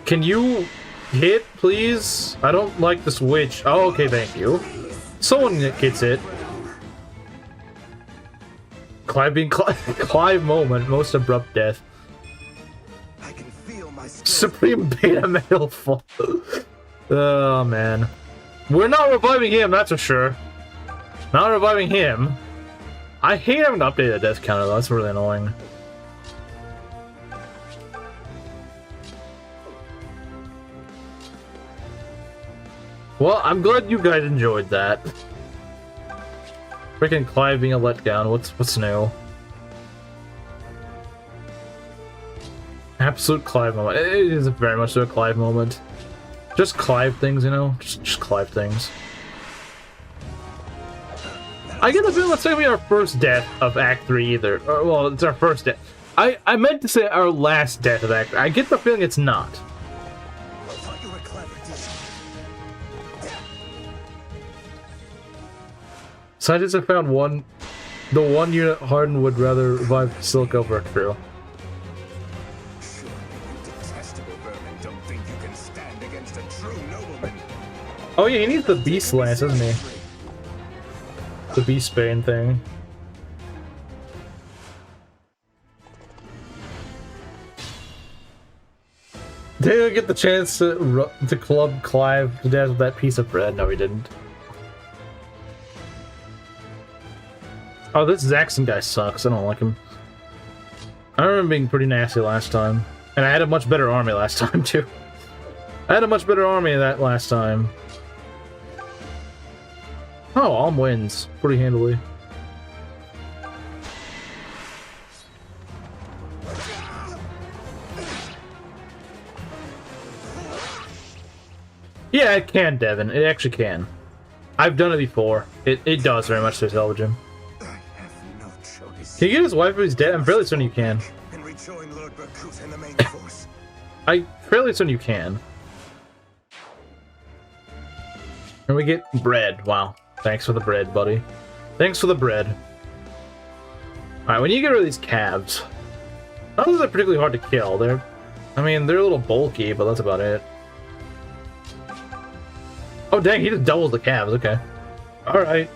Can you hit, please? I don't like this witch. Oh, okay, thank you. Someone gets it. Clive being Clive moment, most abrupt death. I can feel my Supreme beta male fall. Oh man. We're not reviving him, that's for sure. Not reviving him. I hate having to update the death counter though, that's really annoying. Well, I'm glad you guys enjoyed that. Freaking Clive being a letdown, what's new? Absolute Clive moment. It is very much so a Clive moment. Just Clive things, you know? Just Clive things. I get the feeling that's gonna be our first death of Act 3 either. Or, well, it's our first death. I meant to say our last death of Act 3. I get the feeling it's not. Scientists have found the one unit Harden would rather revive Silk over True. Oh yeah, he needs the Beast Lance, doesn't he? The Beast Bane thing. Did he get the chance to club Clive to death with that piece of bread? No, he didn't. Oh, this Zaxxon guy sucks. I don't like him. I remember being pretty nasty last time. And I had a much better army last time, too. I had a much better army than that last time. Oh, Alm wins pretty handily. Yeah, it can, Devin. It actually can. I've done it before. It does very much salvage him. I have no choice. Can you get his wife if he's dead? I'm fairly certain you can. And rejoin Lord Berkut in the main force. I'm fairly certain you can. And we get bread. Wow. Thanks for the bread, buddy. Thanks for the bread. Alright, we need to get rid of these calves. Not that they're particularly hard to kill. They're a little bulky, but that's about it. Oh, dang, he just doubles the calves. Okay. Alright.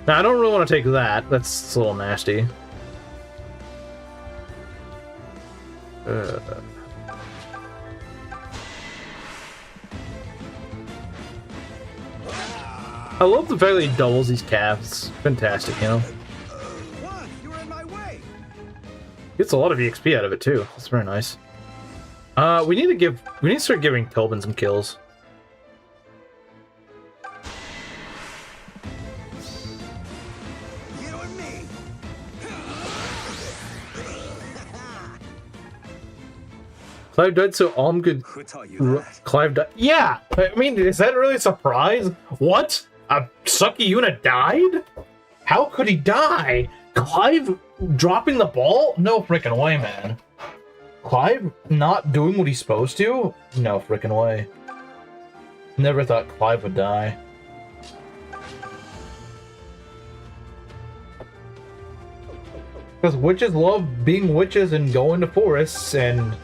Now, I don't really want to take that. That's a little nasty. I love the fact that he doubles these calves. Fantastic, you know? What? You were in my way. Gets a lot of EXP out of it, too. That's very nice. We need to start giving Tobin some kills. Clive died so Alm could... Who taught you that? Clive died... Yeah! I mean, is that really a surprise? What? A sucky unit died? How could he die? Clive dropping the ball? No frickin' way, man. Clive not doing what he's supposed to? No frickin' way. Never thought Clive would die. Because witches love being witches and going to forests, and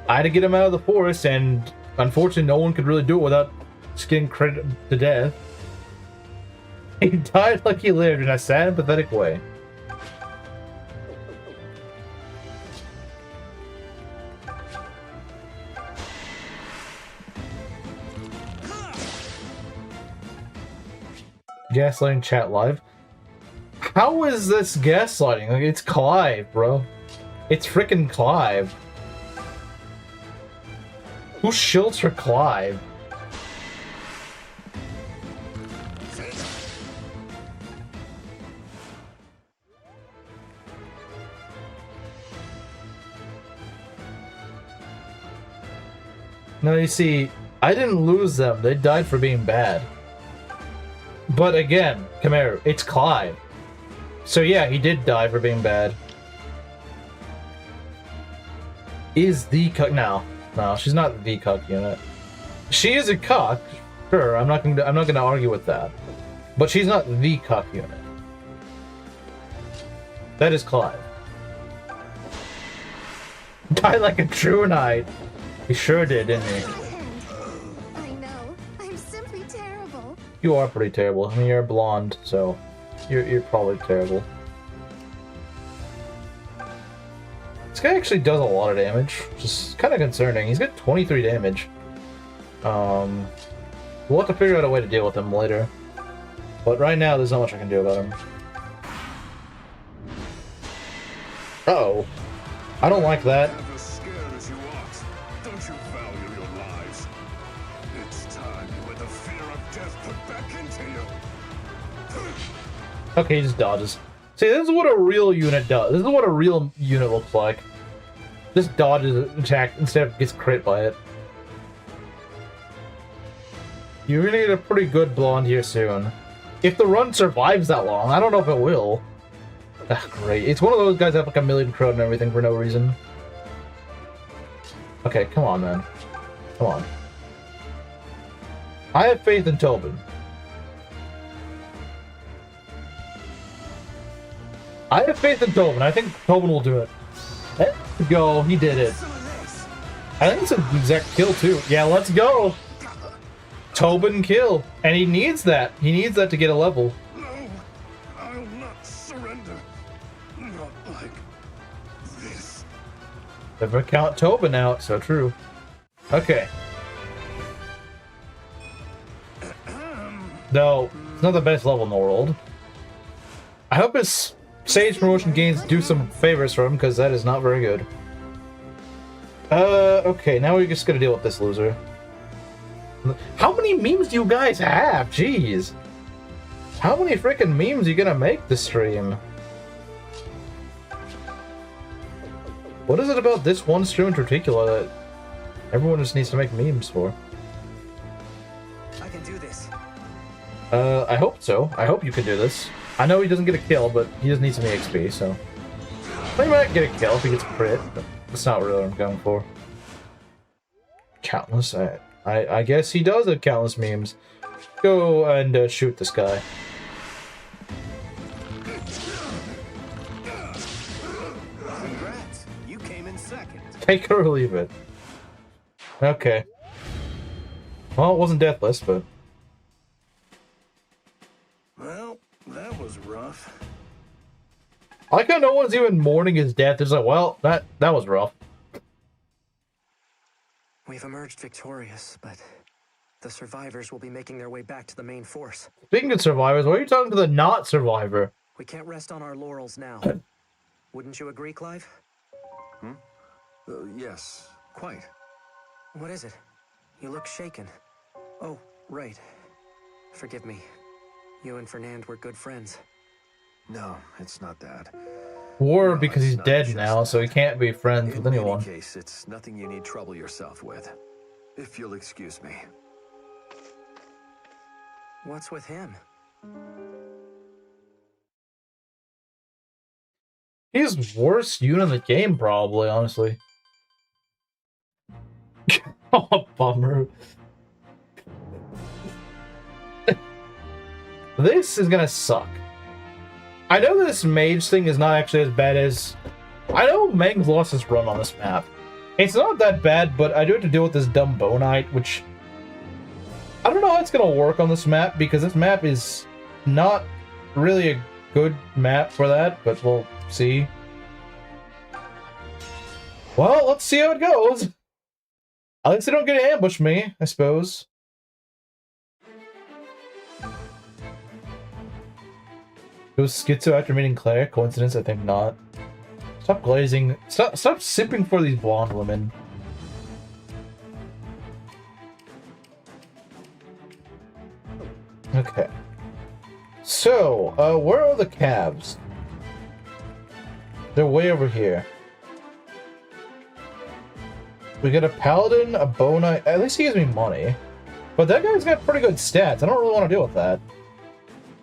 I had to get him out of the forest, and unfortunately no one could really do it without just getting credit to death. He died like he lived in a sad and pathetic way. Gaslighting chat live. How is this gaslighting? Like, it's Clive, bro. It's freaking Clive. Who shilts for Clive? No, you see, I didn't lose them. They died for being bad. But again, come here, it's Clive. So yeah, he did die for being bad. Is the cuck... No, she's not the cuck unit. She is a cuck, sure. I'm not gonna argue with that. But she's not the cuck unit. That is Clive. Died like a true knight. He sure did, didn't he? I know. I'm simply terrible. You are pretty terrible. I mean, you're blonde, so you're probably terrible. This guy actually does a lot of damage, which is kind of concerning. He's got 23 damage. We'll have to figure out a way to deal with him later. But right now, there's not much I can do about him. Uh-oh. I don't like that. As scared as you ought. Don't you value your lives? It's time you let the fear of death put back into you. Okay, he just dodges. See, this is what a real unit does. This is what a real unit looks like. Just dodges an attack instead of gets crit by it. You're gonna get a pretty good blonde here soon. If the run survives that long, I don't know if it will. Ah, great. It's one of those guys that have like a million crowd and everything for no reason. Okay, come on, man. Come on. I have faith in Tobin. I have faith in Tobin. I think Tobin will do it. Let's go. He did it. I think it's an exact kill, too. Yeah, let's go. Tobin kill. And he needs that. He needs that to get a level. No, I'll not surrender. Not like this. Never count Tobin out, so true. Okay. No, it's not the best level in the world. I hope his stage promotion gains do some favors for him, because that is not very good. Okay, now we're just gonna deal with this loser. How many memes do you guys have? Jeez. How many freaking memes are you gonna make this stream? What is it about this one stream in particular that everyone just needs to make memes for? I can do this. I hope so. I hope you can do this. I know he doesn't get a kill, but he just needs some XP, so... He might get a kill if he gets a crit, but that's not really what I'm going for. Countless? I guess he does have countless memes. Go and shoot this guy. Congrats. You came in second. Take it or leave it. Okay. Well, it wasn't deathless, but... Well, that was rough. I like how no one's even mourning his death. It's like, well, that was rough. We've emerged victorious, but the survivors will be making their way back to the main force. Speaking of survivors, why are you talking to the not survivor? We can't rest on our laurels now. Wouldn't you agree, Clive? Yes, quite. What is it? You look shaken. Oh, right. Forgive me. You and Fernand were good friends. No, it's not that. Or No, because it's he's not dead just now, so he can't be friends with anyone. In any case, it's nothing you need trouble yourself with. If you'll excuse me. What's with him? He's worst unit in the game, probably, honestly. Oh, bummer. This is gonna suck. I know this mage thing is not actually as bad as... I know Meng's lost his run on this map. It's not that bad, but I do have to deal with this dumb Bonite, which... I don't know how it's gonna work on this map, because this map is not really a good map for that, but we'll see. Well, let's see how it goes. At least they don't get to ambush me, I suppose. It was schizo after meeting Claire. Coincidence? I think not. Stop glazing. Stop sipping for these blonde women. Okay. So, where are the calves? They're way over here. We got a paladin, a bona. At least he gives me money. But that guy's got pretty good stats. I don't really want to deal with that.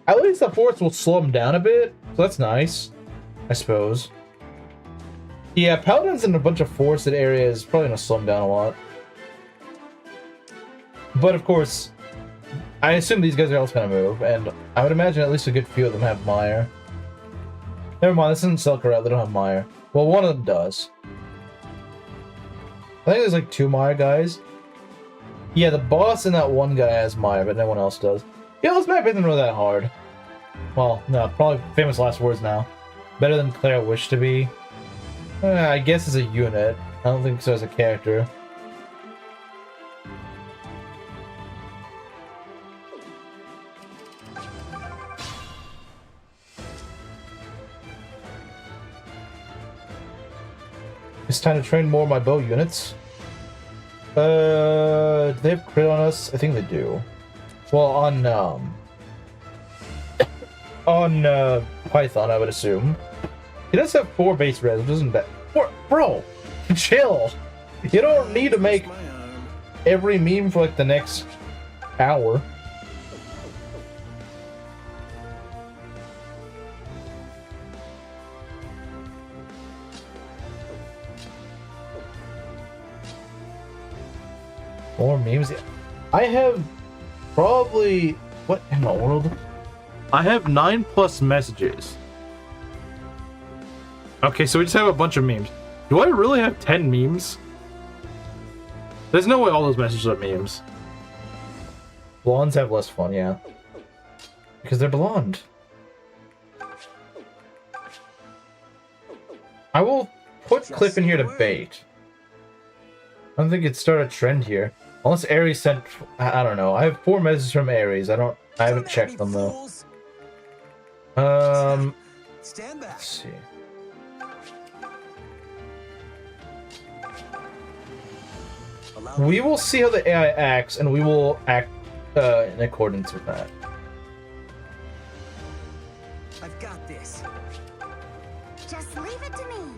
At least the force will slow him down a bit, so that's nice, I suppose. Yeah, paladins in a bunch of forested areas probably gonna slow him down a lot. But of course, I assume these guys are also gonna move, and I would imagine at least a good few of them have mire. Never mind, this isn't Selkarat, they don't have mire. Well, one of them does. I think there's like 2 mire guys. Yeah, the boss and that one guy has mire, but no one else does. Yeah, this map isn't really that hard. Well, no, probably famous last words now. Better than Claire wished to be. I guess as a unit. I don't think so as a character. It's time to train more of my bow units. Do they have crit on us? I think they do. Well, on Python, I would assume. He does have 4 base res, which isn't bad. Bro, chill. You don't need to make every meme for like the next hour. More memes. I have probably... What in the world? I have 9+ messages. Okay, so we just have a bunch of memes. Do I really have 10 memes? There's no way all those messages are memes. Blondes have less fun, yeah. Because they're blonde. I will put Cliff in here to bait. I don't think it started a trend here. Unless Ares sent... I don't know. I have 4 messages from Ares. I haven't checked them, though. Stand back. Let's see. We will see how the AI acts, and we will act in accordance with that. I've got this. Just leave it to me.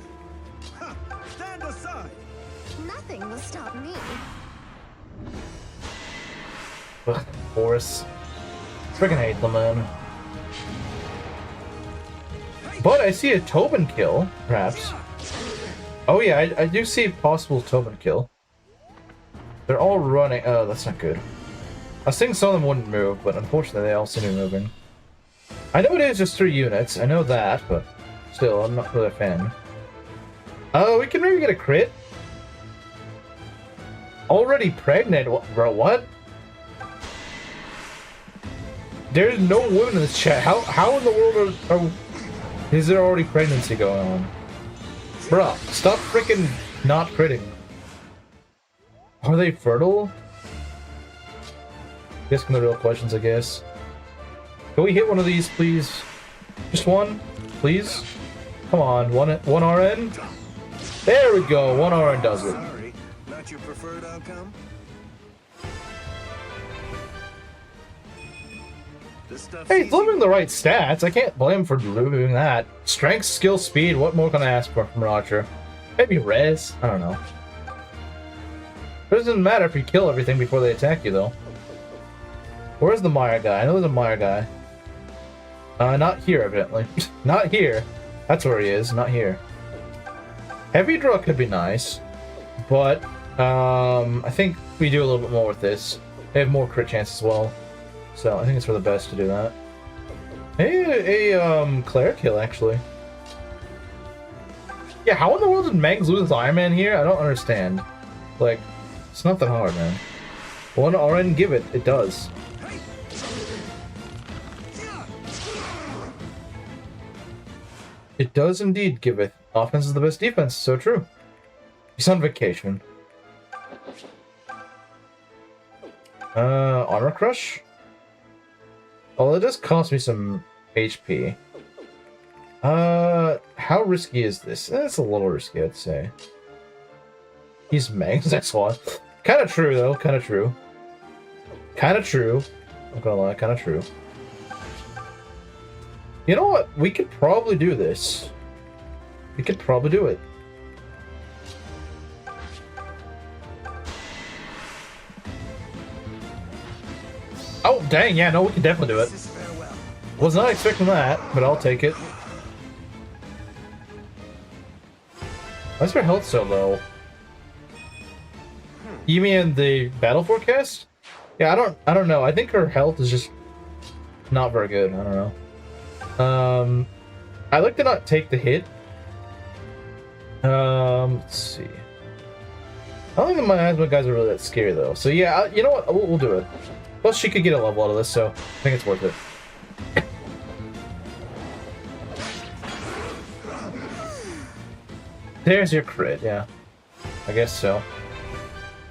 Ha! Stand aside! Nothing will stop me. Ugh, Boris. Freaking hate them, man. But I see a Tobin kill, perhaps. Oh yeah, I do see a possible Tobin kill. They're all running. Oh, that's not good. I was thinking some of them wouldn't move, but unfortunately they all seem to be moving. I know it is just 3 units, I know that, but still, I'm not really a fan. Oh, we can maybe get a crit? Already pregnant? Bro, what? There's no women in this chat. How in the world is there already pregnancy going on? Bruh, stop freaking not critting. Are they fertile? Asking the real questions, I guess. Can we hit one of these, please? Just one, please? Come on, one RN? There we go, 1 RN does it. Sorry, not your preferred outcome? This stuff's Hey, easy. he's living the right stats. I can't blame him for doing that. Strength, skill, speed. What more can I ask for from Roger? Maybe res? I don't know. It doesn't matter if you kill everything before they attack you, though. Where's the Maya guy? I know there's a Maya guy. Not here, evidently. Not here. That's where he is, not here. Heavy draw could be nice, but I think we do a little bit more with this. They have more crit chance as well, so I think it's for the best to do that. Hey, Claire kill, actually. Yeah, how in the world did Mangs lose Iron Man here? I don't understand. Like, it's not that hard, man. 1 RN, give it. It does. It does indeed give it. Offense is the best defense. So true. He's on vacation. Armor Crush? Well, it does cost me some HP. How risky is this? It's a little risky, I'd say. He's Mangs, that's why. Kind of true, though. Kind of true. Kind of true. I'm gonna lie, kind of true. You know what? We could probably do this. We could probably do it. Oh, dang, yeah, no, we can definitely do it. Was not expecting that, but I'll take it. Why's her health so low? You mean the battle forecast? Yeah, I don't know. I think her health is just not very good. I don't know. I like to not take the hit. Let's see. I don't think the miasma guys are really that scary though. So yeah, you know what? We'll do it. Plus, she could get a level out of this, so I think it's worth it. There's your crit, yeah. I guess so.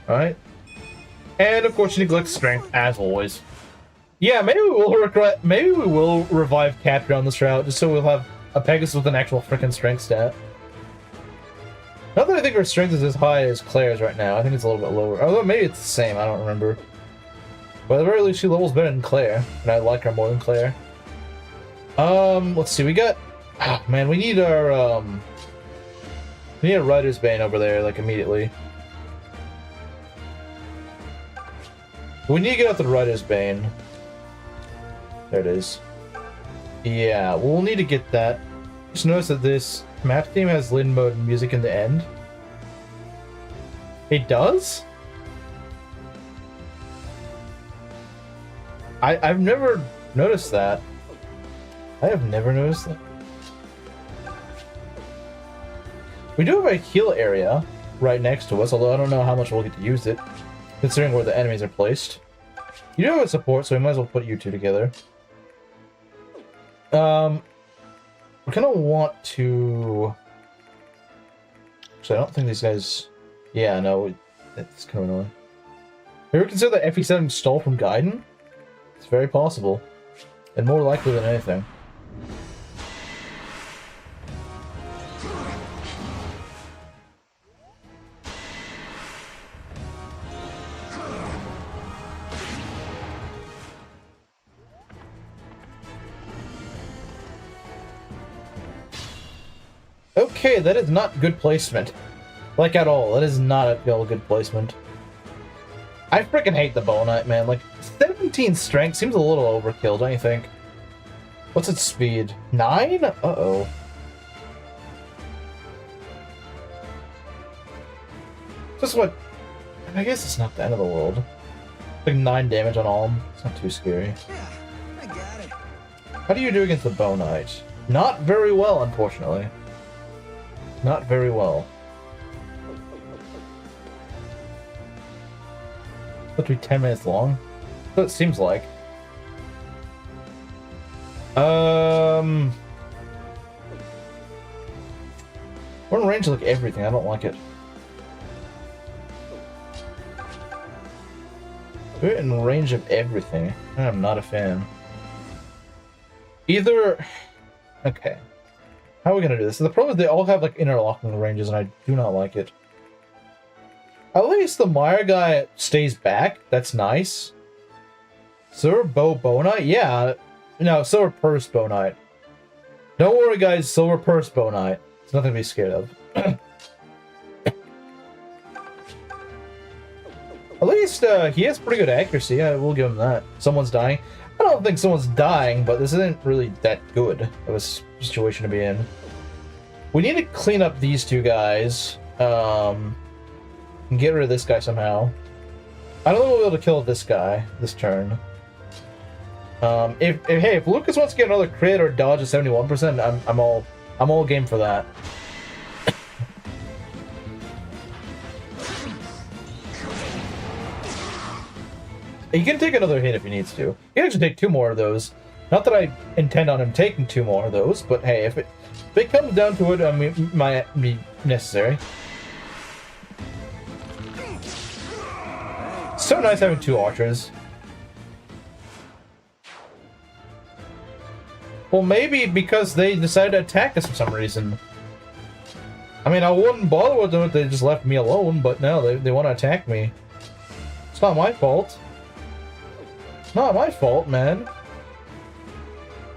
Alright. And of course, she neglects strength, as always. Yeah, maybe we will revive Capri on this route, just so we'll have a Pegasus with an actual freaking strength stat. Not that I think her strength is as high as Claire's right now. I think it's a little bit lower. Although maybe it's the same, I don't remember. But at the very least, she levels better than Claire, and I like her more than Claire. Let's see, we got... Oh, man, we need our, we need a Rider's Bane over there, like, immediately. We need to get out the Rider's Bane. There it is. Yeah, we'll need to get that. Just notice that this map theme has Lin mode music in the end. It does? I've never noticed that. I have never noticed that. We do have a heal area right next to us, although I don't know how much we'll get to use it, considering where the enemies are placed. You do have a support, so we might as well put you two together. We're gonna want to... Actually, I don't think these guys... Yeah, no. It's kind of annoying. Have you ever considered that FE7 stole from Gaiden? It's very possible. And more likely than anything. Okay, that is not good placement. Like, at all. That is not a good placement. I freaking hate the Bow Knight, man. Like, 17 strength seems a little overkill, don't you think? What's its speed? 9? Uh-oh. Just what... I guess it's not the end of the world. Like 9 damage on all. It's not too scary. Yeah, I got it. How do you do against the Bow Knight? Not very well, unfortunately. Not very well. Supposed to be 10 minutes long? That's what it seems like. We're in range of like everything. I don't like it. We're in range of everything. I'm not a fan. Either... Okay. How are we gonna do this? So the problem is they all have like interlocking ranges and I do not like it. At least the Mire guy stays back. That's nice. Silver Bow Knight? Yeah. No, Silver Purse Bow Knight. Don't worry guys, Silver Purse Bow Knight. It's nothing to be scared of. At least he has pretty good accuracy. I will give him that. Someone's dying. I don't think someone's dying, but this isn't really that good of a situation to be in. We need to clean up these two guys. And get rid of this guy somehow. I don't think we'll be able to kill this guy this turn. If Lucas wants to get another crit or dodge at 71%, I'm all game for that. He can take another hit if he needs to. He can actually take 2 more of those. Not that I intend on him taking 2 more of those, but hey, if it comes down to it, I mean, it might be necessary. So nice having 2 archers. Well, maybe because they decided to attack us for some reason. I mean, I wouldn't bother with them if they just left me alone, but no, they want to attack me. It's not my fault. Not my fault, man.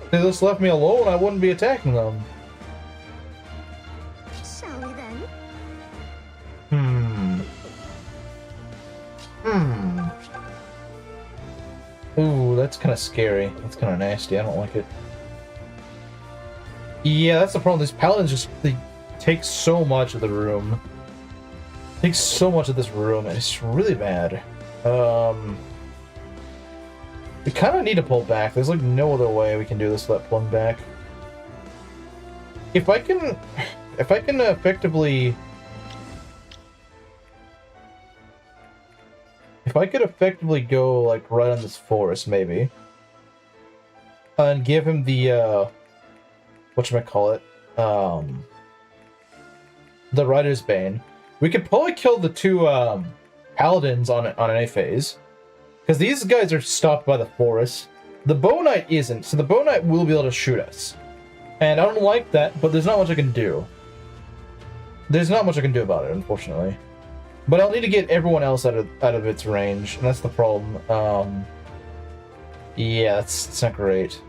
If they just left me alone, I wouldn't be attacking them. Shall we then? Ooh, that's kind of scary. That's kind of nasty. I don't like it. Yeah, that's the problem. These paladins just, they take so much of the room. Take so much of this room, and it's really bad. We kind of need to pull back. There's like no other way we can do this without pulling back. If I can effectively... If I could effectively go like right on this forest, maybe. And give him the, whatchamacallit, the Rider's Bane. We could probably kill the 2, paladins on an A phase. Because these guys are stopped by the forest. The Bow Knight isn't, so the Bow Knight will be able to shoot us. And I don't like that, but there's not much I can do. There's not much I can do about it, unfortunately. But I'll need to get everyone else out of its range, and that's the problem. Yeah, it's not great.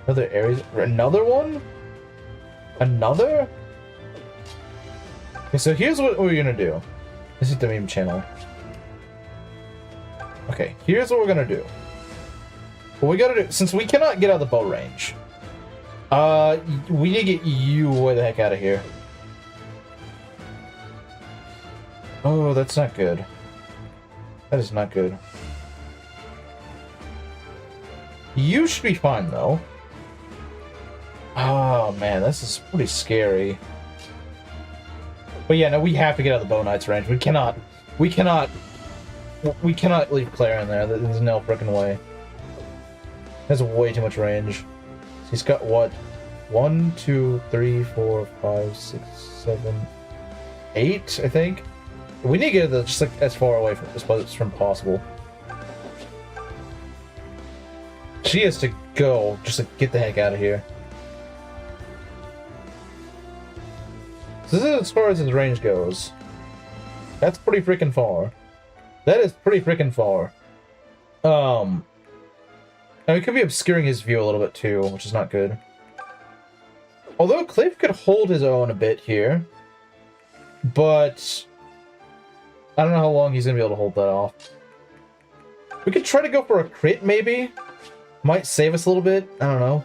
Other areas? Another one? Another? Okay, so here's what we're gonna do. This is the meme channel. Okay, here's what we're gonna do. What we gotta do, since we cannot get out of the bow range, we need to get you way the heck out of here. Oh, that's not good. That is not good. You should be fine, though. Oh, man, this is pretty scary. But yeah, no, we have to get out of the Bow Knight's range. We cannot leave Claire in there. There's no freaking way. He has way too much range. He's got what? 1, 2, 3, 4, 5, 6, 7, 8, I think. We need to get it just like as far away from this as from possible. She has to go, just like get the heck out of here. So this is as far as his range goes. That's pretty freaking far. That is pretty freaking far. And we could be obscuring his view a little bit too, which is not good. Although Cliff could hold his own a bit here, but I don't know how long he's gonna be able to hold that off. We could try to go for a crit, maybe. Might save us a little bit. I don't know.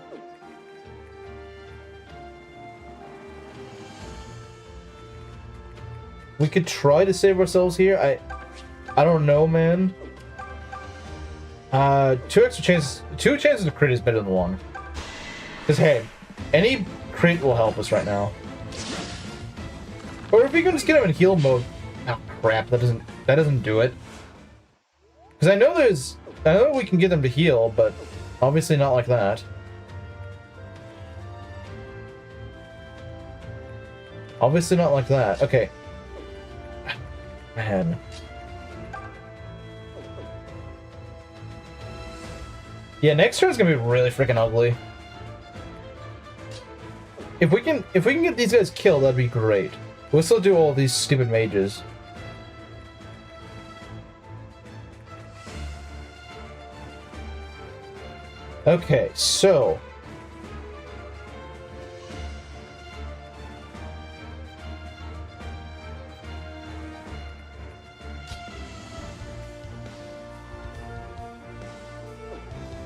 We could try to save ourselves here. I don't know, man. 2 extra chances. 2 chances of crit is better than 1. Because hey, any crit will help us right now. Or if we can just get him in heal mode. Oh crap! That doesn't do it. Because I know we can get them to heal, but obviously not like that. Obviously not like that. Okay. Man. Yeah, next turn's gonna be really freaking ugly. If we can get these guys killed, that'd be great. We'll still do all these stupid mages. Okay, so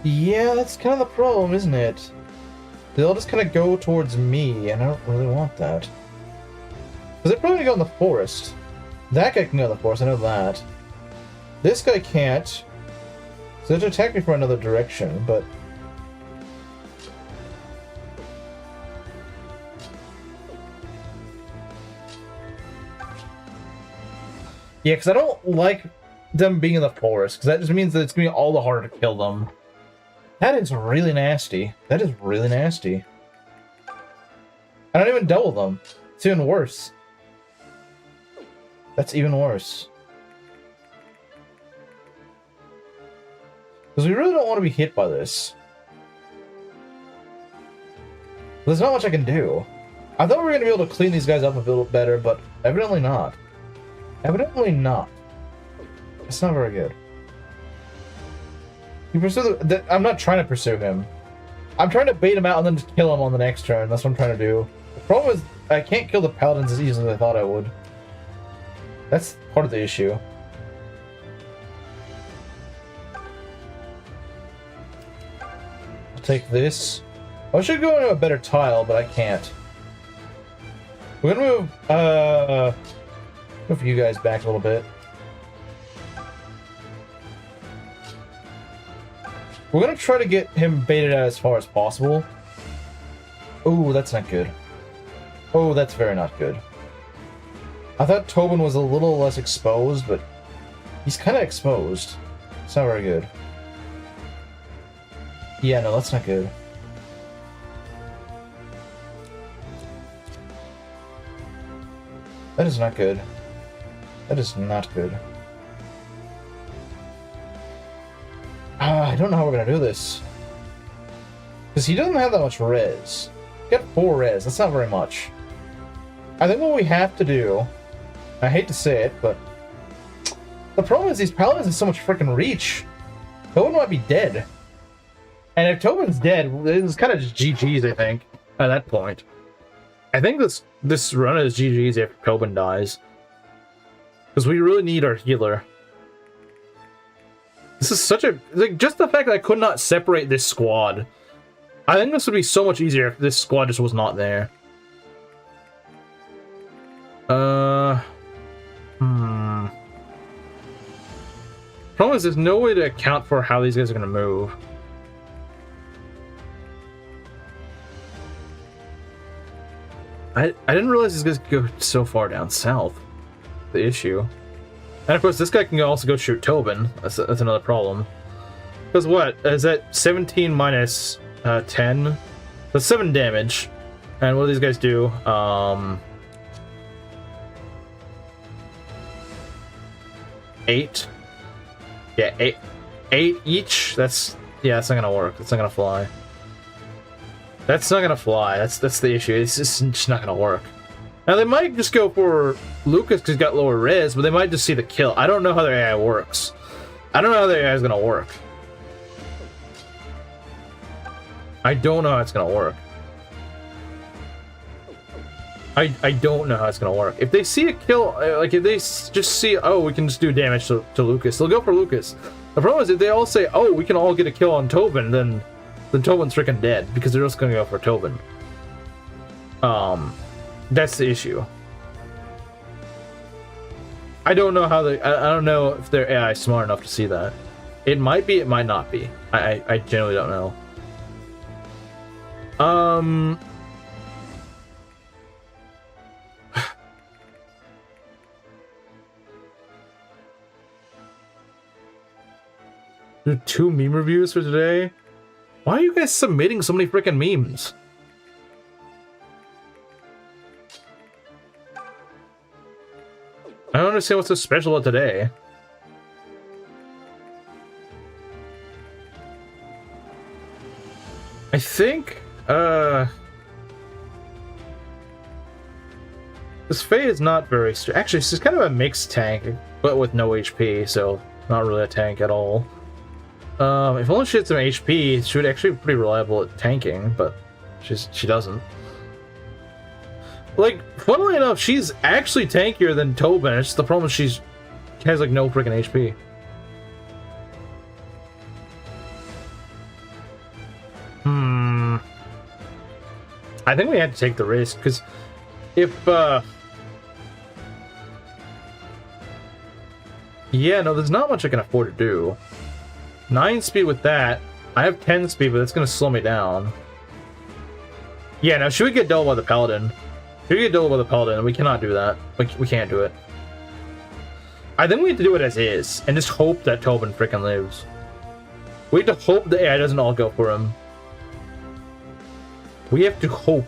yeah, that's kind of the problem, isn't it? They'll just kind of go towards me, and I don't really want that. Because they're probably gonna go in the forest. That guy can go in the forest, I know that. This guy can't. So they have to attack me from another direction, but... yeah, because I don't like them being in the forest, because that just means that it's going to be all the harder to kill them. That is really nasty. That is really nasty. I don't even double them. It's even worse. That's even worse. Because we really don't want to be hit by this. There's not much I can do. I thought we were going to be able to clean these guys up a little better, but evidently not. Evidently not. It's not very good. You pursue I'm not trying to pursue him. I'm trying to bait him out and then just kill him on the next turn. That's what I'm trying to do. The problem is I can't kill the paladins as easily as I thought I would. That's part of the issue. I'll take this. I should go into a better tile, but I can't. We're gonna move you guys back a little bit. We're gonna try to get him baited out as far as possible. Oh, that's not good. Oh, that's very not good. I thought Tobin was a little less exposed, but he's kind of exposed. It's not very good. Yeah, no, that's not good. That is not good. That is not good. I don't know how we're gonna do this. Because he doesn't have that much res. He got 4 res, that's not very much. I think what we have to do, I hate to say it, but the problem is these paladins have so much freaking reach. Tobin might be dead. And if Tobin's dead, it's kind of just GG's, I think, at that point. I think this run is GG's if Tobin dies. Because we really need our healer. This is such a... like, just the fact that I could not separate this squad. I think this would be so much easier if this squad just was not there. Problem is, there's no way to account for how these guys are going to move. I didn't realize these guys could go so far down south. The issue. And of course, this guy can also go shoot Tobin. That's another problem. Because what? Is that 17 minus 10? That's 7 damage. And what do these guys do? 8. Yeah, 8 each. That's not gonna work. That's not gonna fly. That's not gonna fly. That's the issue. It's just not gonna work. Now they might just go for Lucas because he's got lower res, but they might just see the kill. I don't know how their AI works. I don't know how their AI is gonna work. I don't know how it's gonna work. I don't know how it's gonna work. If they see a kill, like if they just see, oh, we can just do damage to Lucas, they'll go for Lucas. The problem is if they all say, oh, we can all get a kill on Tobin, then Tobin's freaking dead because they're just gonna go for Tobin. That's the issue. I don't know how they. I don't know if their AI is smart enough to see that. It might be. It might not be. I generally don't know. There are 2 meme reviews for today. Why are you guys submitting so many freaking memes? I don't understand what's so special about today. I think, this Faye is not very actually, she's kind of a mixed tank, but with no HP, so not really a tank at all. If only she had some HP, she would actually be pretty reliable at tanking, but she doesn't. Like, funnily enough, she's actually tankier than Tobin. It's just the problem is she has like no freaking HP. I think we had to take the risk because if yeah, no, there's not much I can afford to do. 9 speed with that. I have 10 speed, but that's gonna slow me down. Yeah, now should we get doubled by the Paladin? Should we get doubled by the Paladin? We cannot do that. We can't do it. I think we have to do it as is, and just hope that Tobin freaking lives. We have to hope the AI doesn't all go for him. We have to hope.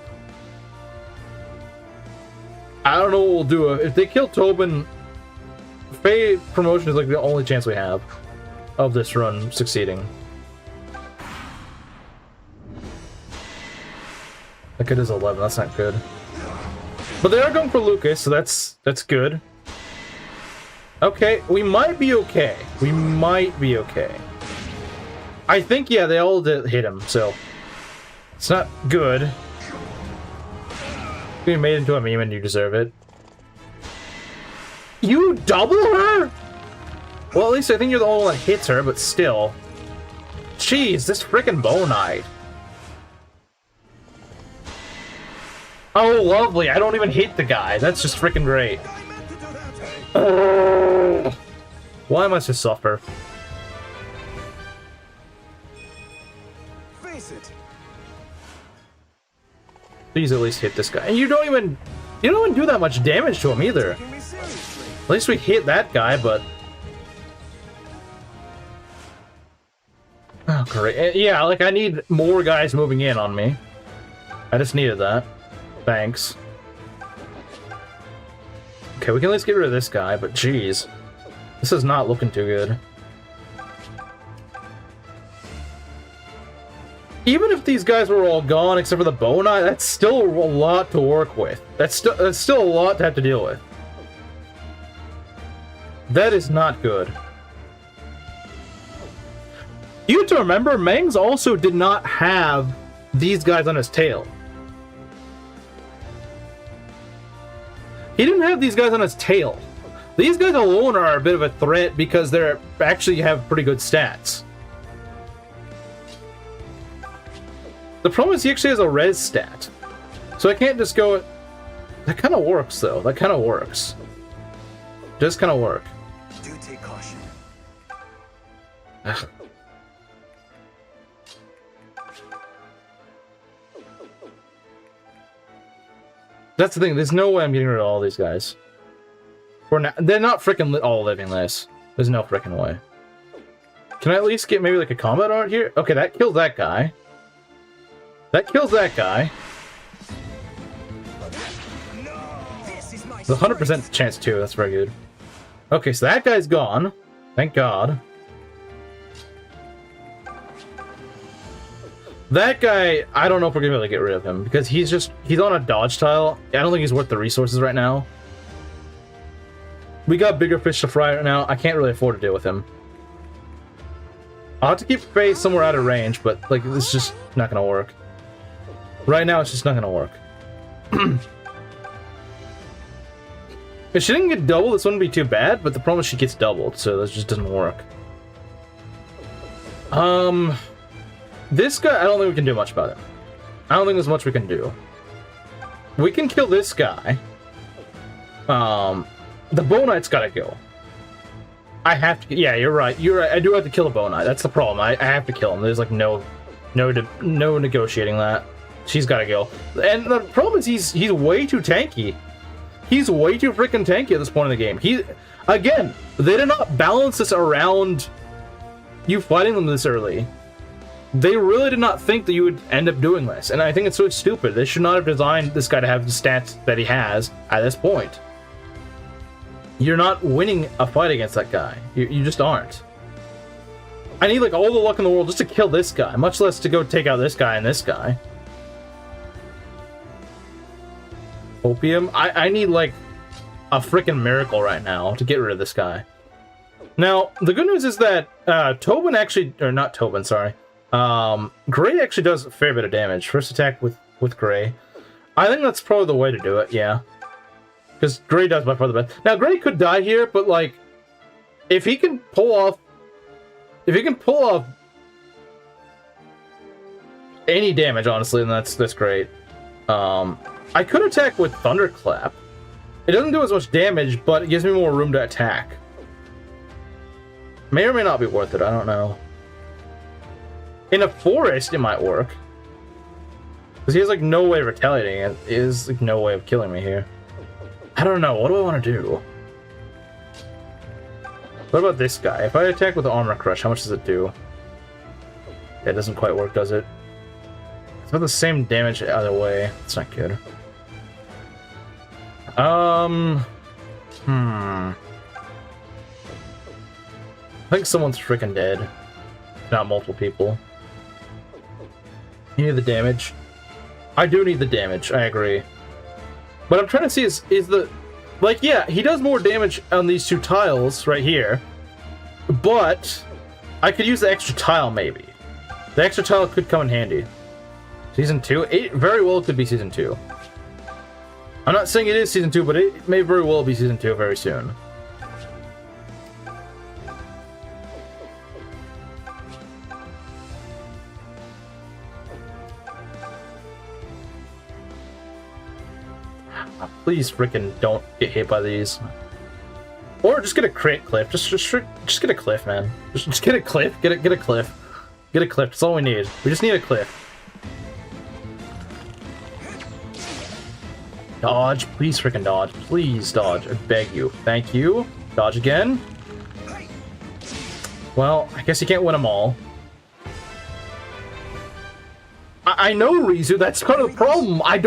I don't know what we'll do. If they kill Tobin, Faye promotion is like the only chance we have of this run succeeding. Like it is 11, that's not good. But they are going for Lucas, so that's good. Okay, we might be okay. We might be okay. I think, yeah, they all did hit him, so it's not good. You made into a meme and you deserve it. You double her? Well, at least I think you're the only one that hits her, but still. Jeez, this frickin' Bonite. Oh, lovely. I don't even hit the guy. That's just freaking great. Why must I suffer? Face it. Please at least hit this guy. And you don't even do that much damage to him either. At least we hit that guy, but oh great. Yeah, like I need more guys moving in on me. I just needed that. Thanks. Okay, we can at least get rid of this guy, but geez. This is not looking too good. Even if these guys were all gone except for the Bonite, that's still a lot to work with. That's still a lot to have to deal with. That is not good. You have to remember, Mengs also did not have these guys on his tail. He didn't have these guys on his tail. These guys alone are a bit of a threat because they actually have pretty good stats. The problem is he actually has a res stat. So I can't just go... That kind of works, though. That kind of works. Does kind of work. Do take caution. Ugh. That's the thing. There's no way I'm getting rid of all these guys. They're not freaking all living this. There's no freaking way. Can I at least get maybe like a combat art here? Okay, that killed that guy. That kills that guy. There's a 100% chance too. That's very good. Okay, so that guy's gone. Thank God. That guy, I don't know if we're gonna be able to get rid of him because he's on a dodge tile. I don't think he's worth the resources right now. We got bigger fish to fry right now. I can't really afford to deal with him. I'll have to keep Faye somewhere out of range, but like it's just not gonna work. Right now, it's just not gonna work. If she didn't get doubled, this wouldn't be too bad, but the problem is she gets doubled, so that just doesn't work. This guy, I don't think we can do much about it. I don't think there's much we can do. We can kill this guy. The Bow Knight's gotta go. I have to, yeah, you're right. I do have to kill the Bow Knight. That's the problem. I have to kill him. There's like no negotiating that. She's gotta go. And the problem is he's way too tanky. He's way too freaking tanky at this point in the game. Again, they did not balance this around you fighting them this early. They really did not think that you would end up doing this, and I think it's so stupid. They should not have designed this guy to have the stats that he has at this point. You're not winning a fight against that guy. You just aren't. I need like all the luck in the world just to kill this guy, much less to go take out this guy and this guy. Opium? I need like a freaking miracle right now to get rid of this guy. Now, the good news is that Tobin actually, or not Tobin, sorry. Gray actually does a fair bit of damage. First attack with Gray. I think that's probably the way to do it, yeah. Because Gray does by far the best. Now, Gray could die here, but like, if he can pull off any damage, honestly, then that's great. I could attack with Thunderclap. It doesn't do as much damage, but it gives me more room to attack. May or may not be worth it, I don't know. In a forest, it might work. Because he has like no way of retaliating, and is like no way of killing me here. I don't know, what do I want to do? What about this guy? If I attack with the Armor Crush, how much does it do? It doesn't quite work, does it? It's about the same damage either way. It's not good. I think someone's freaking dead. Not multiple people. You need the damage. I do need the damage, I agree. What I'm trying to see is the... Like, yeah, he does more damage on these two tiles right here. But I could use the extra tile, maybe. The extra tile could come in handy. Season 2? It very well could be Season 2. I'm not saying it is Season 2, but it may very well be Season 2 very soon. Please frickin' don't get hit by these. Or just get a crit cliff. Just get a cliff, man. Just get a cliff. Get a cliff. Get a cliff. That's all we need. We just need a cliff. Dodge. Please frickin' dodge. Please dodge. I beg you. Thank you. Dodge again. Well, I guess you can't win them all. I know, Rizu, that's kind of the problem. I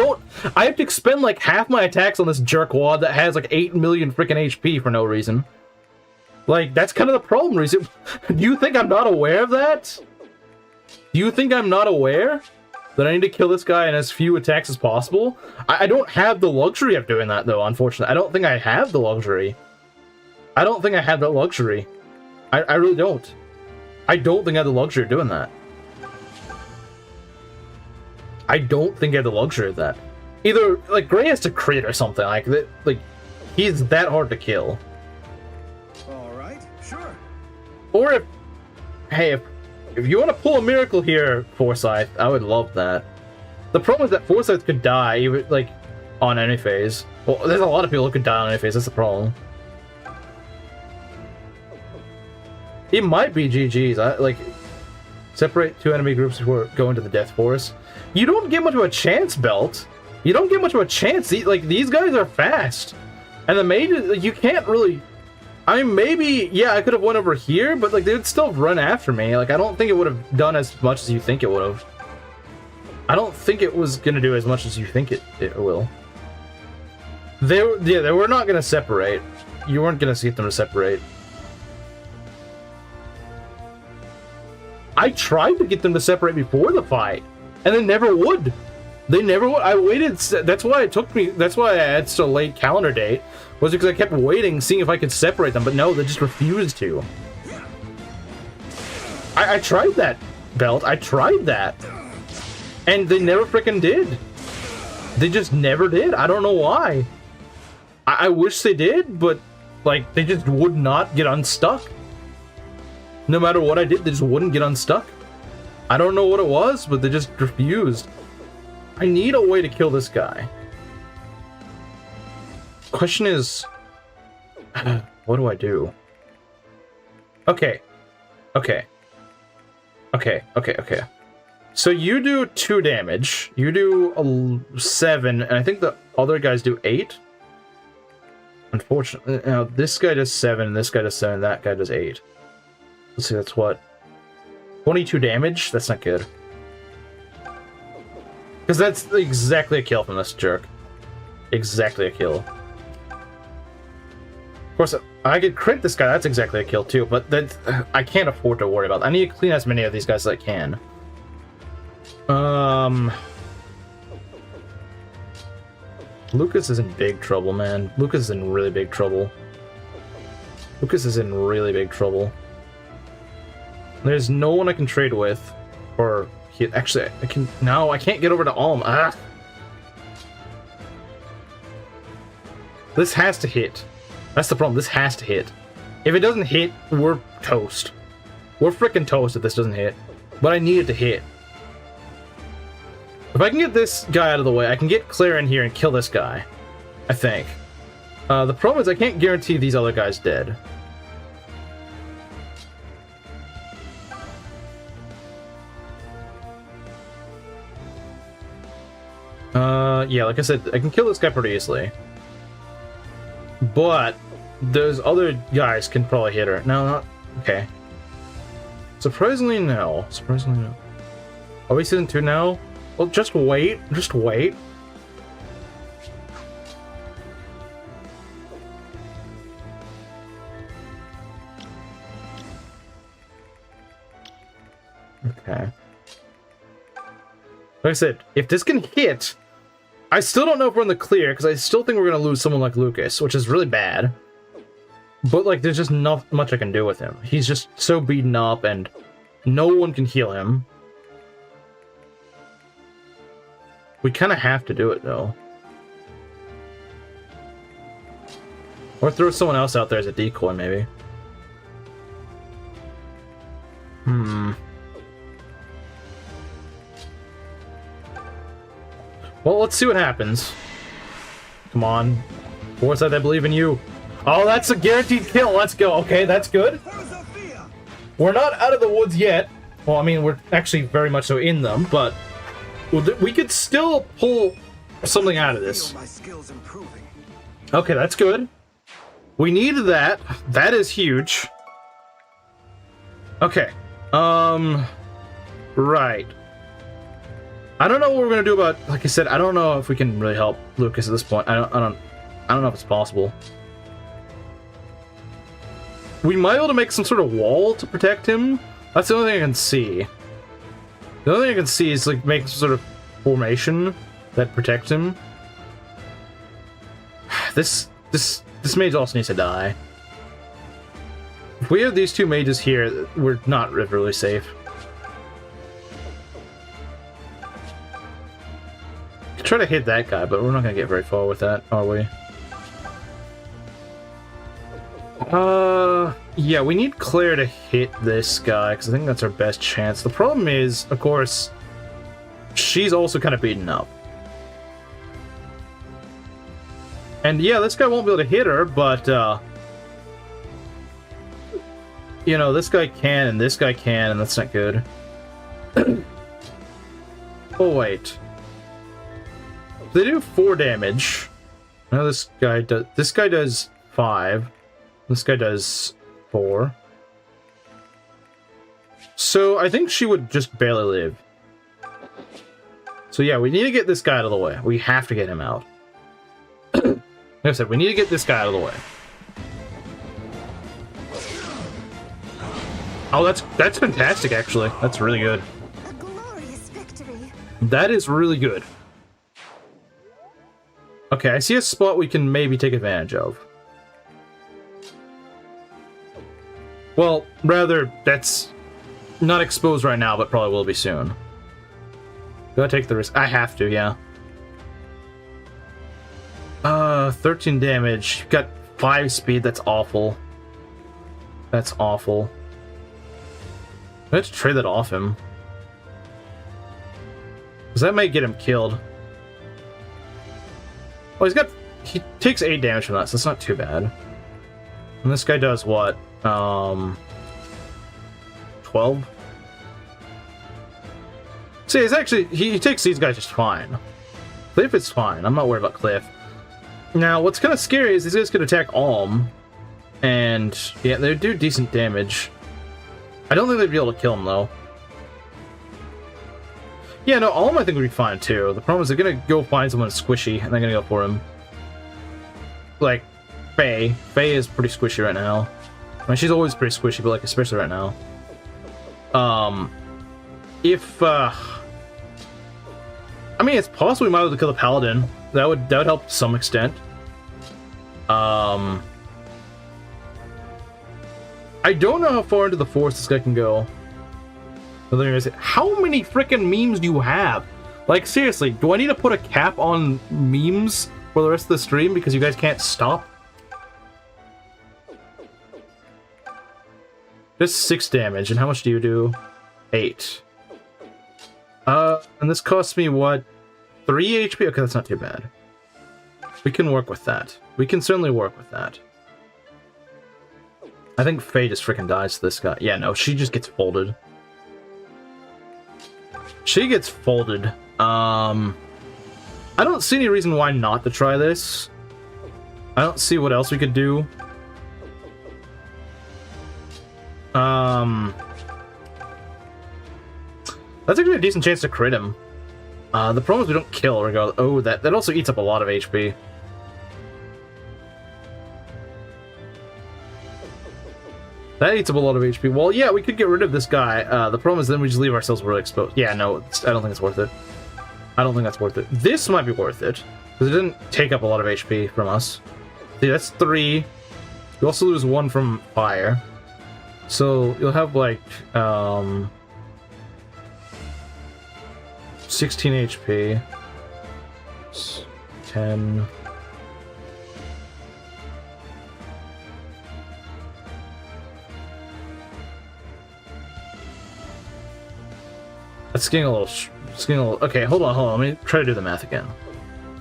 have to expend like half my attacks on this jerkwad that has like 8 million freaking HP for no reason. Like, that's kind of the problem, Rizu. Do you think I'm not aware of that? Do you think I'm not aware that I need to kill this guy in as few attacks as possible? I don't have the luxury of doing that, though, unfortunately. I don't think I have the luxury. I don't think I have that luxury. I really don't. I don't think I have the luxury of doing that. I don't think I have the luxury of that. Either, like, Gray has to crit or something. Like, he's that hard to kill. Alright, sure. Or if you want to pull a miracle here, Forsyth, I would love that. The problem is that Forsyth could die, even, like, on any phase. Well, there's a lot of people who could die on any phase, that's the problem. It might be GG's. Separate two enemy groups before going to the Death Forest. You don't get much of a chance, Belt. You don't get much of a chance. These guys are fast. And the mages, you can't really... I mean, maybe, yeah, I could have went over here, but, like, they would still run after me. Like, I don't think it would have done as much as you think it would have. I don't think it was gonna do as much as you think it will. They were not gonna separate. You weren't gonna get them to separate. I tried to get them to separate before the fight, and they never would. They never would. I waited. That's why it took me. That's why I had so late calendar date. Was because I kept waiting, seeing if I could separate them. But no, they just refused to. I tried that, Belt. I tried that, and they never freaking did. They just never did. I don't know why. I wish they did, but like they just would not get unstuck. No matter what I did, they just wouldn't get unstuck. I don't know what it was, but they just refused. I need a way to kill this guy. Question is, what do I do? Okay. So you do 2 damage. You do 7, and I think the other guys do 8. Unfortunately, now this guy does 7, this guy does 7, that guy does 8. Let's see, that's what? 22 damage? That's not good. Because that's exactly a kill from this jerk. Exactly a kill. Of course, I could crit this guy, that's exactly a kill too, but that I can't afford to worry about that. I need to clean as many of these guys as I can. Lucas is in big trouble, man. Lucas is in really big trouble. Lucas is in really big trouble. There's no one I can trade with, or actually, I can. No, I can't get over to Alm. Ah, this has to hit. That's the problem. This has to hit. If it doesn't hit, we're toast. We're freaking toast if this doesn't hit. But I need it to hit. If I can get this guy out of the way, I can get Claire in here and kill this guy. I think. The problem is I can't guarantee these other guys dead. Yeah, like I said, I can kill this guy pretty easily. But those other guys can probably hit her. No, not... Okay. Surprisingly, no. Surprisingly, no. Are we season 2 now? Well, just wait. Just wait. Okay. Like I said, if this can hit... I still don't know if we're in the clear, because I still think we're going to lose someone like Lucas, which is really bad. But, like, there's just not much I can do with him. He's just so beaten up, and no one can heal him. We kind of have to do it, though. Or throw someone else out there as a decoy, maybe. Well, let's see what happens. Come on. Foresight, I believe in you. Oh, that's a guaranteed kill. Let's go. Okay, that's good. We're not out of the woods yet. Well, I mean, we're actually very much so in them, but we could still pull something out of this. Okay, that's good. We need that. That is huge. Okay. Right. I don't know what we're gonna do about, like I said, I don't know if we can really help Lucas at this point. I don't know if it's possible. We might be able to make some sort of wall to protect him. That's the only thing I can see. The only thing I can see is like make some sort of formation that protects him. This mage also needs to die. If we have these 2 mages here, we're not really safe. Try to hit that guy, but we're not gonna get very far with that, are we? Yeah, we need Claire to hit this guy, because I think that's our best chance. The problem is, of course, she's also kind of beaten up. And yeah, this guy won't be able to hit her, but, you know, this guy can, and this guy can, and that's not good. Oh, wait. They do 4 damage. Now this guy does 5. This guy does 4. So I think she would just barely live. So yeah, we need to get this guy out of the way. We have to get him out. Like I said, we need to get this guy out of the way. Oh, that's fantastic, actually. That's really good. A glorious victory. That is really good. Okay, I see a spot we can maybe take advantage of. Well, rather, that's not exposed right now, but probably will be soon. Gotta take the risk. I have to, yeah. 13 damage. Got 5 speed. That's awful. That's awful. Let's trade that off him. Because that might get him killed. Oh, he takes 8 damage from that, so that's not too bad. And this guy does what? 12? See, it's actually, he takes these guys just fine. Cliff is fine. I'm not worried about Cliff. Now, what's kind of scary is these guys could attack Alm. And, yeah, they do decent damage. I don't think they'd be able to kill him, though. Yeah, no, Alm I think would be fine, too. The problem is they're gonna go find someone squishy, and they're gonna go for him. Like, Faye. Faye is pretty squishy right now. I mean, she's always pretty squishy, but, like, especially right now. I mean, it's possible we might be able to kill the Paladin. That would help to some extent. I don't know how far into the forest this guy can go. How many freaking memes do you have? Like, seriously, do I need to put a cap on memes for the rest of the stream because you guys can't stop? Just 6 damage, and how much do you do? 8. And this costs me, what? 3 HP? Okay, that's not too bad. We can work with that. We can certainly work with that. I think Faye just freaking dies to this guy. Yeah, no, she just gets folded. She gets folded. I don't see any reason why not to try this. I don't see what else we could do. That's actually a decent chance to crit him. The problem is we don't kill regardless. Oh, that also eats up a lot of HP. That eats up a lot of HP. Well, yeah, we could get rid of this guy. The problem is then we just leave ourselves really exposed. Yeah, no, I don't think it's worth it. I don't think that's worth it. This might be worth it, because it didn't take up a lot of HP from us. See, that's 3. You also lose 1 from fire. So, you'll have, like, 16 HP. 10... It's getting a little... Okay, hold on. Let me try to do the math again.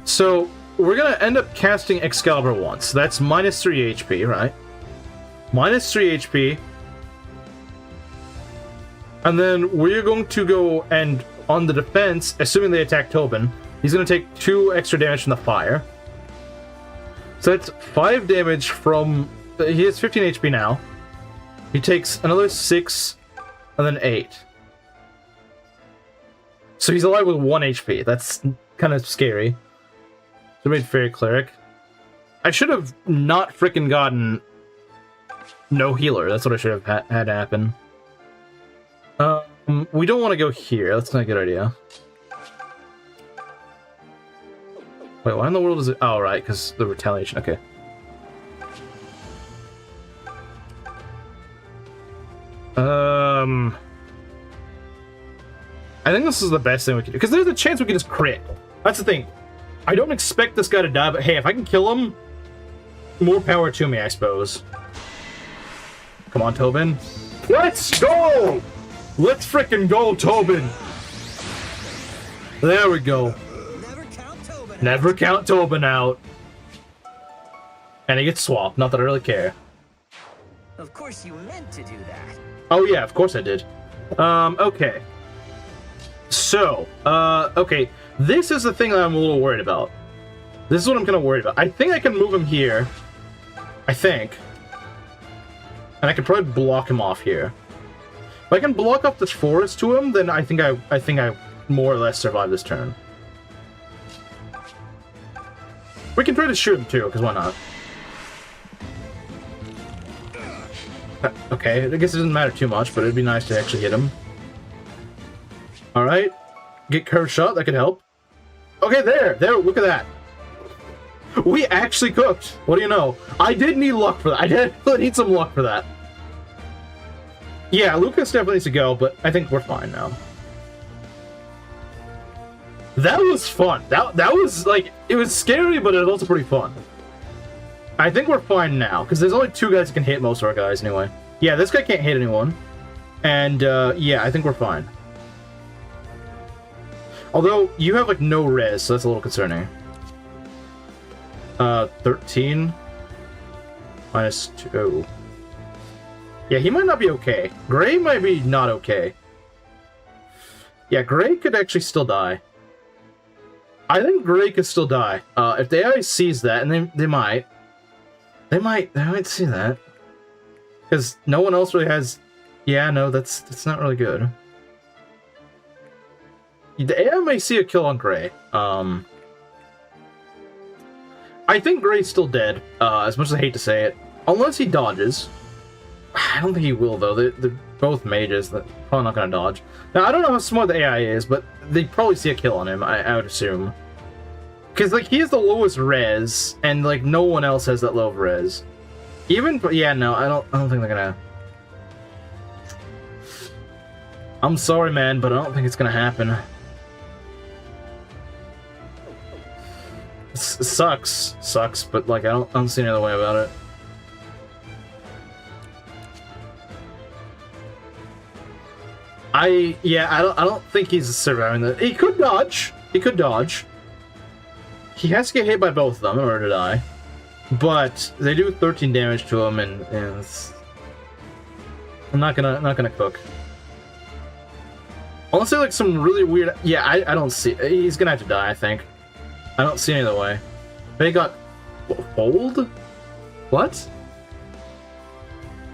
So, we're gonna end up casting Excalibur once. That's minus 3 HP, right? Minus 3 HP. And then we're going to go and, on the defense, assuming they attack Tobin, he's gonna take 2 extra damage from the fire. So that's 5 damage from... He has 15 HP now. He takes another 6, and then 8. So he's alive with 1 HP. That's kind of scary. So made Fairy Cleric. I should have not frickin' gotten no healer. That's what I should have had happen. We don't want to go here. That's not a good idea. Wait, why in the world is it... Oh, right, because the retaliation. Okay. I think this is the best thing we can do, because there's a chance we can just crit. That's the thing. I don't expect this guy to die, but hey, if I can kill him, more power to me, I suppose. Come on, Tobin. Let's go! Let's frickin' go, Tobin! There we go. Never count Tobin out. And he gets swapped. Not that I really care. Of course you meant to do that. Oh yeah, of course I did. Okay. So, okay. This is the thing that I'm a little worried about. This is what I'm kind of worried about. I think I can move him here. I think. And I could probably block him off here. If I can block off this forest to him, then I think I more or less survive this turn. We can try to shoot him too, because why not? Okay, I guess it doesn't matter too much, but it'd be nice to actually hit him. Alright. Get curve shot, that could help. Okay, there, look at that. We actually cooked. What do you know? I did need luck for that. I did need some luck for that. Yeah, Lucas definitely needs to go, but I think we're fine now. That was fun. That was, like, it was scary, but it was also pretty fun. I think we're fine now, because there's only 2 guys who can hit most of our guys anyway. Yeah, this guy can't hit anyone. And, yeah, I think we're fine. Although, you have, like, no res, so that's a little concerning. 13. Minus 2. Yeah, he might not be okay. Gray might be not okay. Yeah, Gray could actually still die. I think Gray could still die. If the AI sees that, and they might see that. Because no one else really has... Yeah, no, that's not really good. The AI may see a kill on Gray. I think Gray's still dead, as much as I hate to say it. Unless he dodges. I don't think he will, though. They're both mages. They're probably not going to dodge. Now, I don't know how smart the AI is, but they probably see a kill on him, I would assume. Because, like, he has the lowest res, and, like, no one else has that low of res. Even... Yeah, no, I don't think they're going to... I'm sorry, man, but I don't think it's going to happen. It sucks, but, like, I don't see any other way about it. I don't think he's surviving that. He could dodge. He has to get hit by both of them in order to die. But they do 13 damage to him, and it's... I'm not gonna cook. Unless they're like some really weird... Yeah, I don't see... He's gonna have to die, I think. I don't see any other way. They got... Fold? What?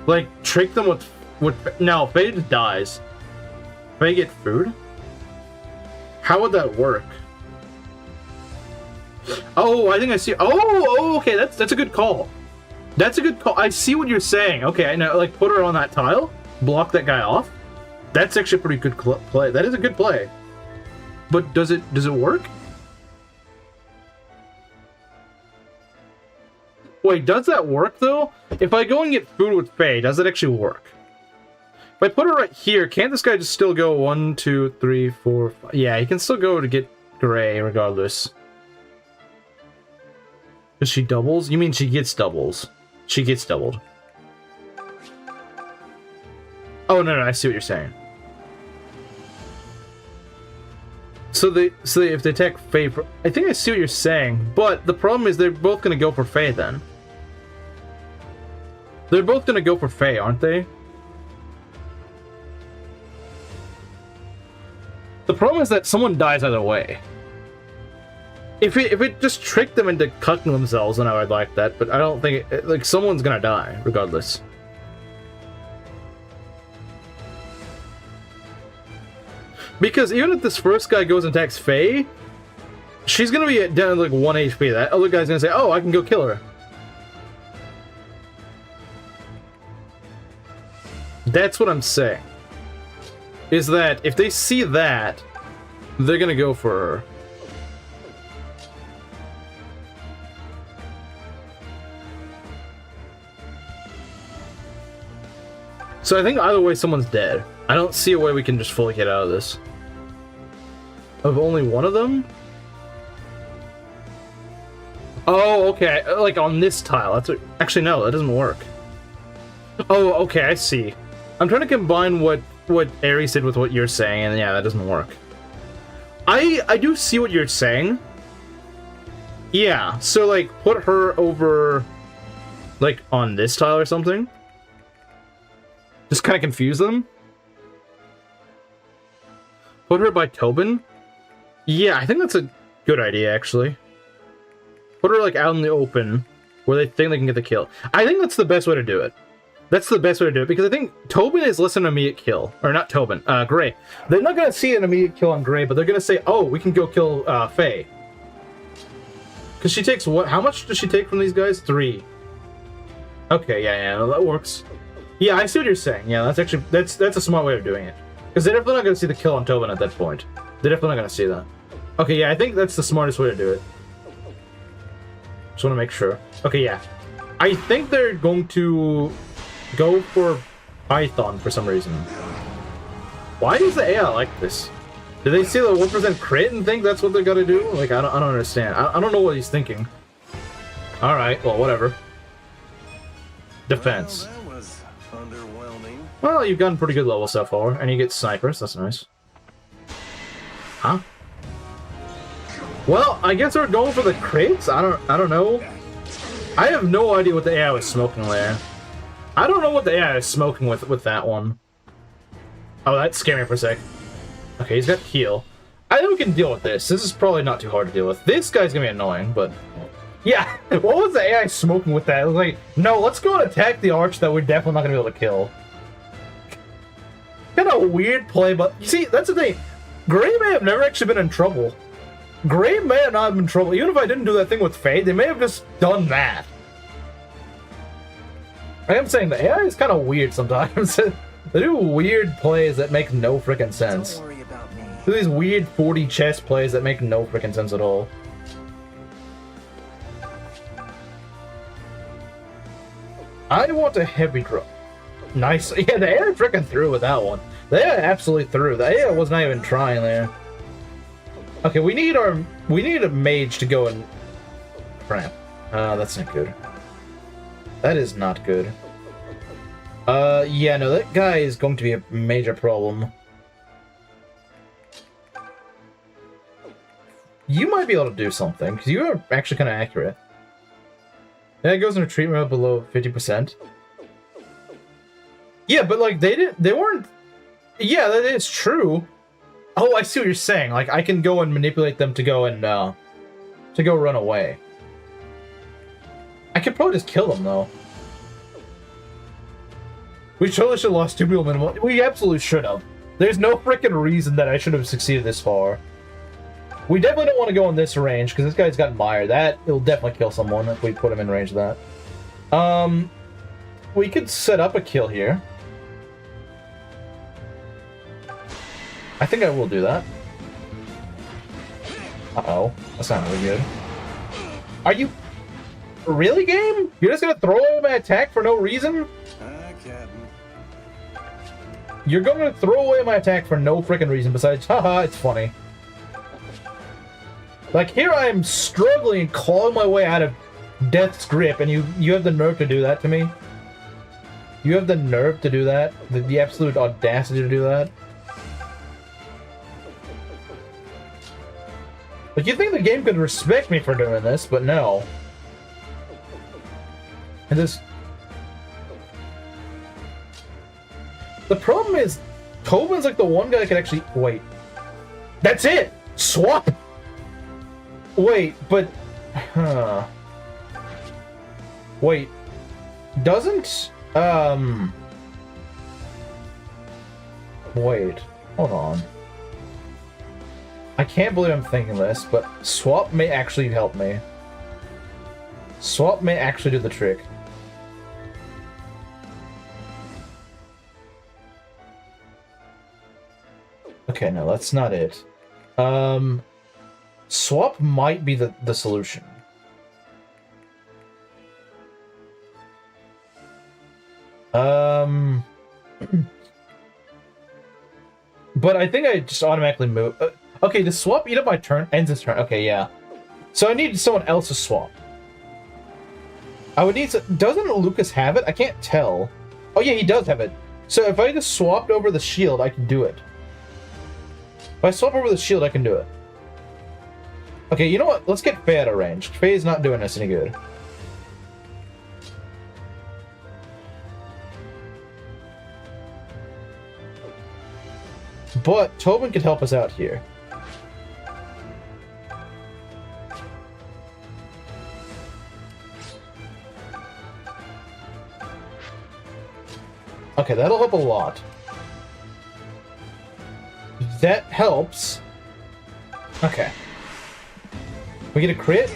Like, trick them with... No, Faye just dies. Faye get food? How would that work? Oh, I think I see... Oh, okay, that's a good call. That's a good call. I see what you're saying. Okay, I know, like, put her on that tile, block that guy off. That's actually a pretty good play. That is a good play. But does it work? Wait, does that work, though? If I go and get food with Faye, does it actually work? If I put her right here, can't this guy just still go 1, 2, 3, 4, 5? Yeah, he can still go to get Gray, regardless. Does she doubles? You mean she gets doubles? She gets doubled. Oh, no, I see what you're saying. So if they attack Faye... I think I see what you're saying, but the problem is they're both going to go for Faye, then. They're both going to go for Faye, aren't they? The problem is that someone dies either way. If it just tricked them into cucking themselves, then I would like that, but I don't think like, someone's gonna die, regardless. Because even if this first guy goes and attacks Faye, she's gonna be down to like 1 HP. That other guy's gonna say, oh, I can go kill her. That's what I'm saying. Is that if they see that, they're gonna go for her. So I think either way someone's dead. I don't see a way we can just fully get out of this. Of only one of them? Oh, okay. Like on this tile. That's what... Actually, no, that doesn't work. Oh, okay, I see. I'm trying to combine what Ares did with what you're saying, and yeah, that doesn't work. I do see what you're saying. Yeah, so like put her over like on this tile or something. Just kind of confuse them. Put her by Tobin. Yeah, I think that's a good idea, actually. Put her like out in the open where they think they can get the kill. I think that's the best way to do it. That's the best way to do it, because I think Tobin is less than an immediate kill. Or not Tobin, Gray. They're not going to see an immediate kill on Gray, but they're going to say, oh, we can go kill Faye. Because she takes what? How much does she take from these guys? 3. Okay, yeah, that works. Yeah, I see what you're saying. Yeah, that's actually, that's a smart way of doing it. Because they're definitely not going to see the kill on Tobin at that point. They're definitely not going to see that. Okay, yeah, I think that's the smartest way to do it. Just want to make sure. Okay, yeah. I think they're going to go for Python for some reason. Why is the AI like this? Do they see the 1% crit and think that's what they're gonna do? Like, I don't understand. I don't know what he's thinking. Alright, well, whatever. Defense. Well, that was underwhelming. Well, you've gotten pretty good level so far, and you get snipers, that's nice. Huh? Well, I guess we're going for the crits? I don't know. I have no idea what the AI was smoking there. I don't know what the AI is smoking with that one. Oh, that scared me for a sec. Okay, he's got heal. I think we can deal with this. This is probably not too hard to deal with. This guy's gonna be annoying, but... Yeah, what was the AI smoking with that? It was like, no, let's go and attack the arch that we're definitely not gonna be able to kill. Kind of a weird play, but... You see, that's the thing. Gray may have never actually been in trouble. Gray may have not been in trouble. Even if I didn't do that thing with Faye, they may have just done that. I am saying the AI is kind of weird sometimes. They do weird plays that make no freaking sense. Don't worry about me. Do these weird 40 chess plays that make no freaking sense at all. I want a heavy drop. Nice. Yeah, the AI freaking threw with that one. The AI absolutely threw. The AI was not even trying there. Okay, we need a mage to go and... Crap. That's not good. That is not good. Yeah, no, that guy is going to be a major problem. You might be able to do something, because you are actually kind of accurate. Yeah, it goes into treatment mode below 50%. Yeah, but, like, they weren't... Yeah, that is true. Oh, I see what you're saying. Like, I can go and manipulate them to go and, to go run away. I could probably just kill them, though. We totally should have lost 2 people minimum. We absolutely should have. There's no freaking reason that I should have succeeded this far. We definitely don't want to go in this range, because this guy's got Mire. It'll definitely kill someone if we put him in range of that. We could set up a kill here. I think I will do that. Uh-oh. That's not really good. Are you... Really, game? You're just gonna throw away my attack for no reason? You're going to throw away my attack for no freaking reason besides, haha, it's funny. Like, here I am struggling, clawing my way out of Death's grip, and you have the nerve to do that to me? You have the nerve to do that? The absolute audacity to do that? Like, you think the game could respect me for doing this, but no. And this... The problem is, Tobin's like the one guy that can actually... Wait. That's it! Swap! Wait, but... Huh. Wait. Doesn't... Wait. Hold on. I can't believe I'm thinking this, but swap may actually help me. Swap may actually do the trick. Okay, no, that's not it. Swap might be the solution. But I think I just automatically move. Okay, does swap eat up my turn? Ends his turn. Okay, yeah. So I need someone else to swap. I would need to... Doesn't Lucas have it? I can't tell. Oh yeah, he does have it. So if I just swapped over the shield, I can do it. If I swap over the shield, I can do it. Okay, you know what? Let's get Faye out of range. Faye is not doing us any good. But Tobin could help us out here. Okay, that'll help a lot. That helps. Okay. We get a crit?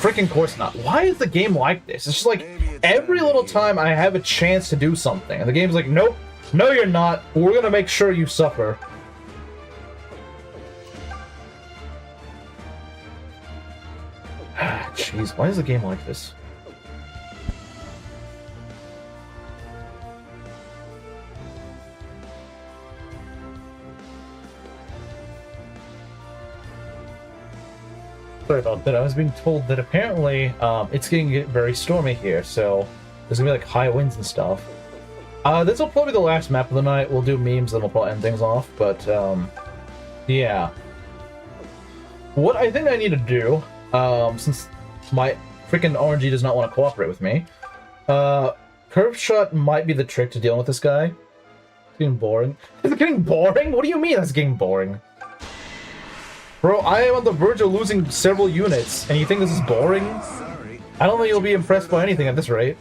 Freaking course not. Why is the game like this? It's just like every little time I have a chance to do something, and the game's like, nope, no you're not. We're gonna make sure you suffer. Jeez, why is the game like this? Sorry about that. I was being told that apparently it's going to get very stormy here, so there's going to be like high winds and stuff. This will probably be the last map of the night. We'll do memes, then we'll probably end things off, but yeah. What I think I need to do, since my freaking RNG does not want to cooperate with me, curve shot might be the trick to dealing with this guy. It's getting boring. Is it getting boring? What do you mean that's getting boring? Bro, I am on the verge of losing several units, and you think this is boring? Sorry. I don't think you'll be impressed by anything at this rate.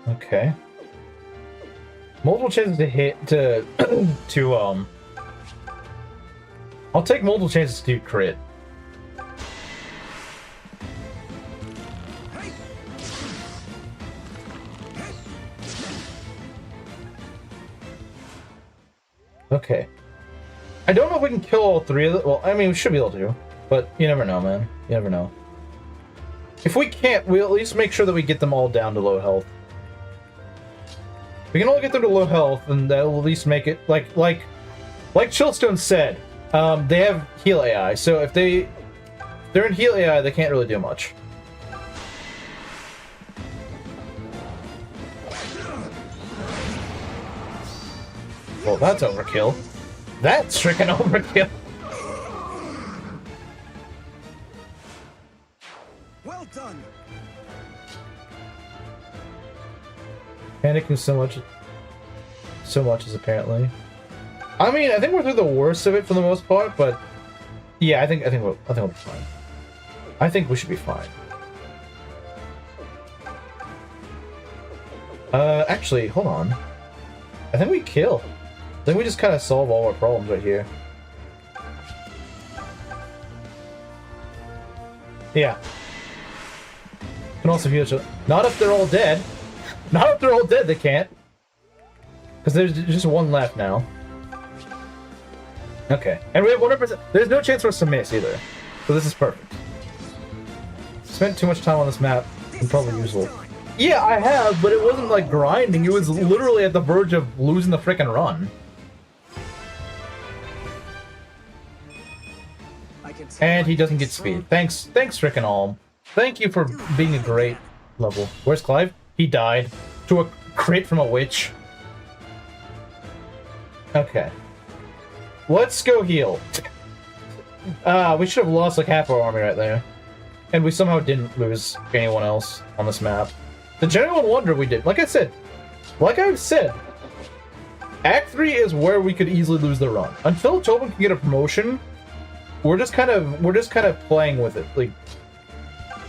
Okay. Multiple chances to hit, I'll take multiple chances to do crit. Okay. I don't know if we can kill all three of them. Well, I mean, we should be able to, but you never know, man. You never know. If we can't, we'll at least make sure that we get them all down to low health. If we can only get them to low health, then that'll at least make it like Chillstone said. They have heal AI, so if they're in heal AI, they can't really do much. Well, that's overkill. That's freaking overkill. Well done. Panicking so much is apparently. I mean, I think we're through the worst of it for the most part, but yeah, I think we'll be fine. I think we should be fine. Actually, hold on. I think we kill. I think we just kind of solve all our problems right here. Yeah. Can also heal each other. Not if they're all dead. Not if they're all dead, they can't. Because there's just one left now. Okay. And we have 100%. There's no chance for us to miss either. So this is perfect. Spent too much time on this map. And probably useful. Yeah, I have, but it wasn't like grinding. It was literally at the verge of losing the frickin' run. And he doesn't get speed. Thanks frickin' Alm. Thank you for being a great level. Where's Clive? He died to a crit from a witch. Okay. Let's go heal. We should have lost like half our army right there. And we somehow didn't lose anyone else on this map. The genuine wonder we did. Like I've said, Act 3 is where we could easily lose the run. Until Tobin can get a promotion, we're just kind of playing with it. Like,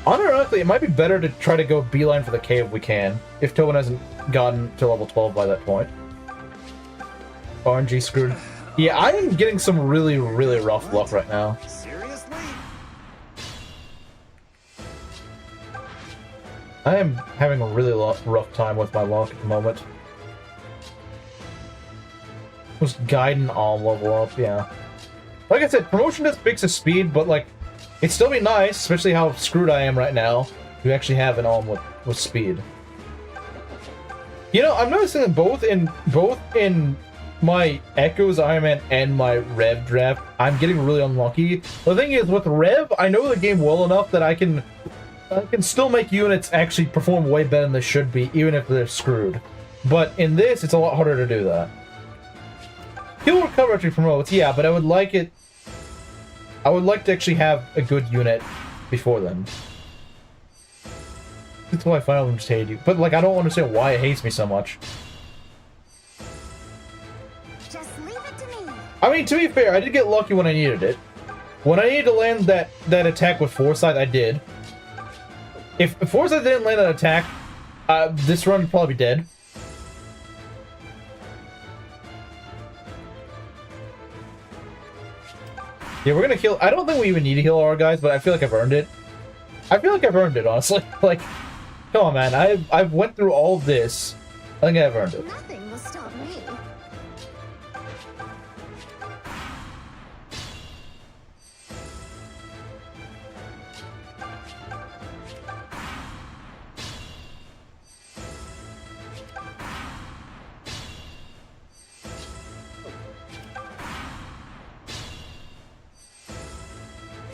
unironically, it might be better to try to go beeline for the cave if we can, if Tobin hasn't gotten to level 12 by that point. RNG screwed. Yeah, I am getting some really, really rough luck right now. Seriously? I am having a really rough time with my luck at the moment. Just guide and all level up, yeah. Like I said, promotion just fixes speed, but like, it'd still be nice, especially how screwed I am right now, to actually have an Alm with speed. You know, I'm noticing that both in my Echoes Ironman and my Rev draft, I'm getting really unlucky. The thing is, with Rev, I know the game well enough that I can still make units actually perform way better than they should be, even if they're screwed. But in this, it's a lot harder to do that. He'll recover after he promotes, yeah, but I would like to actually have a good unit before then. That's why Fire Emblem just hated you. But, like, I don't understand why it hates me so much. Just leave it to me. I mean, to be fair, I did get lucky when I needed it. When I needed to land that attack with Foresight, I did. If Foresight didn't land that attack, this run would probably be dead. Yeah, we're gonna heal. I don't think we even need to heal our guys, but I feel like I've earned it. I feel like I've earned it, honestly. Like, come on, man. I've went through all this. I think I've earned it. Nothing will stop me.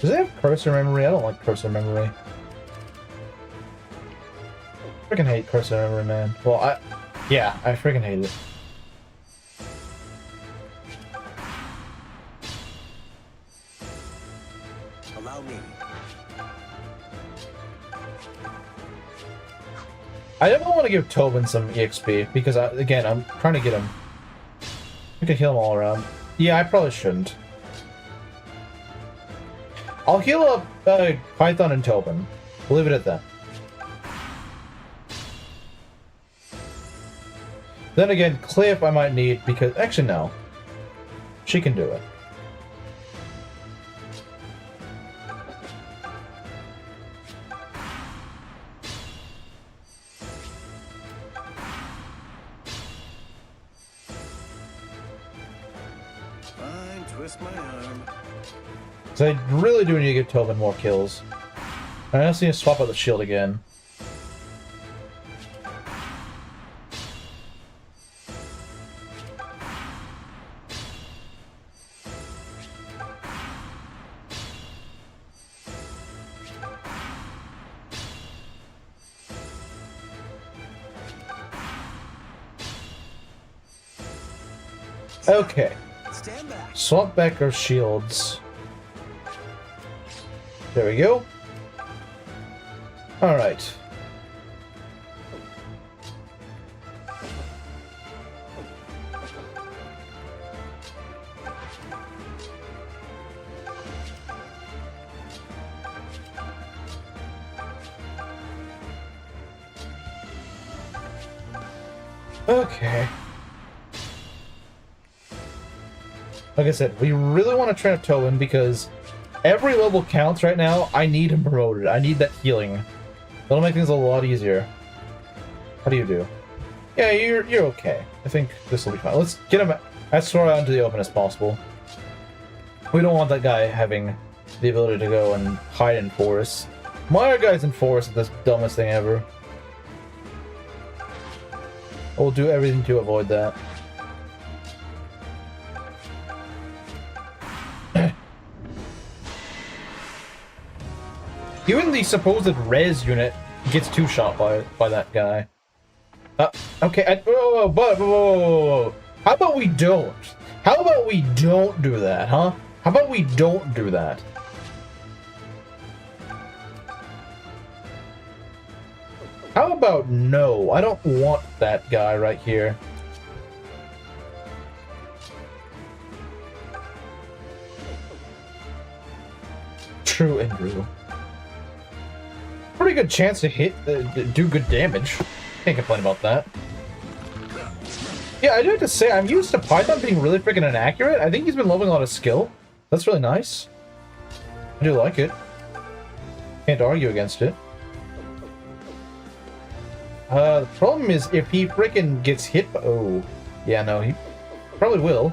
Does it have cursor memory? I don't like cursor memory. I freaking hate cursor memory, man. Well, I freaking hate it. Allow me. I definitely want to give Tobin some EXP because, again, I'm trying to get him. I can heal him all around. Yeah, I probably shouldn't. I'll heal up Python and Tobin. We'll leave it at that. Then again, Cliff I might need because... Actually, no. She can do it. Fine, twist my arm. So I really do need to give Tobin more kills. I just need to swap out the shield again. Okay. Stand back. Swap back our shields. There we go. Alright. Okay. Like I said, we really want to train up Tobin because every level counts right now. I need him promoted. I need that healing. That'll make things a lot easier. How do you do? Yeah, you're okay. I think this will be fine. Let's get him as far out into the open as possible. We don't want that guy having the ability to go and hide in forests. My other guys in forests are the dumbest thing ever. We'll do everything to avoid that. Even the supposed res unit gets two-shot by that guy. Okay, whoa. How about we don't? How about we don't do that, huh? How about we don't do that? How about no? I don't want that guy right here. True, Andrew. Pretty good chance to hit, do good damage. Can't complain about that. Yeah, I do have to say, I'm used to Python being really freaking inaccurate. I think he's been leveling a lot of skill. That's really nice. I do like it. Can't argue against it. The problem is if he freaking gets hit. Oh, yeah, no, he probably will.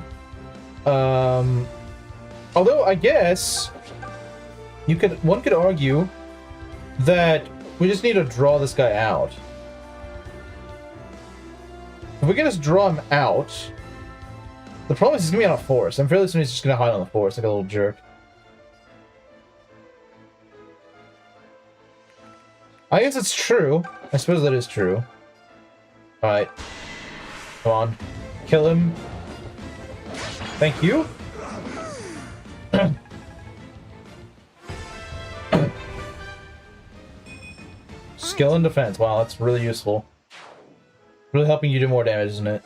Although I guess one could argue that we just need to draw this guy out. If we can just draw him out, the problem is he's gonna be on a forest. I'm fairly certain he's just gonna hide on the forest like a little jerk. I guess it's true. I suppose that is true. Alright. Come on. Kill him. Thank you. skill and defense. Wow, that's really useful. Really helping you do more damage, isn't it?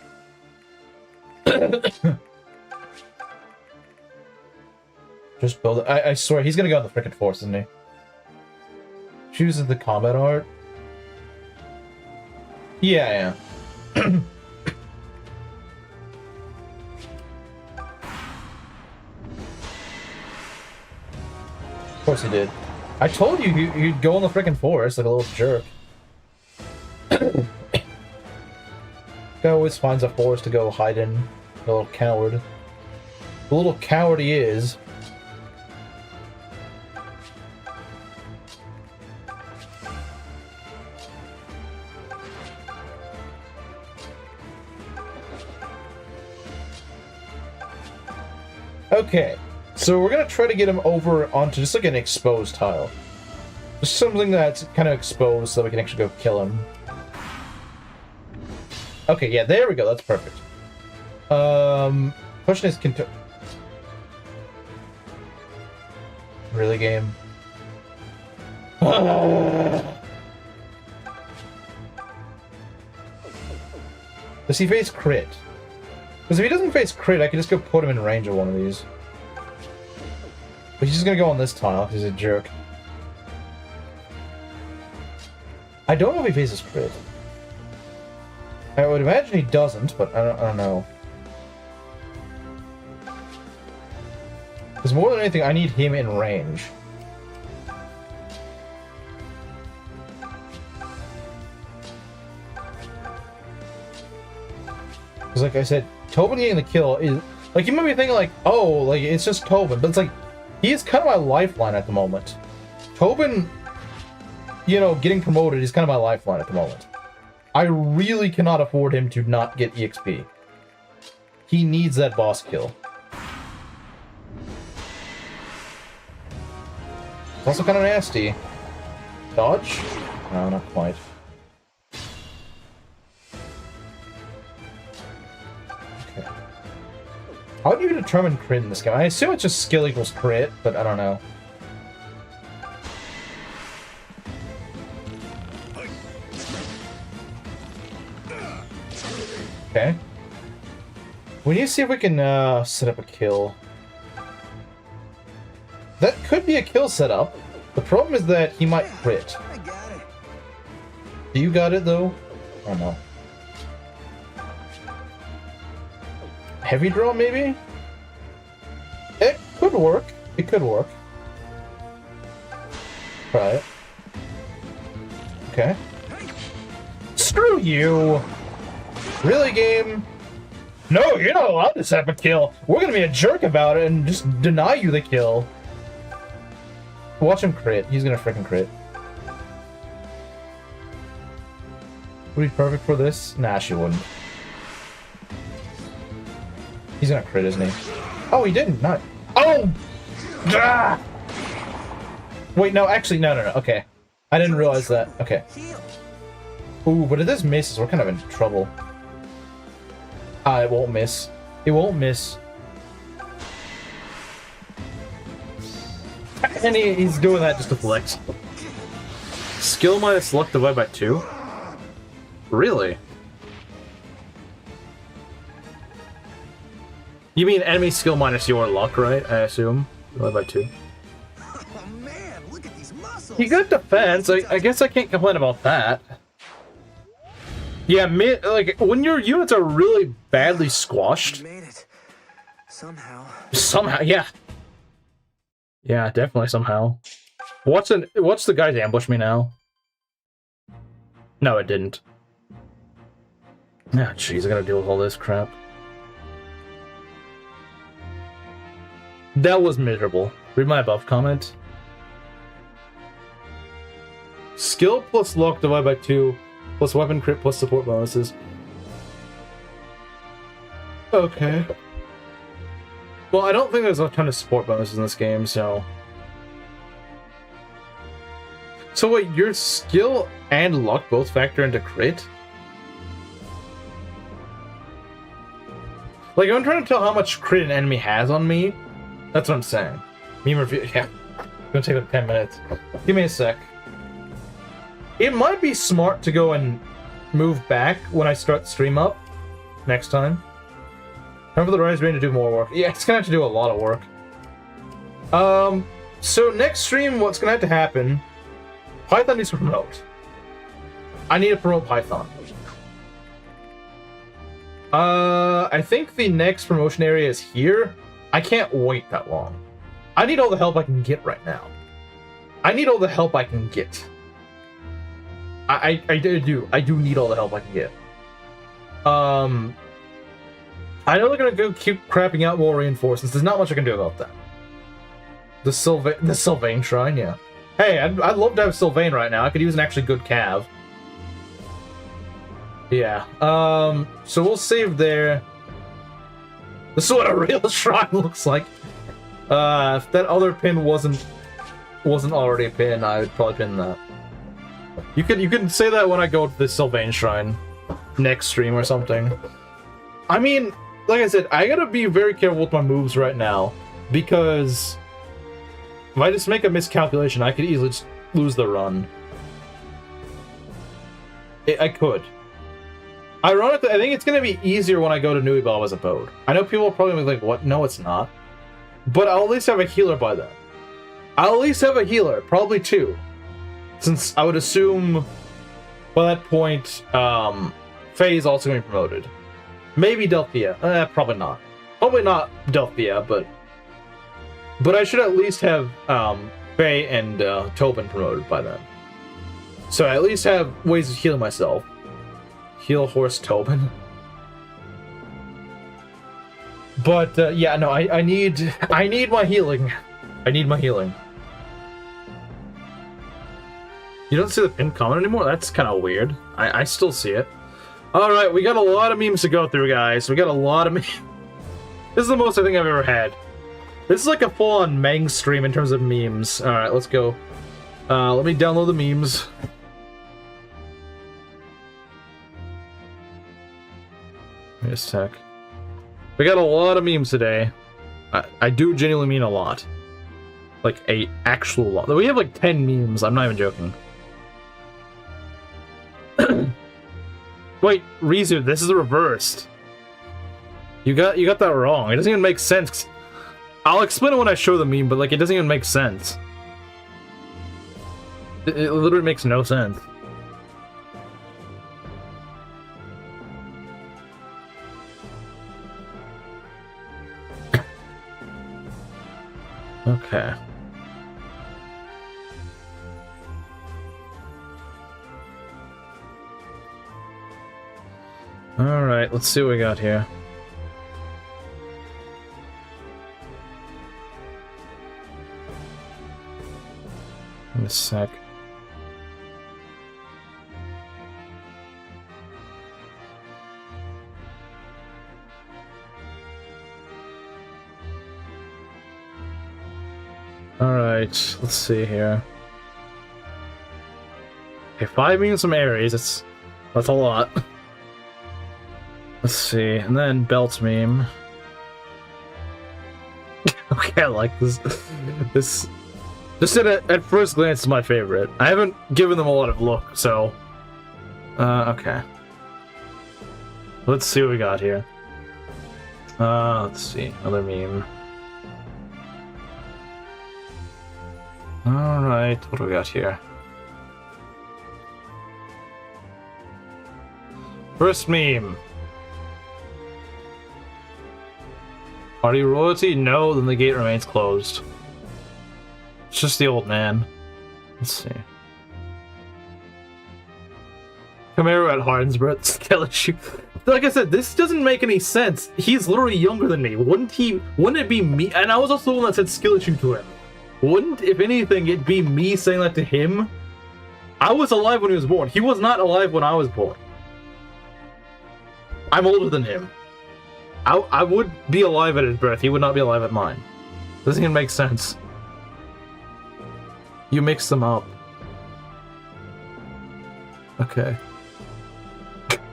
Just build it. I swear, he's gonna go on the frickin' force, isn't he? Chooses the combat art. Yeah. Of course he did. I told you you'd go on the frickin' forest like a little jerk. Guy always finds a forest to go hide in. The little coward. The little coward he is. Okay, so we're gonna try to get him over onto just like an exposed tile. Just something that's kind of exposed so that we can actually go kill him. Okay, yeah, there we go, that's perfect. Question is, really, game? Does he face crit? Because if he doesn't face crit, I can just go put him in range of one of these. But he's just gonna go on this tile because he's a jerk. I don't know if he faces crit. I would imagine he doesn't, but I don't know. Because more than anything, I need him in range. Because like I said, Tobin getting the kill is... Like, you might be thinking like, oh, like, it's just Tobin. But it's like, he is kind of my lifeline at the moment. Tobin, you know, getting promoted is kind of my lifeline at the moment. I really cannot afford him to not get EXP. He needs that boss kill. It's also kind of nasty. Dodge? No, not quite. Okay. How do you determine crit in this game? I assume it's just skill equals crit, but I don't know. Okay. We need to see if we can set up a kill. That could be a kill setup. The problem is that he might crit. I got it. Do you got it though? I don't know. Heavy draw maybe? It could work. It could work. Try it. Okay. Screw you! Really, game? No, you're not allowed to set up a kill. We're gonna be a jerk about it and just deny you the kill. Watch him crit. He's gonna freaking crit. Would he be perfect for this? Nah, she wouldn't. He's gonna crit, isn't he? Oh, he didn't. Not. Oh! Ah! Wait, no, actually, no. Okay. I didn't realize that. Okay. Ooh, but if this misses, we're kind of in trouble. Ah, it won't miss. It won't miss. And he's doing that just to flex. Skill minus luck divided by 2? Really? You mean enemy skill minus your luck, right? I assume. Divided by 2. Oh man, look at these muscles. You got defense. I guess I can't complain about that. Yeah, like when your units are really badly squashed. We made it. Somehow. Somehow, yeah. Yeah, definitely somehow. Watch the guys ambush me now. No, it didn't. Ah, jeez, I gotta deal with all this crap. That was miserable. Read my above comment. Skill plus luck divided by 2, plus weapon crit plus support bonuses. Okay. Well, I don't think there's a ton of support bonuses in this game, so... So wait, your skill and luck both factor into crit? Like, I'm trying to tell how much crit an enemy has on me. That's what I'm saying. Meme review, yeah. It's gonna take like 10 minutes. Give me a sec. It might be smart to go and move back when I start stream up next time. Time for the Rise Rain to do more work. Yeah, it's gonna have to do a lot of work. So next stream, what's gonna have to happen? Python needs to promote. I need to promote Python. I think the next promotion area is here. I can't wait that long. I need all the help I can get right now. I need all the help I can get. I do need all the help I can get. I know they're gonna go keep crapping out more reinforcements. There's not much I can do about that. The Sylvain Shrine, yeah. Hey, I'd love to have Sylvain right now. I could use an actually good cav. Yeah. So we'll save there. This is what a real shrine looks like. If that other pin wasn't already a pin, I would probably pin that. You can say that when I go to the Sylvain Shrine next stream or something. I mean, like I said, I gotta be very careful with my moves right now, because if I just make a miscalculation, I could easily just lose the run. I could. Ironically, I think it's gonna be easier when I go to Nui Baba's abode. I know people are probably like, what? No, it's not. But I'll at least have a healer by then. I'll at least have a healer, probably two. Since I would assume by that point, Faye is also going to be promoted. Maybe Delphia. Probably not. Probably not Delphia, but I should at least have Faye and Tobin promoted by then. So I at least have ways of healing myself. Heal horse Tobin. But yeah, no, I need my healing. I need my healing. You don't see the pinned comment anymore? That's kind of weird. I still see it. Alright, we got a lot of memes to go through, guys. We got a lot of memes. This is the most I think I've ever had. This is like a full-on Mang stream in terms of memes. Alright, let's go. Let me download the memes. Wait a sec. We got a lot of memes today. I do genuinely mean a lot. Like, a actual lot. We have like 10 memes, I'm not even joking. Wait, Rizu, this is reversed. You got that wrong. It doesn't even make sense. I'll explain it when I show the meme, but like it doesn't even make sense. It literally makes no sense. Okay. Alright, let's see what we got here. In a sec. Alright, let's see here. Okay, 5 memes from Ares, that's a lot. Let's see, and then Belt's meme. Okay, I like this. This just at first glance is my favorite. I haven't given them a lot of look, so okay. Let's see what we got here. Let's see, another meme. Alright, what do we got here? First meme. Are you royalty? No, then the gate remains closed. It's just the old man. Let's see. Camaro at Harden's skeleton. Like I said, this doesn't make any sense. He's literally younger than me. Wouldn't it be me? And I was also the one that said skeleton to him. Wouldn't, if anything, it be me saying that to him? I was alive when he was born. He was not alive when I was born. I'm older than him. I would be alive at his birth. He would not be alive at mine. Doesn't even make sense. You mix them up. Okay.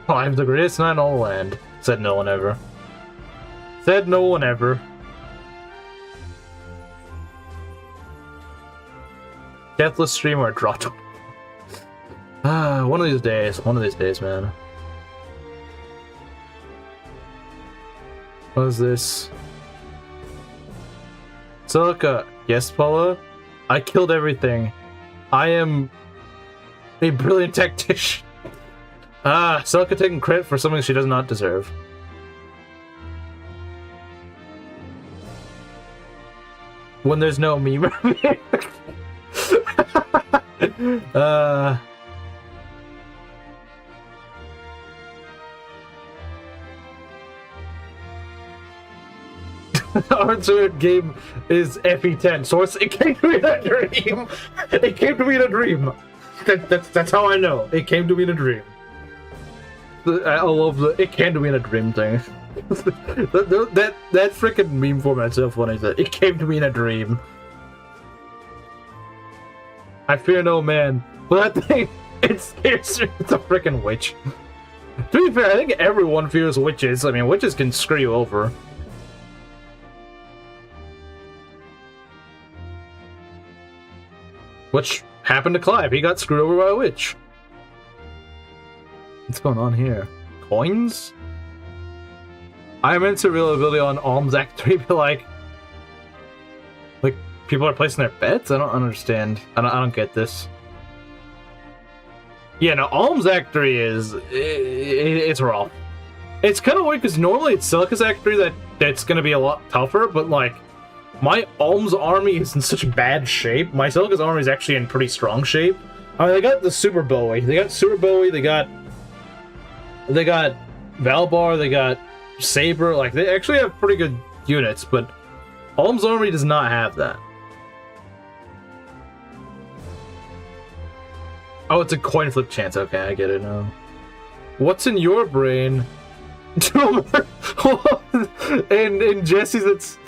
I'm the greatest knight in all the land. Said no one ever. Said no one ever. Deathless streamer dropped. One of these days, man. What is this? Celica, yes, Paula? I killed everything. I am a brilliant tactician. Celica taking credit for something she does not deserve. When there's no meme. Our third game is FE10. Source, it came to me in a dream. It came to me in a dream. That's how I know. It came to me in a dream. I love the it came to me in a dream thing. that freaking meme format's so funny. That it came to me in a dream. I fear no man. Well, that thing, it's a freaking witch. To be fair, I think everyone fears witches. I mean, witches can screw you over. Which happened to Clive. He got screwed over by a witch. What's going on here? Coins? I meant to real ability on Alms Act 3, but like people are placing their bets? I don't understand. I don't get this. Yeah, no, Alms Act 3 is it's rough. It's kind of weird because normally it's Celica's Act 3 that's gonna be a lot tougher, but like my Alms army is in such bad shape. My Celica's army is actually in pretty strong shape. I mean, they got the Super Bowie. They got Valbar, they got Saber. Like, they actually have pretty good units, but Alms army does not have that. Oh, it's a coin flip chance. Okay, I get it now. What's in your brain? and Jesse's, it's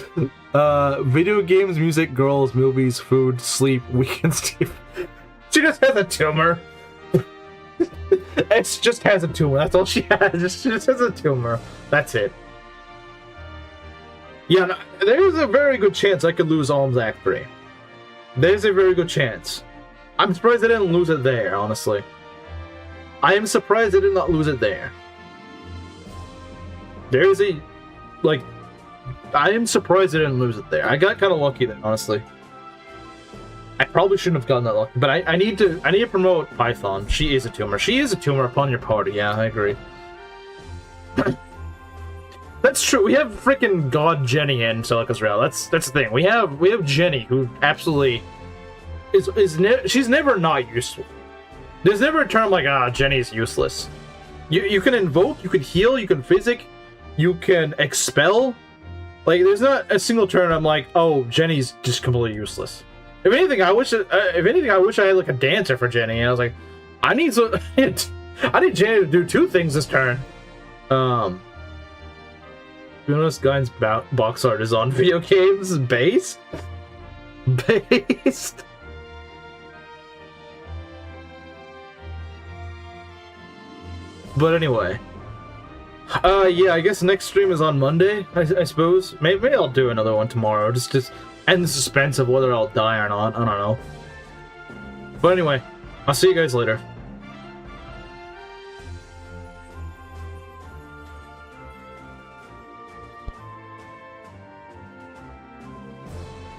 video games, music, girls, movies, food, sleep, weekends, TV. She just has a tumor. It just has a tumor. That's all she has. She just has a tumor. That's it. Yeah, no, there's a very good chance I could lose Alms Act 3. There's a very good chance. I'm surprised I didn't lose it there, honestly. I am surprised I did not lose it there. There is a... like... I am surprised I didn't lose it there. I got kind of lucky there, honestly. I probably shouldn't have gotten that lucky, but I need to promote Python. She is a tumor. She is a tumor upon your party. Yeah, I agree. That's true. We have freaking God Jenny in Celica's Realm. That's the thing. We have Jenny, who absolutely she's never not useful. There's never a term like Jenny's useless. You can invoke, you can heal, you can physic, you can expel. Like, there's not a single turn I'm like, oh, Jenny's just completely useless. If anything, I wish I had like a dancer for Jenny. And I was like, I need Jenny to do two things this turn. Jonas Guy's box art is on video games based. But anyway, yeah, I guess next stream is on Monday. I suppose maybe I'll do another one tomorrow. Just end the suspense of whether I'll die or not. I don't know. But anyway, I'll see you guys later.